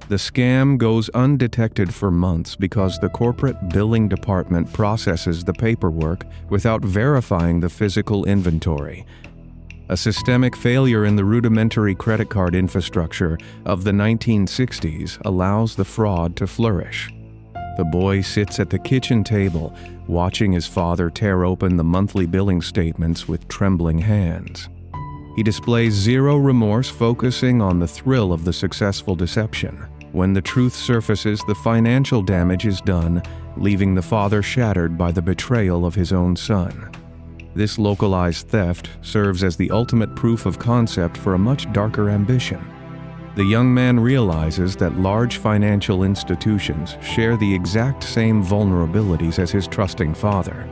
The scam goes undetected for months because the corporate billing department processes the paperwork without verifying the physical inventory. A systemic failure in the rudimentary credit card infrastructure of the 1960s allows the fraud to flourish. The boy sits at the kitchen table, watching his father tear open the monthly billing statements with trembling hands. He displays zero remorse, focusing on the thrill of the successful deception. When the truth surfaces, the financial damage is done, leaving the father shattered by the betrayal of his own son. This localized theft serves as the ultimate proof of concept for a much darker ambition. The young man realizes that large financial institutions share the exact same vulnerabilities as his trusting father.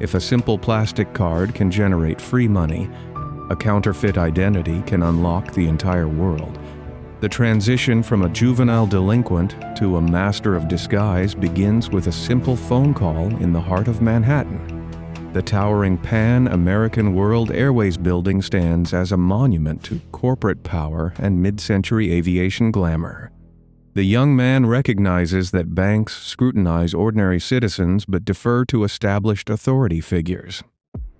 If a simple plastic card can generate free money, a counterfeit identity can unlock the entire world. The transition from a juvenile delinquent to a master of disguise begins with a simple phone call in the heart of Manhattan. The towering Pan-American World Airways building stands as a monument to corporate power and mid-century aviation glamour. The young man recognizes that banks scrutinize ordinary citizens but defer to established authority figures.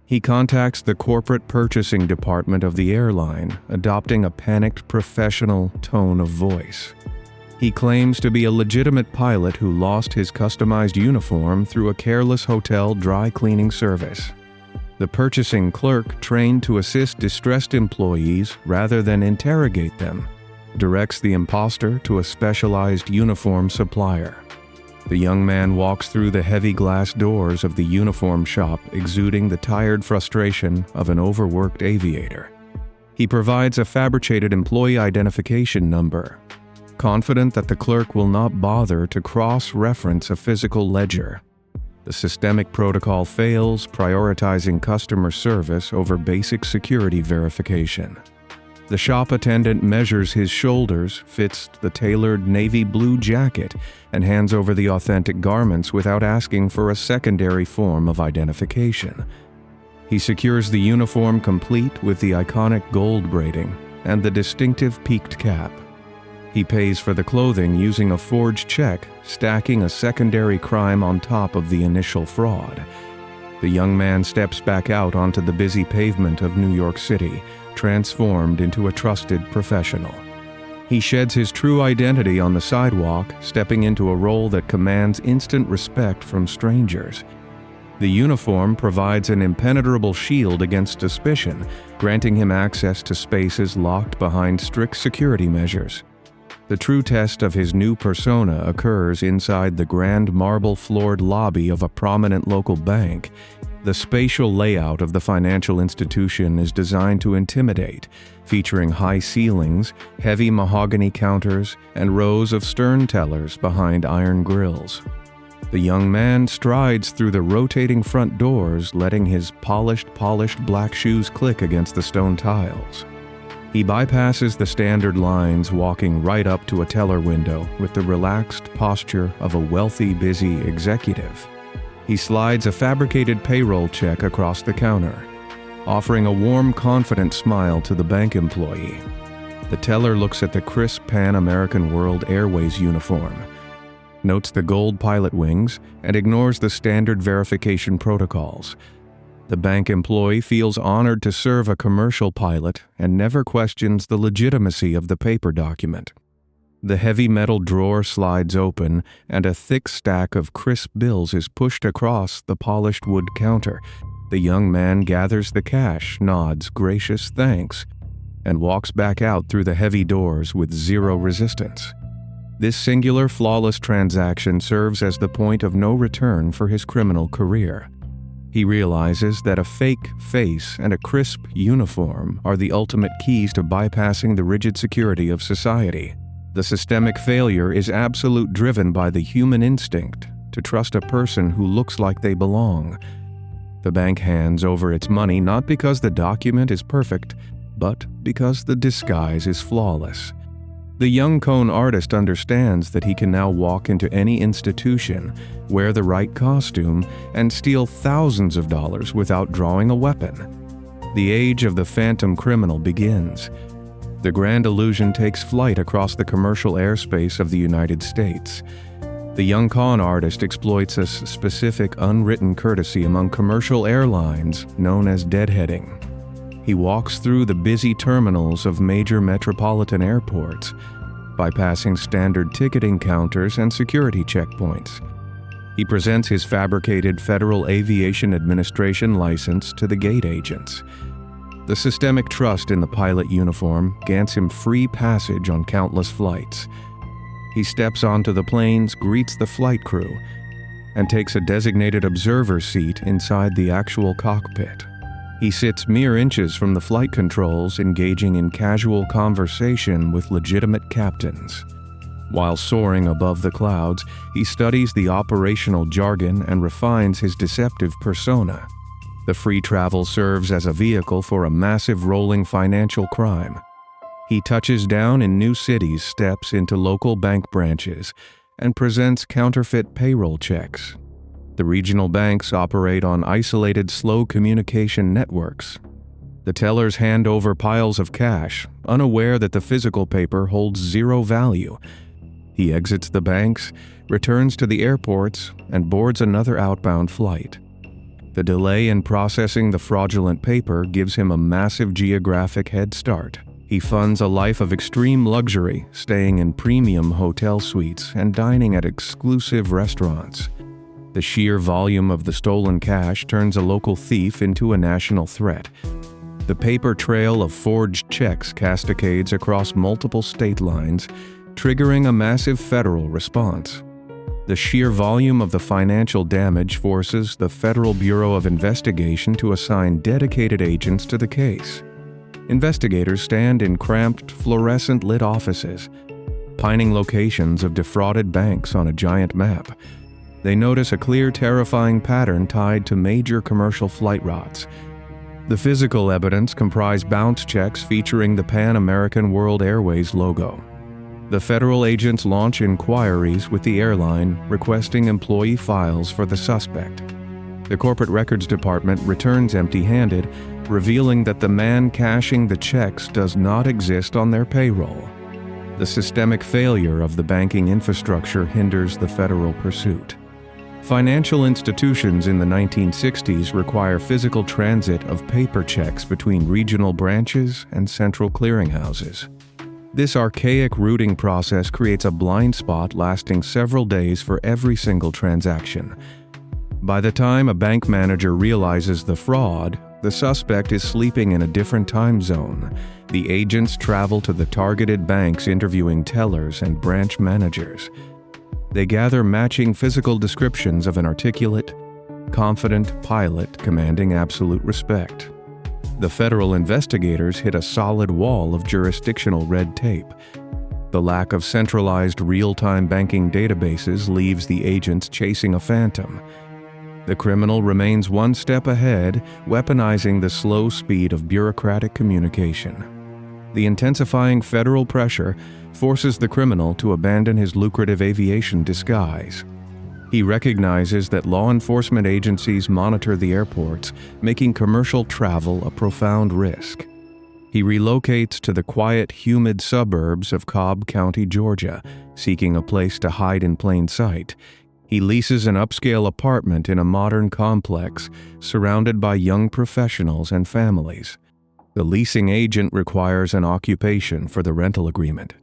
He contacts the corporate purchasing department of the airline, adopting a panicked professional tone of voice. He claims to be a legitimate pilot who lost his customized uniform through a careless hotel dry cleaning service. The purchasing clerk, trained to assist distressed employees rather than interrogate them, directs the imposter to a specialized uniform supplier. The young man walks through the heavy glass doors of the uniform shop, exuding the tired frustration of an overworked aviator. He provides a fabricated employee identification number, confident that the clerk will not bother to cross-reference a physical ledger. The systemic protocol fails, prioritizing customer service over basic security verification. The shop attendant measures his shoulders, fits the tailored navy blue jacket, and hands over the authentic garments without asking for a secondary form of identification. He secures the uniform complete with the iconic gold braiding and the distinctive peaked cap. He pays for the clothing using a forged check, stacking a secondary crime on top of the initial fraud. The young man steps back out onto the busy pavement of New York City, transformed into a trusted professional. He sheds his true identity on the sidewalk, stepping into a role that commands instant respect from strangers. The uniform provides an impenetrable shield against suspicion, granting him access to spaces locked behind strict security measures. The true test of his new persona occurs inside the grand marble-floored lobby of a prominent local bank. The spatial layout of the financial institution is designed to intimidate, featuring high ceilings, heavy mahogany counters, and rows of stern tellers behind iron grills. The young man strides through the rotating front doors, letting his polished black shoes click against the stone tiles. He bypasses the standard lines, walking right up to a teller window with the relaxed posture of a wealthy, busy executive. He slides a fabricated payroll check across the counter, offering a warm, confident smile to the bank employee. The teller looks at the crisp Pan American World Airways uniform, notes the gold pilot wings, and ignores the standard verification protocols. The bank employee feels honored to serve a commercial pilot and never questions the legitimacy of the paper document. The heavy metal drawer slides open, and a thick stack of crisp bills is pushed across the polished wood counter. The young man gathers the cash, nods gracious thanks, and walks back out through the heavy doors with zero resistance. This singular, flawless transaction serves as the point of no return for his criminal career. He realizes that a fake face and a crisp uniform are the ultimate keys to bypassing the rigid security of society. The systemic failure is absolute, driven by the human instinct to trust a person who looks like they belong. The bank hands over its money not because the document is perfect, but because the disguise is flawless. The young con artist understands that he can now walk into any institution, wear the right costume, and steal thousands of dollars without drawing a weapon. The age of the phantom criminal begins. The grand illusion takes flight across the commercial airspace of the United States. The young con artist exploits a specific unwritten courtesy among commercial airlines known as deadheading. He walks through the busy terminals of major metropolitan airports, bypassing standard ticketing counters and security checkpoints. He presents his fabricated Federal Aviation Administration license to the gate agents. The systemic trust in the pilot uniform grants him free passage on countless flights. He steps onto the planes, greets the flight crew, and takes a designated observer seat inside the actual cockpit. He sits mere inches from the flight controls, engaging in casual conversation with legitimate captains. While soaring above the clouds, he studies the operational jargon and refines his deceptive persona. The free travel serves as a vehicle for a massive rolling financial crime. He touches down in new cities, steps into local bank branches, and presents counterfeit payroll checks. The regional banks operate on isolated, slow communication networks. The tellers hand over piles of cash, unaware that the physical paper holds zero value. He exits the banks, returns to the airports, and boards another outbound flight. The delay in processing the fraudulent paper gives him a massive geographic head start. He funds a life of extreme luxury, staying in premium hotel suites and dining at exclusive restaurants. The sheer volume of the stolen cash turns a local thief into a national threat. The paper trail of forged checks cascades across multiple state lines, triggering a massive federal response. The sheer volume of the financial damage forces the Federal Bureau of Investigation to assign dedicated agents to the case. Investigators stand in cramped, fluorescent-lit offices, pining locations of defrauded banks on a giant map. They notice a clear, terrifying pattern tied to major commercial flight routes. The physical evidence comprised bounce checks featuring the Pan American World Airways logo. The federal agents launch inquiries with the airline, requesting employee files for the suspect. The Corporate Records Department returns empty-handed, revealing that the man cashing the checks does not exist on their payroll. The systemic failure of the banking infrastructure hinders the federal pursuit. Financial institutions in the 1960s require physical transit of paper checks between regional branches and central clearinghouses. This archaic routing process creates a blind spot lasting several days for every single transaction. By the time a bank manager realizes the fraud, the suspect is sleeping in a different time zone. The agents travel to the targeted banks interviewing tellers and branch managers. They gather matching physical descriptions of an articulate, confident pilot commanding absolute respect. The federal investigators hit a solid wall of jurisdictional red tape. The lack of centralized real-time banking databases leaves the agents chasing a phantom. The criminal remains one step ahead, weaponizing the slow speed of bureaucratic communication. The intensifying federal pressure forces the criminal to abandon his lucrative aviation disguise. He recognizes that law enforcement agencies monitor the airports, making commercial travel a profound risk. He relocates to the quiet, humid suburbs of Cobb County, Georgia, seeking a place to hide in plain sight. He leases an upscale apartment in a modern complex, surrounded by young professionals and families. The leasing agent requires an occupation for the rental agreement.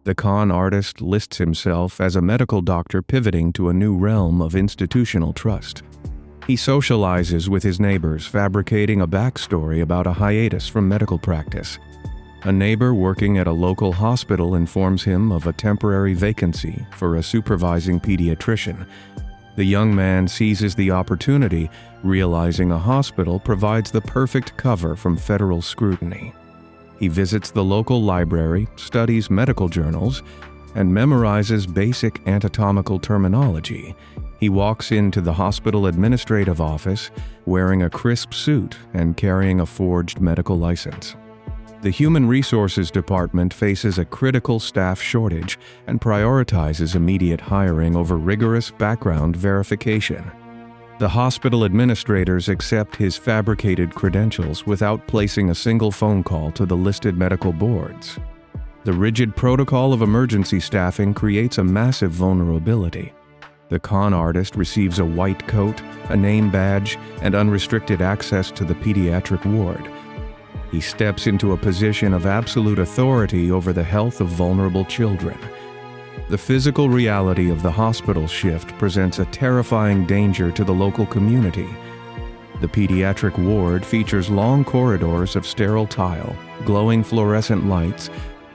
The con artist lists himself as a medical doctor pivoting to a new realm of institutional trust. He socializes with his neighbors, fabricating a backstory about a hiatus from medical practice. A neighbor working at a local hospital informs him of a temporary vacancy for a supervising pediatrician. The young man seizes the opportunity, realizing a hospital provides the perfect cover from federal scrutiny. He visits the local library, studies medical journals, and memorizes basic anatomical terminology. He walks into the hospital administrative office wearing a crisp suit and carrying a forged medical license. The Human Resources Department faces a critical staff shortage and prioritizes immediate hiring over rigorous background verification. The hospital administrators accept his fabricated credentials without placing a single phone call to the listed medical boards. The rigid protocol of emergency staffing creates a massive vulnerability. The con artist receives a white coat, a name badge, and unrestricted access to the pediatric ward. He steps into a position of absolute authority over the health of vulnerable children. The physical reality of the hospital shift presents a terrifying danger to the local community. The pediatric ward features long corridors of sterile tile, glowing fluorescent lights,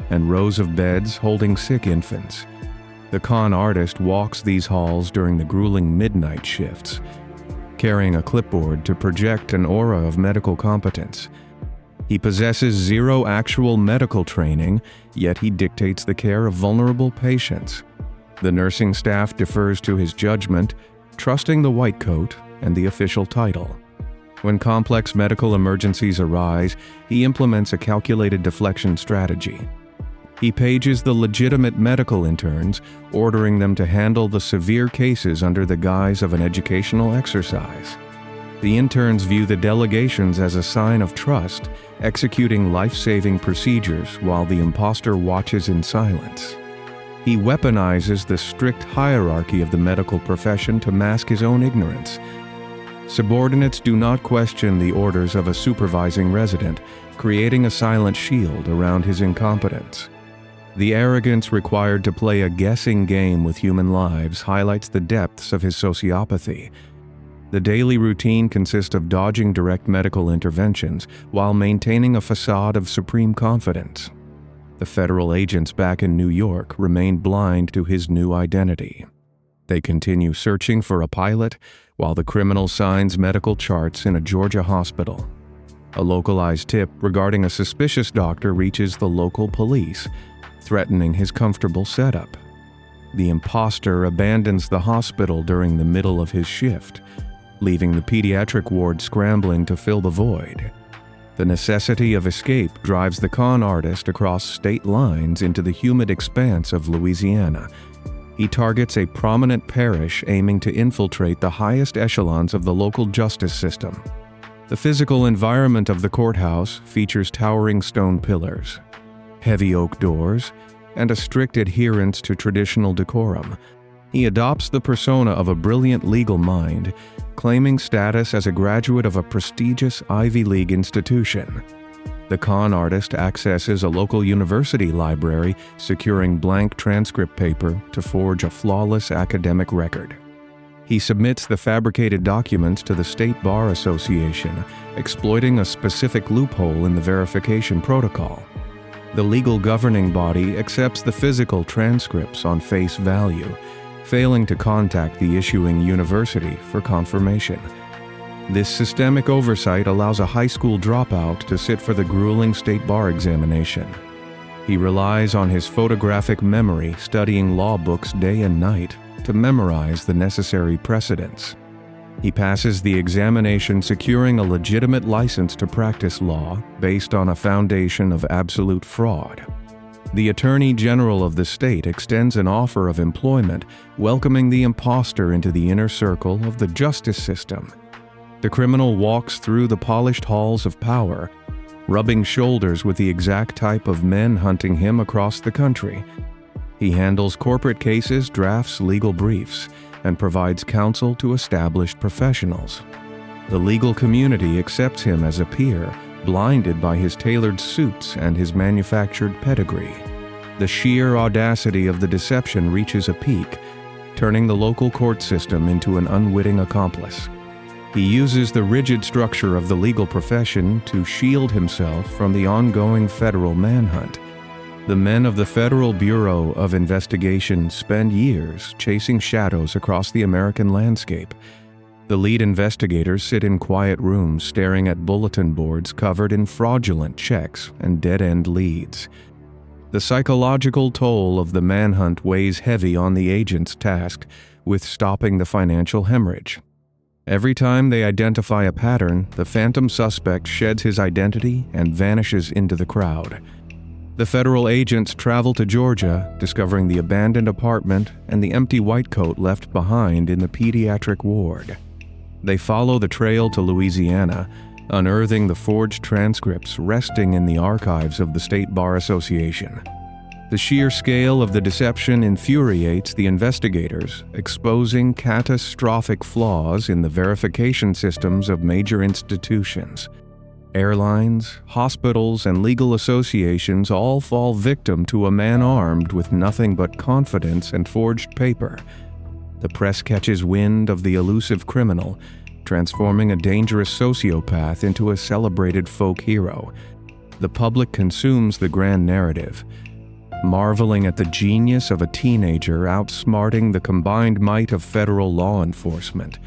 and rows of beds holding sick infants. The con artist walks these halls during the grueling midnight shifts, carrying a clipboard to project an aura of medical competence. He possesses zero actual medical training, yet he dictates the care of vulnerable patients. The nursing staff defers to his judgment, trusting the white coat and the official title. When complex medical emergencies arise, he implements a calculated deflection strategy. He pages the legitimate medical interns, ordering them to handle the severe cases under the guise of an educational exercise. The interns view the delegations as a sign of trust, executing life-saving procedures while the imposter watches in silence. He weaponizes the strict hierarchy of the medical profession to mask his own ignorance. Subordinates do not question the orders of a supervising resident, creating a silent shield around his incompetence. The arrogance required to play a guessing game with human lives highlights the depths of his sociopathy. The daily routine consists of dodging direct medical interventions while maintaining a facade of supreme confidence. The federal agents back in New York remain blind to his new identity. They continue searching for a pilot while the criminal signs medical charts in a Georgia hospital. A localized tip regarding a suspicious doctor reaches the local police, threatening his comfortable setup. The imposter abandons the hospital during the middle of his shift, leaving the pediatric ward scrambling to fill the void. The necessity of escape drives the con artist across state lines into the humid expanse of Louisiana. He targets a prominent parish aiming to infiltrate the highest echelons of the local justice system. The physical environment of the courthouse features towering stone pillars, heavy oak doors, and a strict adherence to traditional decorum. He adopts the persona of a brilliant legal mind, claiming status as a graduate of a prestigious Ivy League institution. The con artist accesses a local university library, securing blank transcript paper to forge a flawless academic record. He submits the fabricated documents to the State Bar Association, exploiting a specific loophole in the verification protocol. The legal governing body accepts the physical transcripts on face value, failing to contact the issuing university for confirmation. This systemic oversight allows a high school dropout to sit for the grueling state bar examination. He relies on his photographic memory, studying law books day and night to memorize the necessary precedents. He passes the examination, securing a legitimate license to practice law based on a foundation of absolute fraud. The Attorney General of the state extends an offer of employment, welcoming the imposter into the inner circle of the justice system. The criminal walks through the polished halls of power, rubbing shoulders with the exact type of men hunting him across the country. He handles corporate cases, drafts legal briefs, and provides counsel to established professionals. The legal community accepts him as a peer, blinded by his tailored suits and his manufactured pedigree. The sheer audacity of the deception reaches a peak, turning the local court system into an unwitting accomplice. He uses the rigid structure of the legal profession to shield himself from the ongoing federal manhunt. The men of the Federal Bureau of Investigation spend years chasing shadows across the American landscape. The lead investigators sit in quiet rooms staring at bulletin boards covered in fraudulent checks and dead-end leads. The psychological toll of the manhunt weighs heavy on the agents tasked with stopping the financial hemorrhage. Every time they identify a pattern, the phantom suspect sheds his identity and vanishes into the crowd. The federal agents travel to Georgia, discovering the abandoned apartment and the empty white coat left behind in the pediatric ward. They follow the trail to Louisiana, unearthing the forged transcripts resting in the archives of the State Bar Association. The sheer scale of the deception infuriates the investigators, exposing catastrophic flaws in the verification systems of major institutions. Airlines, hospitals, and legal associations all fall victim to a man armed with nothing but confidence and forged paper. The press catches wind of the elusive criminal, transforming a dangerous sociopath into a celebrated folk hero. The public consumes the grand narrative, marveling at the genius of a teenager outsmarting the combined might of federal law enforcement.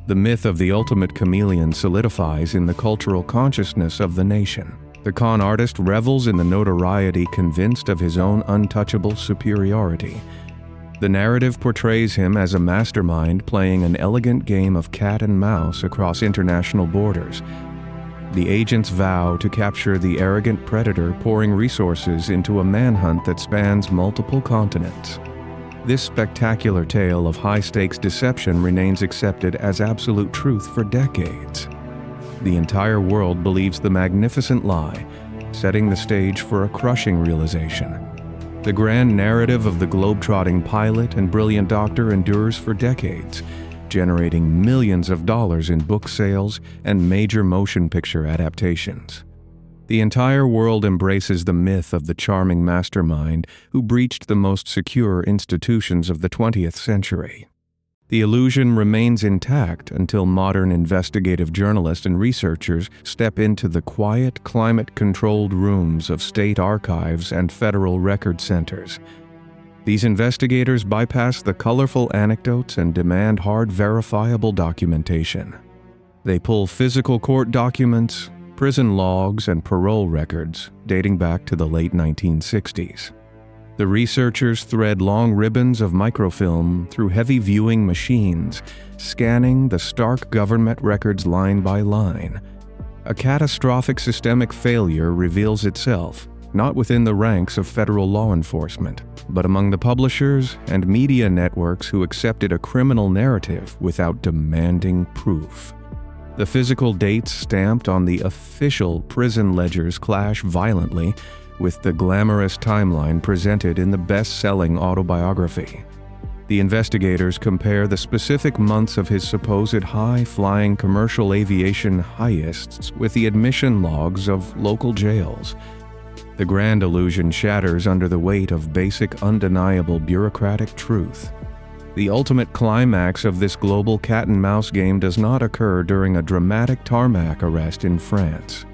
The myth of the ultimate chameleon solidifies in the cultural consciousness of the nation. The con artist revels in the notoriety, convinced of his own untouchable superiority. The narrative portrays him as a mastermind playing an elegant game of cat and mouse across international borders. The agents vow to capture the arrogant predator, pouring resources into a manhunt that spans multiple continents. This spectacular tale of high-stakes deception remains accepted as absolute truth for decades. The entire world believes the magnificent lie, setting the stage for a crushing realization. The grand narrative of the globetrotting pilot and brilliant doctor endures for decades, generating millions of dollars in book sales and major motion picture adaptations. The entire world embraces the myth of the charming mastermind who breached the most secure institutions of the 20th century. The illusion remains intact until modern investigative journalists and researchers step into the quiet, climate-controlled rooms of state archives and federal record centers. These investigators bypass the colorful anecdotes and demand hard, verifiable documentation. They pull physical court documents, prison logs, and parole records dating back to the late 1960s. The researchers thread long ribbons of microfilm through heavy viewing machines, scanning the stark government records line by line. A catastrophic systemic failure reveals itself, not within the ranks of federal law enforcement, but among the publishers and media networks who accepted a criminal narrative without demanding proof. The physical dates stamped on the official prison ledgers clash violently with the glamorous timeline presented in the best-selling autobiography. The investigators compare the specific months of his supposed high-flying commercial aviation heists with the admission logs of local jails. The grand illusion shatters under the weight of basic, undeniable bureaucratic truth. The ultimate climax of this global cat-and-mouse game does not occur during a dramatic tarmac arrest in France.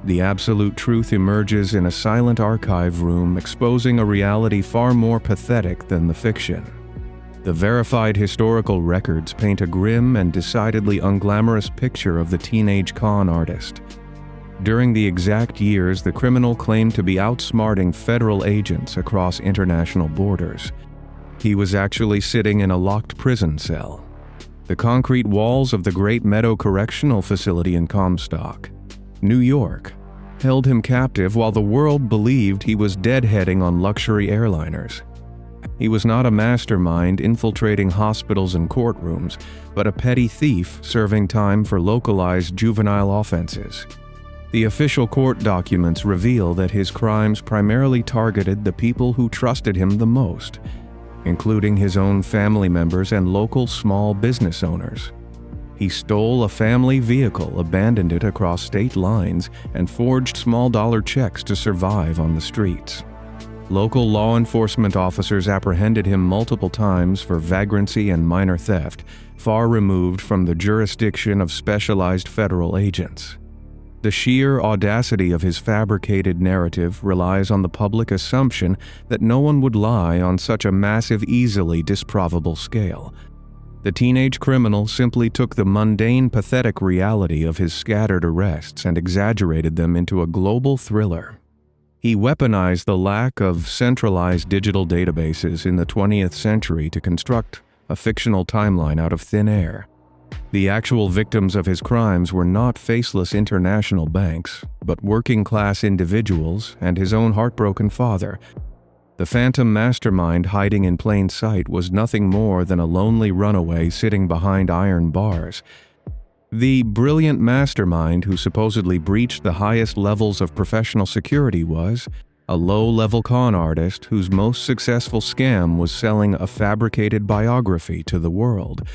The absolute truth emerges in a silent archive room, exposing a reality far more pathetic than the fiction. The verified historical records paint a grim and decidedly unglamorous picture of the teenage con artist. During the exact years, the criminal claimed to be outsmarting federal agents across international borders, he was actually sitting in a locked prison cell. The concrete walls of the Great Meadow Correctional Facility in Comstock, New York, held him captive while the world believed he was deadheading on luxury airliners. He was not a mastermind infiltrating hospitals and courtrooms, but a petty thief serving time for localized juvenile offenses. The official court documents reveal that his crimes primarily targeted the people who trusted him the most, including his own family members and local small business owners. He stole a family vehicle, abandoned it across state lines, and forged small-dollar checks to survive on the streets. Local law enforcement officers apprehended him multiple times for vagrancy and minor theft, far removed from the jurisdiction of specialized federal agents. The sheer audacity of his fabricated narrative relies on the public assumption that no one would lie on such a massive, easily disprovable scale. The teenage criminal simply took the mundane, pathetic reality of his scattered arrests and exaggerated them into a global thriller. He weaponized the lack of centralized digital databases in the 20th century to construct a fictional timeline out of thin air. The actual victims of his crimes were not faceless international banks, but working-class individuals and his own heartbroken father. The phantom mastermind hiding in plain sight was nothing more than a lonely runaway sitting behind iron bars. The brilliant mastermind who supposedly breached the highest levels of professional security was a low-level con artist whose most successful scam was selling a fabricated biography to the world.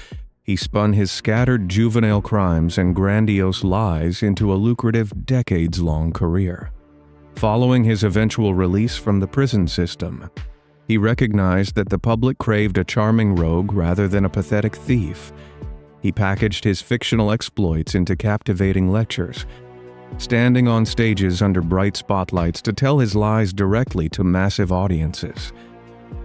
He spun his scattered juvenile crimes and grandiose lies into a lucrative, decades-long career. Following his eventual release from the prison system, he recognized that the public craved a charming rogue rather than a pathetic thief. He packaged his fictional exploits into captivating lectures, standing on stages under bright spotlights to tell his lies directly to massive audiences.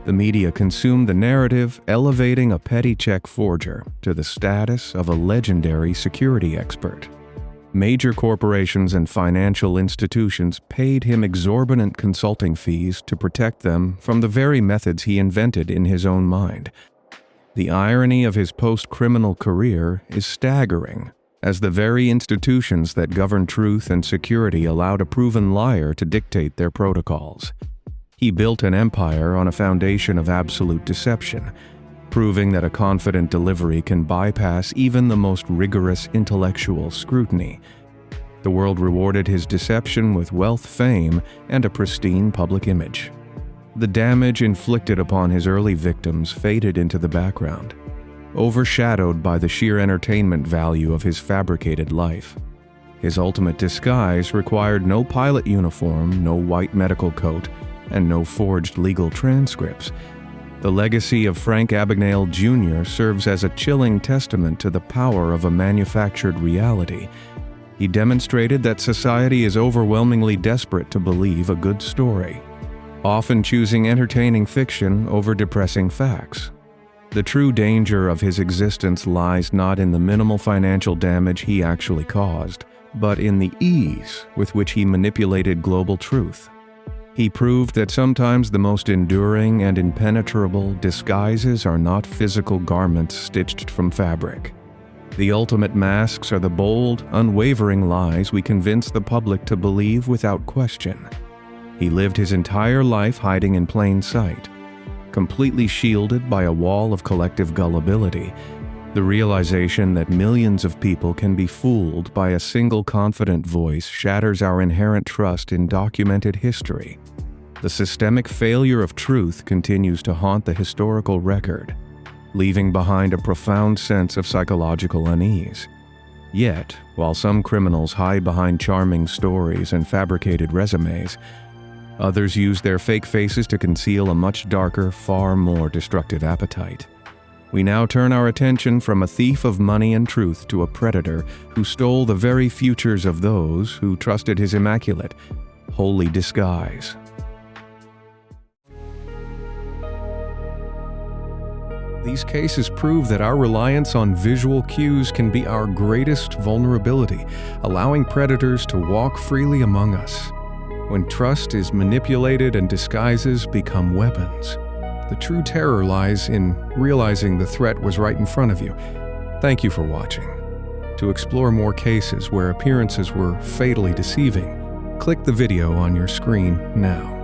The media consumed the narrative, elevating a petty check forger to the status of a legendary security expert. Major corporations and financial institutions paid him exorbitant consulting fees to protect them from the very methods he invented in his own mind. The irony of his post-criminal career is staggering, as the very institutions that govern truth and security allowed a proven liar to dictate their protocols. He built an empire on a foundation of absolute deception, proving that a confident delivery can bypass even the most rigorous intellectual scrutiny. The world rewarded his deception with wealth, fame, and a pristine public image. The damage inflicted upon his early victims faded into the background, overshadowed by the sheer entertainment value of his fabricated life. His ultimate disguise required no pilot uniform, no white medical coat, and no forged legal transcripts. The legacy of Frank Abagnale Jr. serves as a chilling testament to the power of a manufactured reality. He demonstrated that society is overwhelmingly desperate to believe a good story, often choosing entertaining fiction over depressing facts. The true danger of his existence lies not in the minimal financial damage he actually caused, but in the ease with which he manipulated global truth. He proved that sometimes the most enduring and impenetrable disguises are not physical garments stitched from fabric. The ultimate masks are the bold, unwavering lies we convince the public to believe without question. He lived his entire life hiding in plain sight, completely shielded by a wall of collective gullibility. The realization that millions of people can be fooled by a single confident voice shatters our inherent trust in documented history. The systemic failure of truth continues to haunt the historical record, leaving behind a profound sense of psychological unease. Yet, while some criminals hide behind charming stories and fabricated resumes, others use their fake faces to conceal a much darker, far more destructive appetite. We now turn our attention from a thief of money and truth to a predator who stole the very futures of those who trusted his immaculate, holy disguise. These cases prove that our reliance on visual cues can be our greatest vulnerability, allowing predators to walk freely among us. When trust is manipulated and disguises become weapons, the true terror lies in realizing the threat was right in front of you. Thank you for watching. To explore more cases where appearances were fatally deceiving, click the video on your screen now.